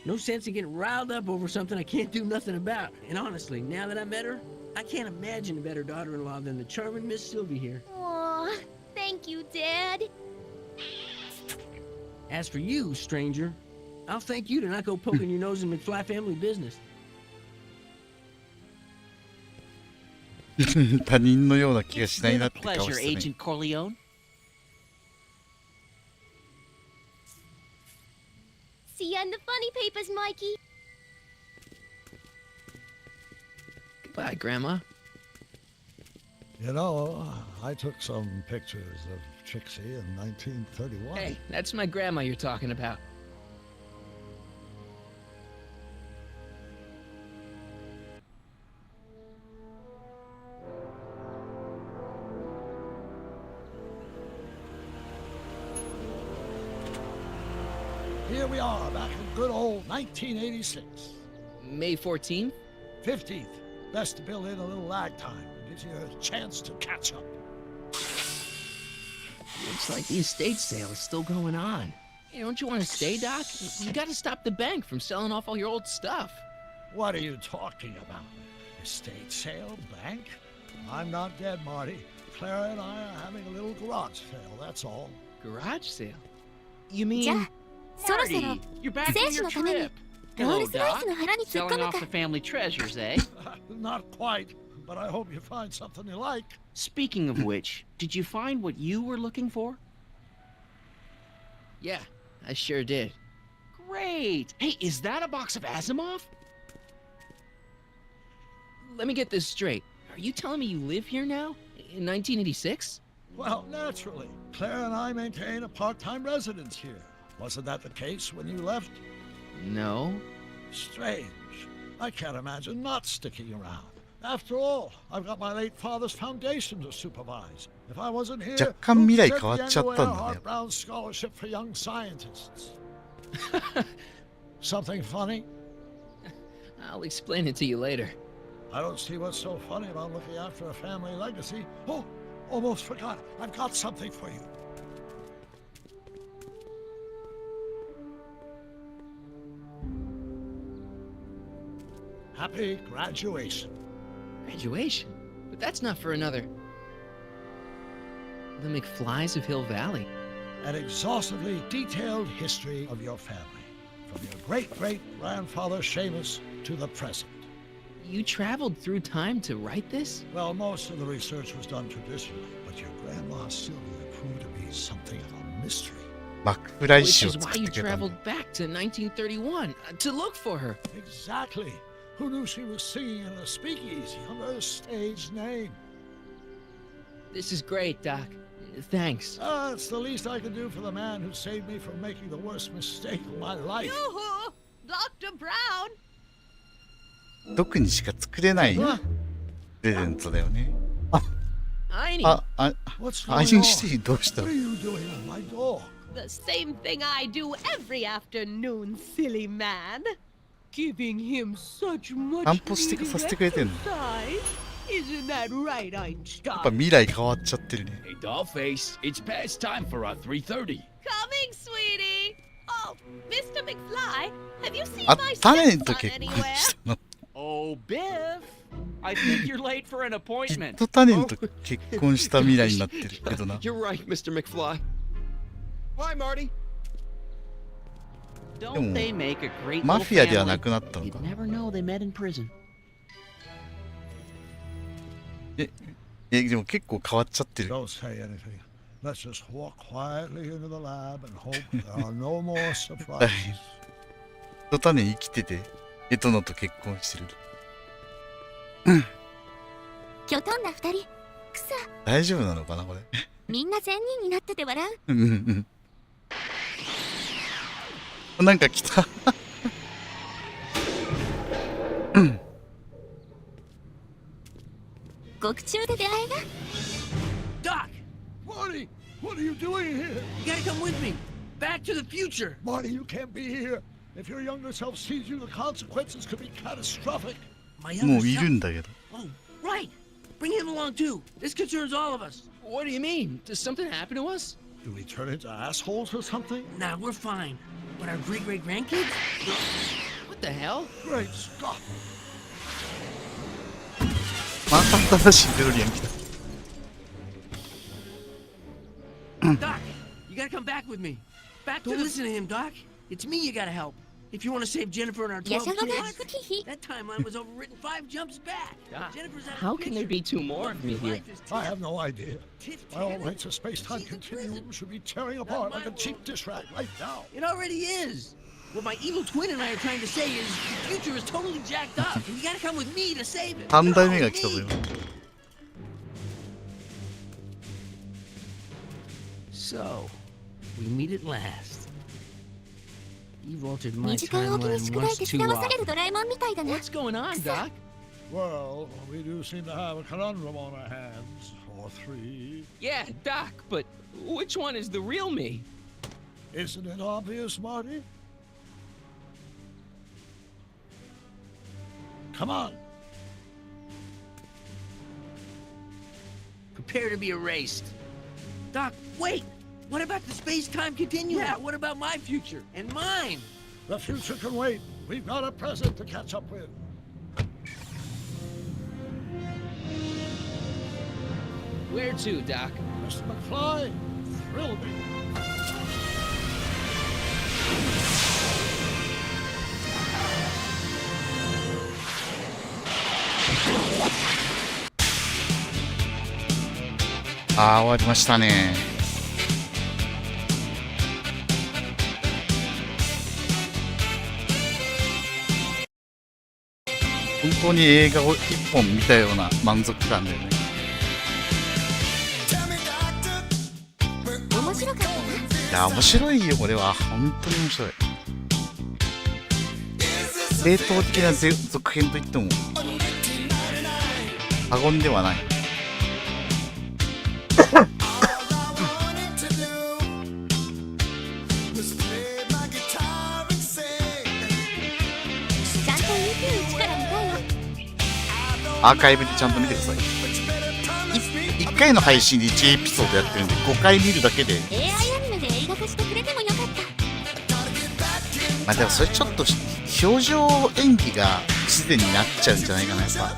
no sense in getting riled up over something I can't do nothing about. And honestly, now that I met her, I can't imagine a better daughter-in-law than the charming Miss Sylvie here. Aw, thank you, Dad. As for you, stranger, I'll thank you to not go poking your nose in McFly family business. 他人のような気がし It's ない been な a って顔 pleasure, してね。 Agent Corleone. See ya in the funny papers, Mikey. Goodbye, Grandma. You know, I took some pictures of Trixie in 1931. Hey, that's my grandma you're talking about. Here we are, back in good old 1986. May 14th? 15th. Best to build in a little lag time. Gives you a chance to catch up. Looks like the estate sale is still going on. Hey, don't you want to stay, Doc? You gotta stop the bank from selling off all your old stuff. What are you talking about? Estate sale? Bank? I'm not dead, Marty. Clara and I are having a little garage sale, that's all. Garage sale? You mean... じゃあ、そろそろ Marty, you're back 選 from 手 your のために trip. ロー Hello, ルスロイ Doc. スの腹に突っ Selling 込む off か the family treasures, eh? Not quite, but I hope you find something you like. Speaking of which, did you find what you were looking for? Yeah, I sure did. Great! Hey, is that a box of Asimov? Let me get this straight. Are you telling me you live here now? In 1986? Well, naturally. Claire and I maintain a part-time residence here. Wasn't that the case when you left? No. Strange. I can't imagine not sticking around. After all, I've got my late father's foundation to supervise. If I wasn't here, 若干未来 who'd 変わ get っ the ちゃったんだ Anglo ね。 Earhart Brown Scholarship for Young Scientists? Something funny? I'll explain it to you later. I don't see what's so funny about looking after a family legacy. Oh, almost forgot. I've got something for you. Happy graduation. Graduation? But that's not for another... The McFlys of Hill Valley. An exhaustively detailed history of your family, from your great-great-grandfather Seamus to the present. You traveled through time to write this? Well, most of the research was done traditionally, but your grandma Sylvia proved to be something of a mystery. マクフライ Which 誌を is 作 why っ you てくれたんだ。 traveled back to 1931 to look for her. Exactly. Who knew she was singing in a speakeasy under a stage name? This is great, Doc. Thanks. It's the least I can do for the man who saved me from making the worst mistake of my life. Yoo-hoo! Dr. Brown! 特にしか作れないプレゼントだよね。アイニー。アインシュテインどうした？ What are you doing with my dog? The same thing I do every afternoon, silly man. Giving him such much 散歩してさせてくれてんの。 exercise. Isn't that right, やっ Einstein? ぱ未来変わっちゃってるね。 Hey, Dollface, it's past time for our 3:30. Coming, sweetie. Oh, Mr. McFly, have you seen あ、 my 種と stepson 結婚 anywhere? したの。 Oh, Biff! I think you're late for an きっ appointment. と種と結婚した未来になってるけどな。 You're right, Mr. McFly. Bye, Marty. Don't they make a great マ little フィアではな family? くなったの You'd かな。 never know they met in prison. でも結構変わっちゃってる。 Don't say anything. Let's just walk quietly into the lab and hope there are no more surprises. きっと種生きてて、エトノと結婚してる。きょとんな二人。くさ、大丈夫なのかなこれ。みんな善人になってて笑う。うんうんうん。なんか来た。獄中で出会いが。 Doc! Marty, what are you doing here? You gotta come with me. Back to the future. Marty, you can't be here. If your younger self sees you, the consequences could be catastrophic. My も younger ういる self? んだけど。 Oh, right. Bring him along too. This concerns all of us. What do you mean? Does something happen to us? Do we turn into assholes or something? Nah, we're fine. But our great-great-grandkids? What the hell? Great Scott. また新しいデロリアン来た。 Doc, you gotta come back with me. Back to listen to him, Doc. It's me you gotta help. If you want to save Jennifer and our 12 やしゃがが kids. That timeline was overwritten 5 jumps back. Doc, Jennifer's out of how the can there picture. be two more of me here? I have no idea. My own rights of space-time continuum should be tearing apart like a cheap dish rag right now. It already is. What my evil twin and I are trying to say is the future is totally jacked up, and you gotta come with me to save it. 3代目が来たぞよ。 So, we meet at last. You've altered my 2時間おきに timeline 宿題 once 手 too 伝わされ often. るドラえもんみたいだな。 What's going on, Doc? Well, we do seem to have a conundrum on our hands. Or 3. Yeah, Doc, but which one is the real me? Isn't it obvious, Marty? Come on. Prepare to be erased. Doc, wait! What about the space-time continuum? Yeah, what about my future? And mine? The future can wait. We've got a present to catch up with. Where to, Doc? Mr. McFly, thrill me. Ah, 終わりましたね。本当に映画を一本見たような満足感だよね。面白かったな。いや、面白いよ、これは。本当に面白い。正統的な続編といっても過言ではない。アーカイブでちゃんと見てください。1回の配信で1エピソードやってるんで、5回見るだけで。AI アニメで映画化してくれてもよかった。まあでもそれちょっと表情演技が不自然になっちゃうんじゃないかな、やっぱ。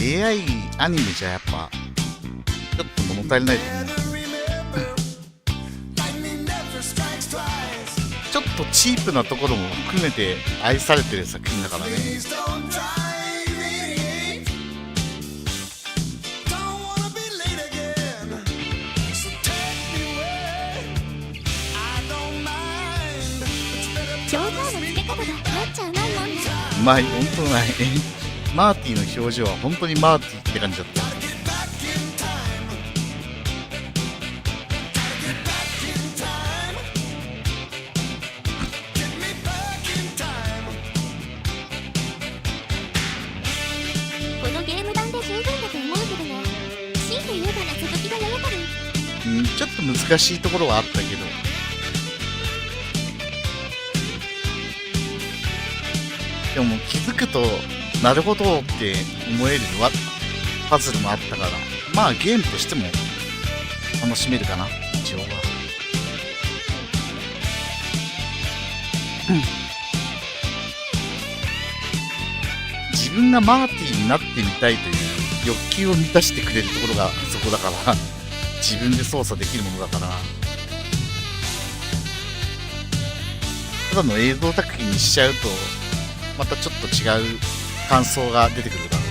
AI アニメじゃやっぱ、ちょっと物足りないと思う。ちょっとチープなところも含めて愛されてる作品だからね。うまい、本当ない。マーティの表情は本当にマーティって感じだった。このゲーム版で十分だと思うけどな。強いて言えばな、続きがややかに。ちょっと難しいところはあったけど。でも気づくとなるほどって思えるパズルもあったから、まあゲームとしても楽しめるかな、一応は。自分がマーティーになってみたいという欲求を満たしてくれるところがそこだから自分で操作できるものだから、ただの映像作品にしちゃうとまたちょっと違う感想が出てくるだろうね。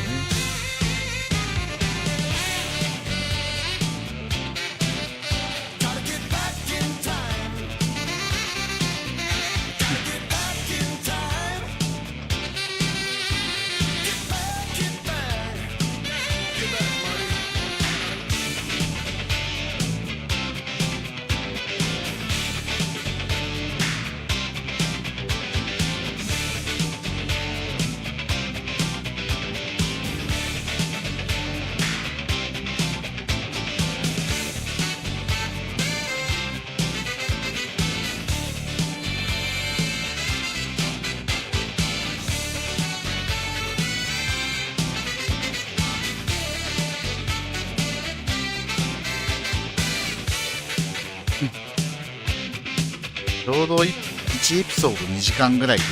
ちょうど1エピソード2時間ぐらいで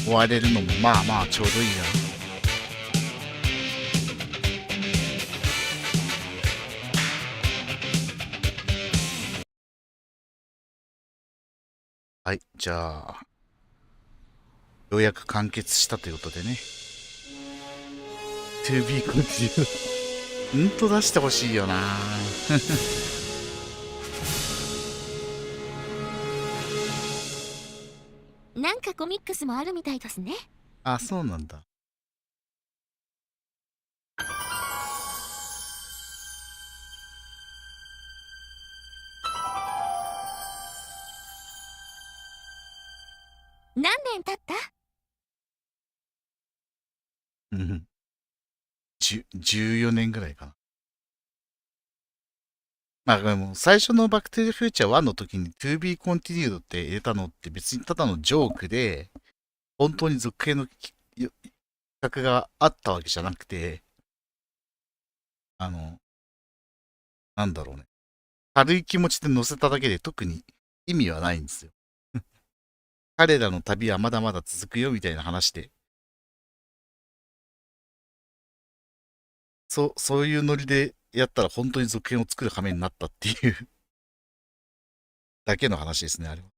終われるのもまあまあちょうどいいや。はい、じゃあようやく完結したということでね。To be continued うんと出してほしいよななんかコミックスもあるみたいですね。あ、そうなんだ。何年経った？うん。14年ぐらいかな。まあでも最初のバックトゥーザフューチャー1の時に To be continued って入れたのって別にただのジョークで、本当に続編の企画があったわけじゃなくて、なんだろうね。軽い気持ちで載せただけで特に意味はないんですよ。彼らの旅はまだまだ続くよみたいな話で、そういうノリでやったら本当に続編を作る羽目になったっていうだけの話ですね、あれは。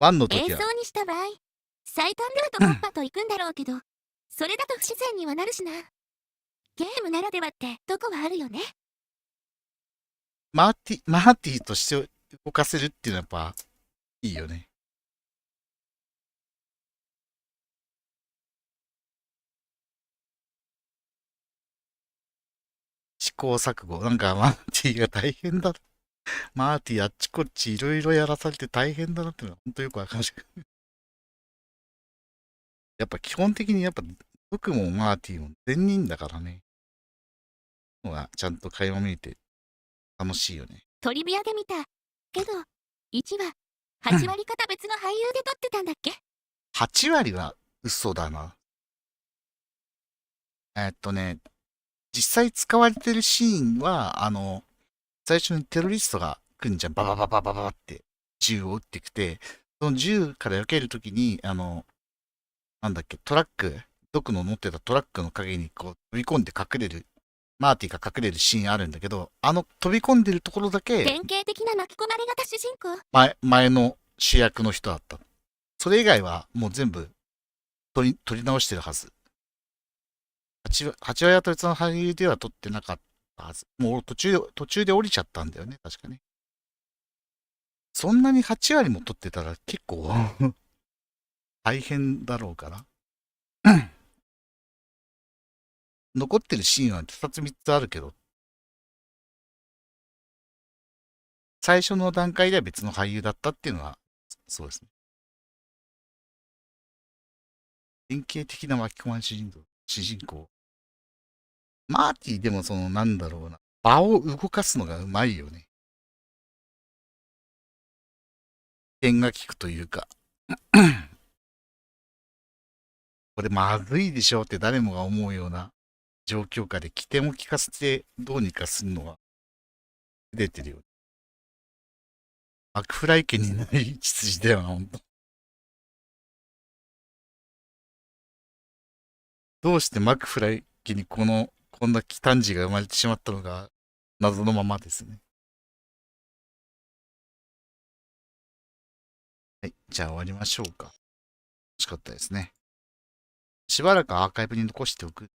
1の時は。映像にした場合、最短ルートパッパと行くんだろうけど、それだと不自然にはなるしな。ゲームならではってとこはあるよね。マーティとして動かせるっていうのはやっぱいいよね。試行錯誤。なんかマーティが大変だ。マーティあっちこっちいろいろやらされて大変だなっていうのは本当よくわかる。やっぱ基本的に僕もマーティも善人だからね。のがちゃんと垣間見えて楽しいよね。トリビアで見た。けど、1話、8割方別の俳優で撮ってたんだっけ？ 8割は嘘だな。実際使われてるシーンは、最初にテロリストが来んじゃん。ババババババって銃を撃ってきて、その銃から避けるときに、なんだっけ、ドクの乗ってたトラックの陰にこう飛び込んで隠れる、マーティが隠れるシーンあるんだけど、飛び込んでるところだけ、典型的な巻き込まれ型主人公。前の主役の人だった。それ以外はもう全部撮り直してるはず。8割は別の俳優では撮ってなかったはず。もう途中で降りちゃったんだよね、確かね。そんなに8割も撮ってたら結構大変だろうから。残ってるシーンは2つ3つあるけど、最初の段階では別の俳優だったっていうのは、そうですね。典型的な巻き込まれ主人公。マーティでもなんだろうな、場を動かすのがうまいよね。点が利くというか。これまずいでしょって誰もが思うような状況下で起点を利かせてどうにかするのは出てるよ。マクフライ家にない秩序だよな、ほんと。どうしてマクフライ家にこんな奇端児が生まれてしまったのが謎のままですね。はい、じゃあ終わりましょうか。楽しかったですね。しばらくアーカイブに残しておく。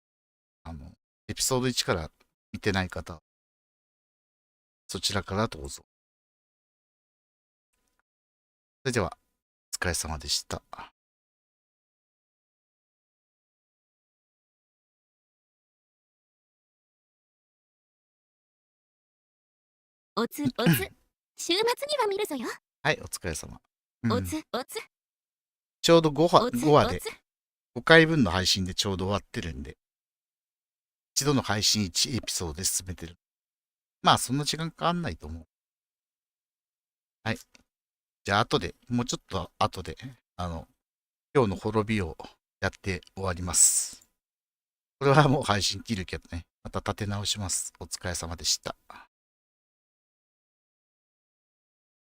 エピソード1から見てない方、そちらからどうぞ。それでは、お疲れ様でした。おつ、週末には見るぞよ。はい、お疲れ様。おつ。ちょうど5話で、5回分の配信でちょうど終わってるんで、一度の配信1エピソードで進めてる。まあ、そんな時間かかんないと思う。はい。じゃあ、もうちょっと後で、今日の滅びをやって終わります。これはもう配信切るけどね。また立て直します。お疲れ様でした。